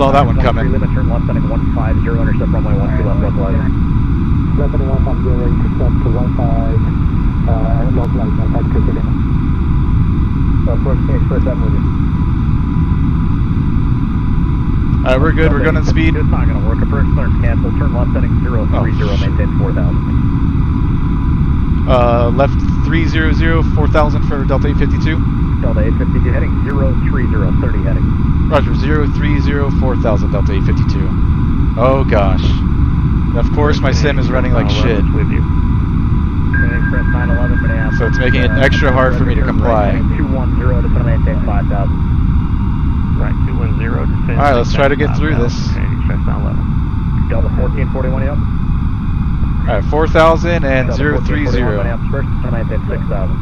Saw that one coming. Limit, turn left, heading 150, intercept runway 12 left, localizer. Left heading 150, intercept to 15, localizer, Alpaca 230. Approach, can you express that with you? Alright, we're good. We're going in speed. It's not going to work. Approach clearance cancel. Turn left heading 030. Maintain 4,000. Left 300, 4,000 for Delta 852. Delta 852 heading 030, 30 heading. Roger, 030, 4,000 Delta 852. Oh gosh. And of course my sim is running like shit. With you. Express 911 Minneapolis. So it's making it extra hard for me to comply. 210 to maintain 5,000. Right, 210 descend. Alright, let's try to get through this. Okay, express 911. Delta 1441, yep. Alright, 4,000 and 030. First, to maintain 6,000.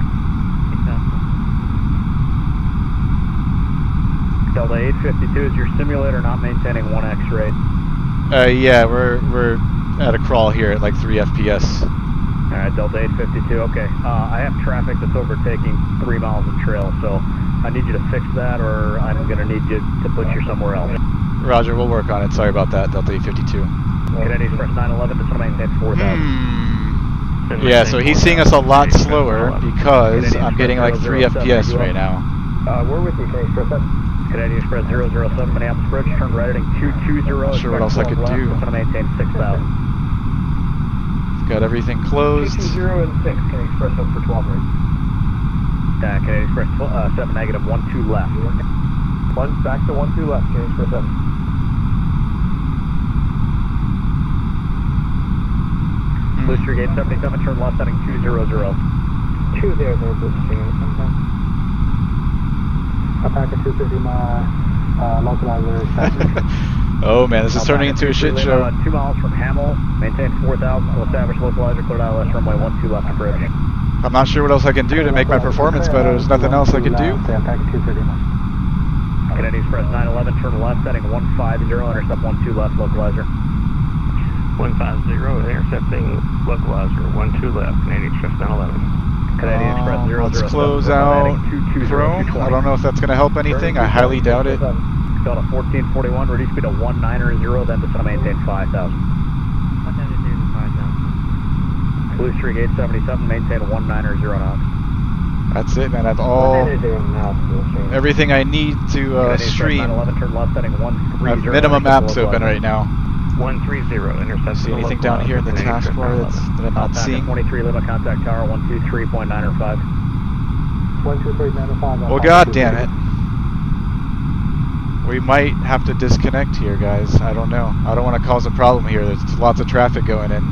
Delta 852, is your simulator not maintaining 1x rate? Yeah, we're at a crawl here at like 3 FPS. Alright, Delta 852, okay. I have traffic that's overtaking 3 miles of trail, so I need you to fix that, or I'm going to need you to put you somewhere else. Roger, we'll work on it. Sorry about that, Delta 852. Kennedy Express 911 to maintain 4,000. Yeah, so he's seeing us a lot slower because I'm getting like 3 FPS right now. We're with you, Kennedy Express 7. Kennedy Express 007, Minneapolis Bridge, turn right heading 220. Not sure what else I could do. To maintain 6,000. Got everything closed. 220 and 6, Kennedy Express up for 12 right. Kennedy Express 7 negative, 12 left. One back to 12 left, Kennedy Express 7. Blue Street Gate 77, turn left heading 200. 200, Blue Street. Attack at 250 my localizer. Oh man, this is turning into a shit show. 2 miles from Hamel, maintain 4,000, will establish localizer, cleared ILS runway 12 left approach. I'm not sure what else I can do to make my performance better. There's nothing else I can do. Kennedy Express 911, turn left heading 150, intercept 12 left localizer. 150, intercepting localizer, 12 left, Canadian Express 911. Canadian Express 007. Let's close out Chrome. I don't know if that's going to help anything. I highly doubt it. Delta 1441, reduce speed to 190, then descend to maintain 5,000. Blue Street Gate 77, maintain 190 knots. That's it, man. I've all everything I need to stream. 911, turn left heading 130. I have minimum apps open right now. 130, intercept. See anything down here in the taskbar that I'm not seeing? 23 Lima, contact tower 123.905. 123.905. Well, god damn it. We might have to disconnect here, guys. I don't know. I don't want to cause a problem here. There's lots of traffic going in.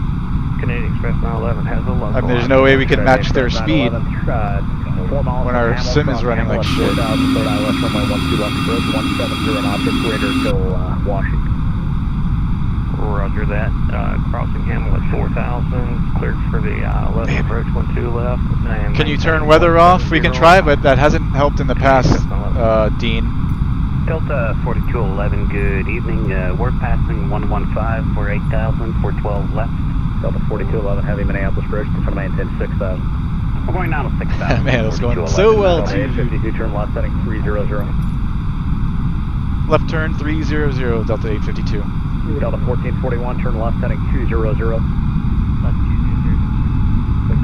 Canadian Express 911 has a local. I mean, there's no way we can match their speed when our sim is running like shit. 170 object greater till Washington. Roger that. Crossing Hamel at 4,000. Cleared for the left approach, 12 left. And can you turn weather off? We can try, but that hasn't helped in the past, Dean. Delta 4211, good evening. We're passing 115 for 8,000 for 12 left. Delta 4211, heavy Minneapolis Bridge, to maintain 6,000. We're going down to 6,000. Man, it's going so well, too. 852, turn left heading 300. Left turn 300, Delta 852. Delta 1441, turn left heading 200.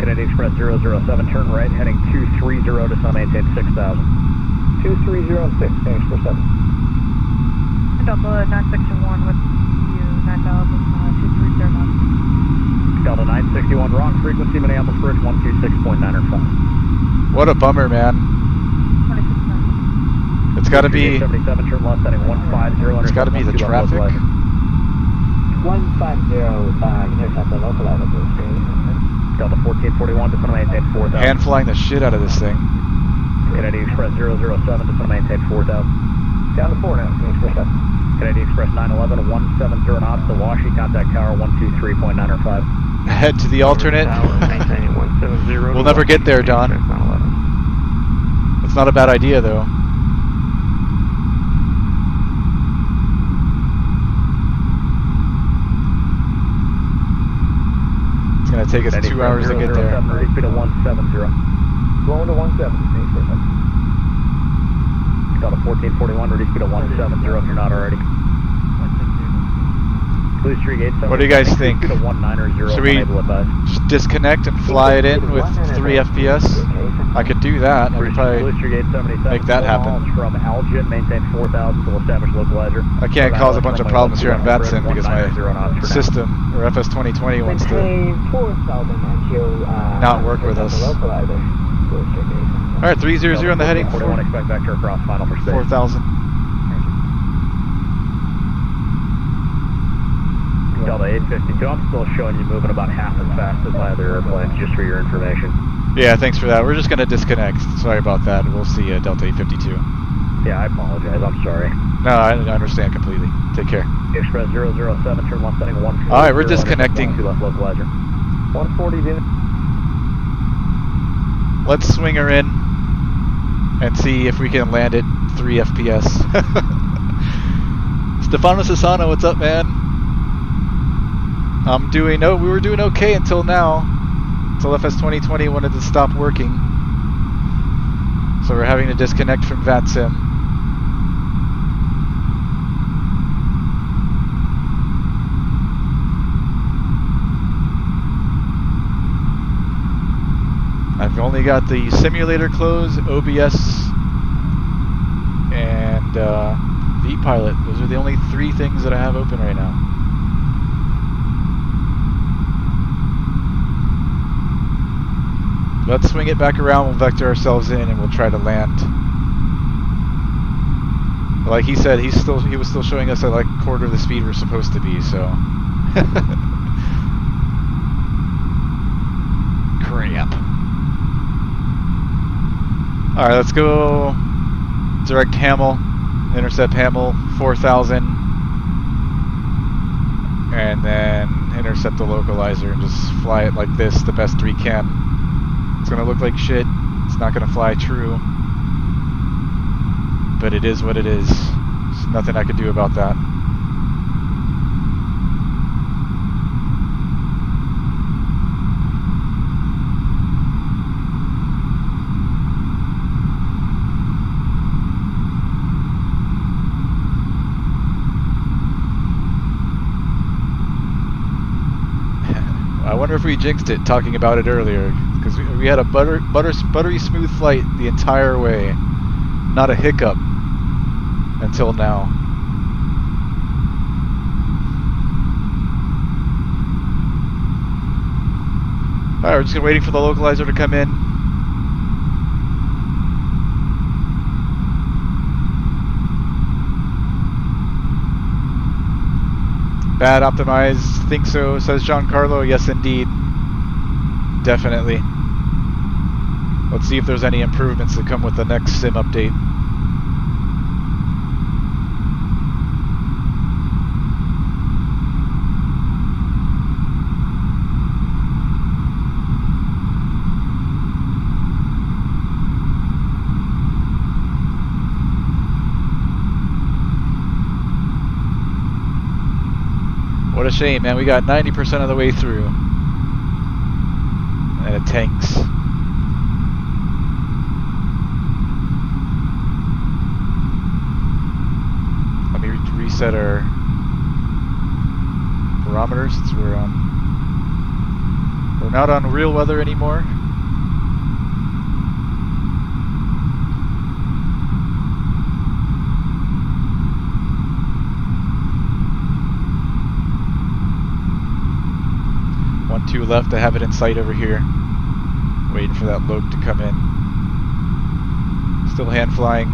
Canadian Express 007, turn right heading 230 to maintain 6,000. 2306, Canadian Express 7. Delta 961 with you, 9,000, 230 knots. Delta 961, wrong frequency, Minneapolis Bridge 126.905. What a bummer, man. 26 It's got to be. 77, turn left heading 150. It's got to be the traffic. 150, intercept the localizer, Blue Street. Delta 1441, descend to maintain 4,000. Hand flying the shit out of this thing. Canadian Express 007, descend to maintain 4,000. Down to 4 now, Canadian Express 7. Canadian Express 911, 170 knots to Washi, contact tower 123.905. Head to the alternate. We'll never get there, Don. That's not a bad idea, though. It's going to take us 2 hours to get there. Ready speed of 170. Going to 170, Canadian Express 7. Delta 1441, ready speed of 170 if you're not already. Blue Street Gate 7. What do you guys think? Should we just disconnect and fly it in with 3 FPS? I could do that. I could probably make that happen. From Elgin, maintain 4,000 to establish localizer. I can't cause a bunch of problems here on VATSIM because my system, or FS 2020, wants to not work with us. Alright, 300 on the heading. 41, expect vector across final for space. 4,000. Delta 852, I'm still showing you moving about half as fast as my other airplanes, just for your information. Yeah, thanks for that. We're just going to disconnect. Sorry about that. We'll see you, Delta 852. Yeah, I apologize. I'm sorry. No, I understand completely. Take care. Express 007, turn left heading 140. Alright, we're disconnecting. 2 left localizer. 140, Let's swing her in and see if we can land it 3 FPS. Stefano Sassano, what's up, man? We were doing okay until now. Until FS 2020 wanted to stop working. So we're having to disconnect from VATSIM. only got the simulator closed, OBS, and Pilot. Those are the only 3 things that I have open right now. Let's swing it back around, we'll vector ourselves in, and we'll try to land. Like he said, he was still showing us at like a quarter of the speed we're supposed to be, so. Crap. Alright, let's go direct Hamel, intercept Hamel, 4,000, and then intercept the localizer and just fly it like this the best we can. It's gonna look like shit, it's not gonna fly true, but it is what it is. There's nothing I can do about that. I wonder if we jinxed it talking about it earlier, because we had a buttery smooth flight the entire way. Not a hiccup until now. Alright, we're just waiting for the localizer to come in. Bad optimized, think so, says Giancarlo. Yes, indeed. Definitely. Let's see if there's any improvements that come with the next sim update. What a shame, man. We got 90% of the way through. And it tanks. Let me reset our barometer since we're not on real weather anymore. Two left. I have it in sight over here. Waiting for that load to come in. Still hand flying.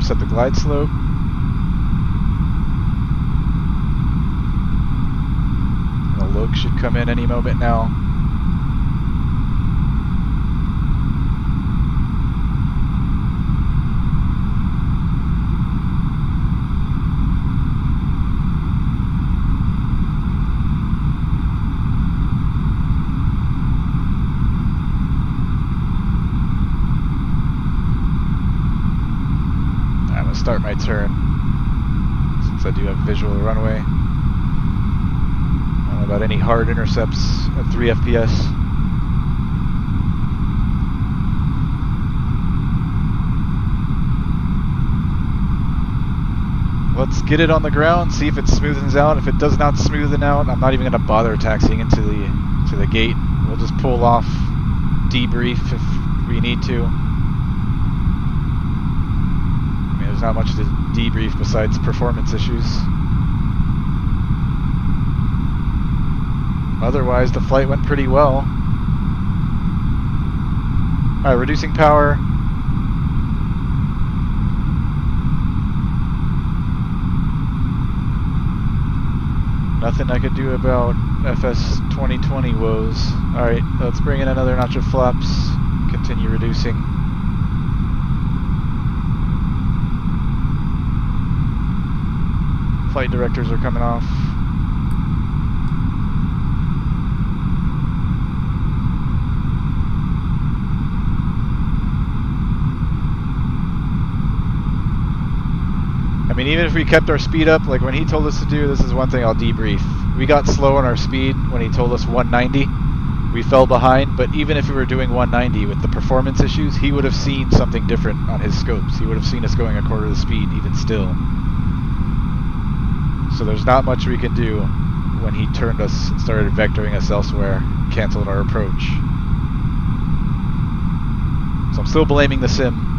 Set the glide slope. And the loc should come in any moment now. Start my turn since I do have visual runway. I don't know about any hard intercepts at 3 FPS. Let's get it on the ground, see if it smoothens out. If it does not smoothen out, I'm not even going to bother taxiing into the gate. We'll just pull off, debrief if we need to. There's not much to debrief besides performance issues. Otherwise, the flight went pretty well. Alright, reducing power. Nothing I could do about FS 2020 woes. Alright, let's bring in another notch of flaps. Continue reducing. Flight directors are coming off. I mean, mean, even if we kept our speed up, like when he told us to do, this is one thing I'll debrief. We got slow on our speed when he told us 190. We fell behind, but even if we were doing 190 with the performance issues, he would have seen something different on his scopes. He would have seen us going a quarter of the speed even still. So there's not much we can do when he turned us and started vectoring us elsewhere, canceled our approach. So I'm still blaming the sim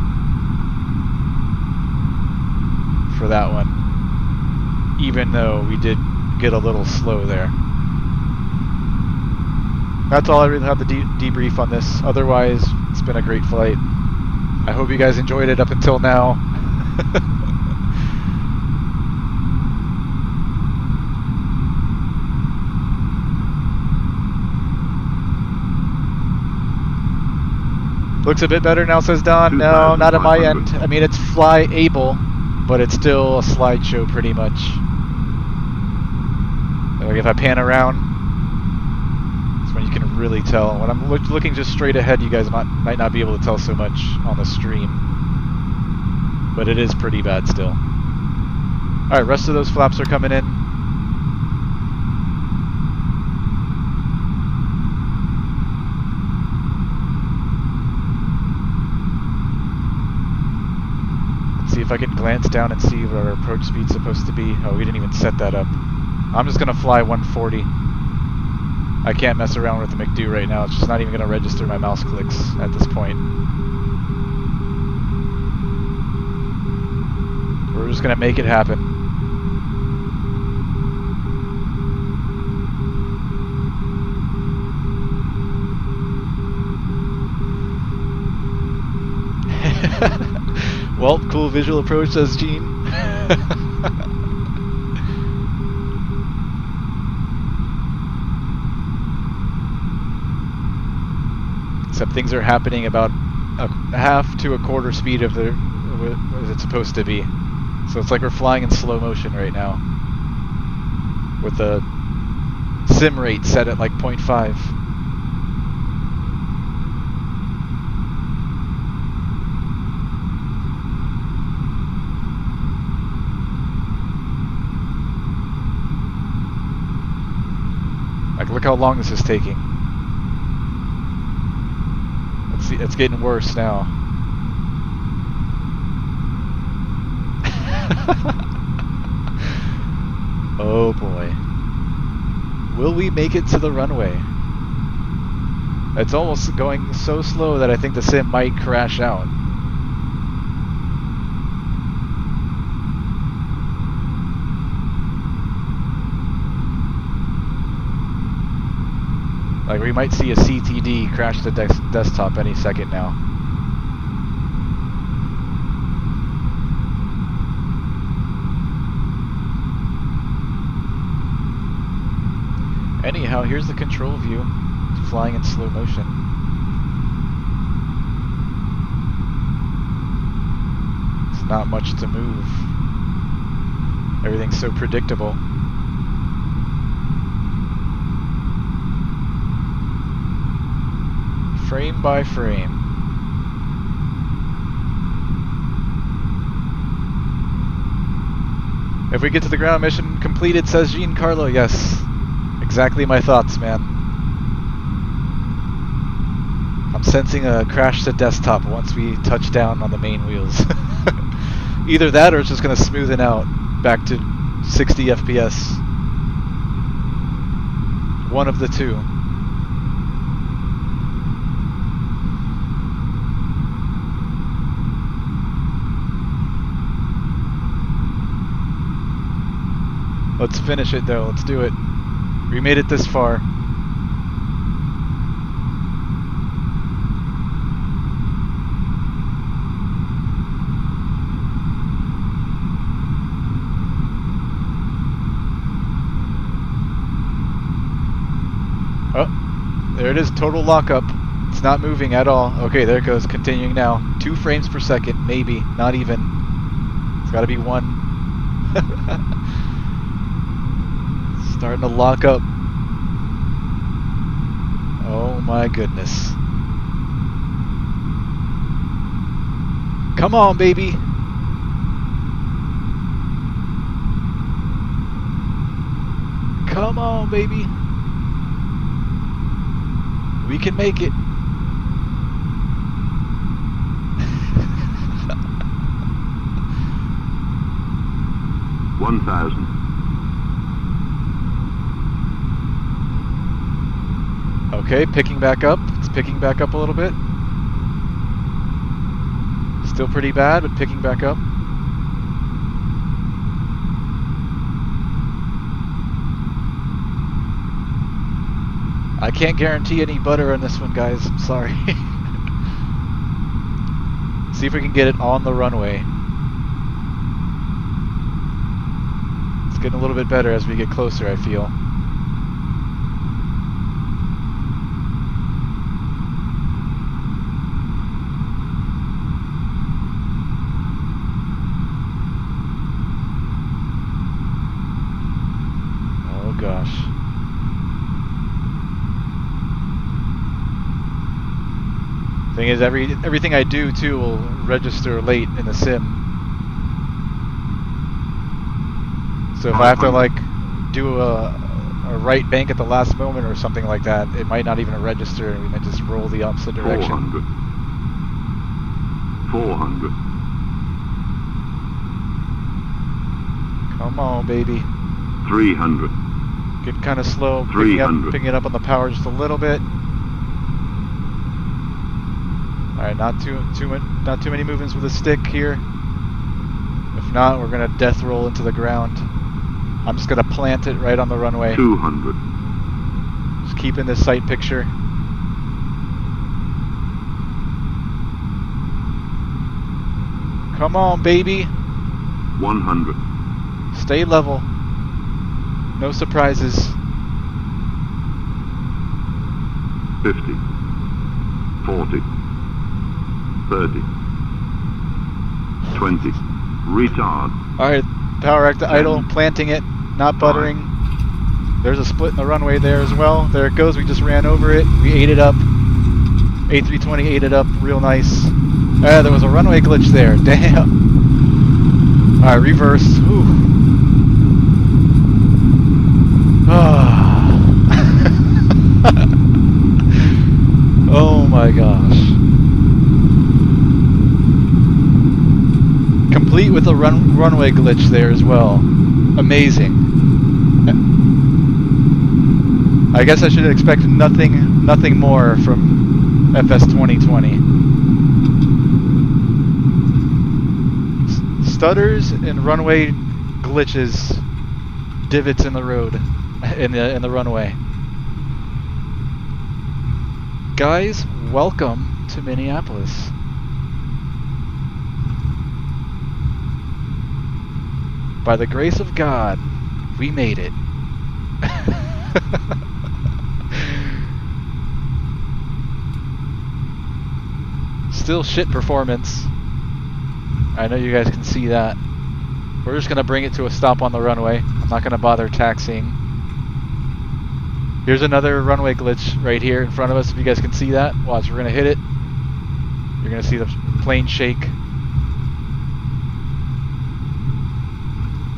for that one, even though we did get a little slow there. That's all I really have to debrief on this. Otherwise, it's been a great flight. I hope you guys enjoyed it up until now. Looks a bit better now, says Don. No, not on my end. I mean, it's fly-able, but it's still a slideshow pretty much. Like if I pan around, that's when you can really tell. When I'm looking just straight ahead, you guys might not be able to tell so much on the stream. But it is pretty bad still. Alright, rest of those flaps are coming in. If I can glance down and see what our approach speed's supposed to be. Oh, we didn't even set that up. I'm just gonna fly 140. I can't mess around with the McDo right now. It's just not even gonna register my mouse clicks at this point. We're just gonna make it happen. Well, cool visual approach, says Gene. Except things are happening about a half to a quarter speed of the what it's supposed to be. So it's like we're flying in slow motion right now, with the sim rate set at like 0.5. Like, look how long this is taking. Let's see, it's getting worse now. Oh boy. Will we make it to the runway? It's almost going so slow that I think the sim might crash out. Like, we might see a CTD crash the desktop any second now. Anyhow, here's the control view, flying in slow motion. It's not much to move. Everything's so predictable. Frame by frame. If we get to the ground, mission completed, says Giancarlo. Yes, exactly my thoughts, man. I'm sensing a crash to desktop once we touch down on the main wheels. Either that or it's just going to smoothen out back to 60 FPS. One of the two. Let's finish it though, let's do it. We made it this far. Oh, there it is, total lockup. It's not moving at all. Okay, there it goes, continuing now. 2 frames per second, maybe, not even. It's gotta be 1. Starting to lock up. Oh my goodness. Come on, baby. Come on, baby. We can make it. $1,000. Okay, picking back up. It's picking back up a little bit. Still pretty bad, but picking back up. I can't guarantee any butter on this one, guys. I'm sorry. See if we can get it on the runway. It's getting a little bit better as we get closer, I feel. Oh gosh. Thing is, everything I do too will register late in the sim. So if I have to like do a right bank at the last moment or something like that, it might not even register, and we might just roll the opposite direction. 400. 400. Come on, baby. 300. Get kind of slow, 300. picking it up on the power just a little bit. All right, not too many movements with the stick here. If not, we're gonna death roll into the ground. I'm just gonna plant it right on the runway. 200. Just keeping this sight picture. Come on, baby. 100. Stay level. No surprises. 50. 40. 30. 20. Retard. Alright, power act to idle, planting it, not buttering. There's a split in the runway there as well. There it goes, we just ran over it. We ate it up. A320 ate it up real nice. There was a runway glitch there, damn. Alright, reverse. Oh my gosh. Complete with a runway glitch there as well. Amazing. I guess I should expect nothing more from FS 2020. Stutters and runway glitches, divots in the road, in the runway. Guys, welcome to Minneapolis. By the grace of God, we made it. Still shit performance. I know you guys can see that. We're just going to bring it to a stop on the runway. I'm not going to bother taxiing. Here's another runway glitch right here in front of us, if you guys can see that. Watch, we're going to hit it. You're going to see the plane shake.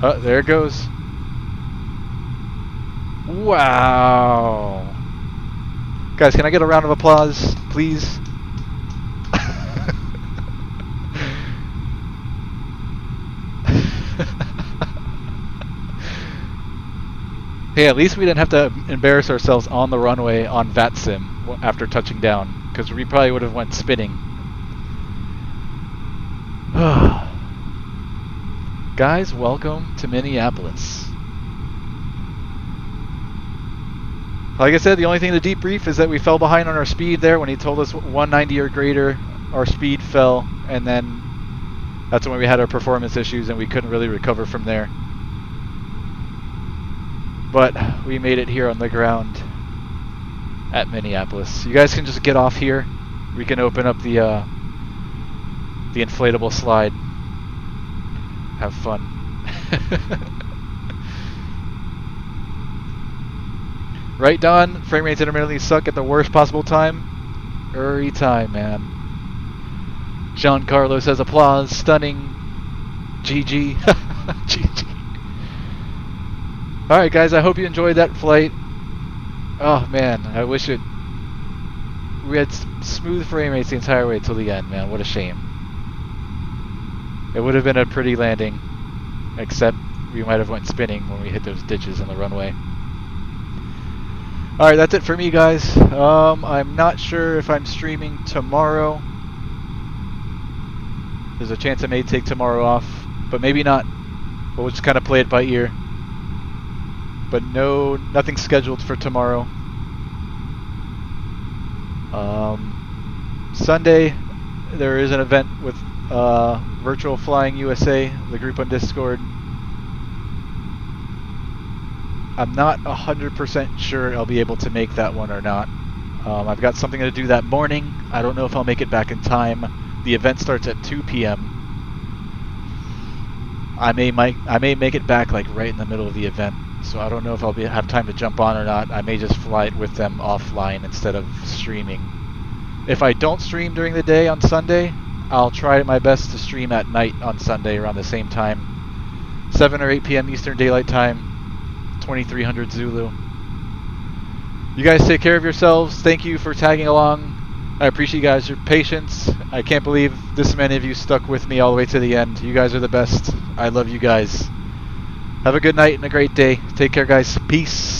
Oh, there it goes. Wow. Guys, can I get a round of applause, please? Hey, at least we didn't have to embarrass ourselves on the runway on VATSIM after touching down, because we probably would have went spinning. Guys, welcome to Minneapolis. Like I said, the only thing to debrief is that we fell behind on our speed there. When he told us 190 or greater, our speed fell, and then that's when we had our performance issues and we couldn't really recover from there. But we made it here on the ground at Minneapolis. You guys can just get off here. We can open up the inflatable slide. Have fun. Right, Don? Frame rates intermittently suck at the worst possible time? Every time, man. Giancarlo says applause. Stunning. GG. GG. Alright guys, I hope you enjoyed that flight. Oh man, I wish it... We had smooth frame rates the entire way till the end, man. What a shame. It would have been a pretty landing, except we might have went spinning when we hit those ditches on the runway. Alright, that's it for me, guys. I'm not sure if I'm streaming tomorrow. There's a chance I may take tomorrow off, but maybe not. But we'll just kind of play it by ear. But nothing scheduled for tomorrow. Sunday, there is an event with Virtual Flying USA, the group on Discord. I'm not 100% sure I'll be able to make that one or not. I've got something to do that morning. I don't know if I'll make it back in time. The event starts at 2 p.m. I may make it back like right in the middle of the event, so I don't know if I'll have time to jump on or not. I may just fly it with them offline instead of streaming. If I don't stream during the day on Sunday, I'll try my best to stream at night on Sunday around the same time. 7 or 8 p.m. Eastern Daylight Time, 2300 Zulu. You guys take care of yourselves. Thank you for tagging along. I appreciate you guys' your patience. I can't believe this many of you stuck with me all the way to the end. You guys are the best. I love you guys. Have a good night and a great day. Take care, guys. Peace.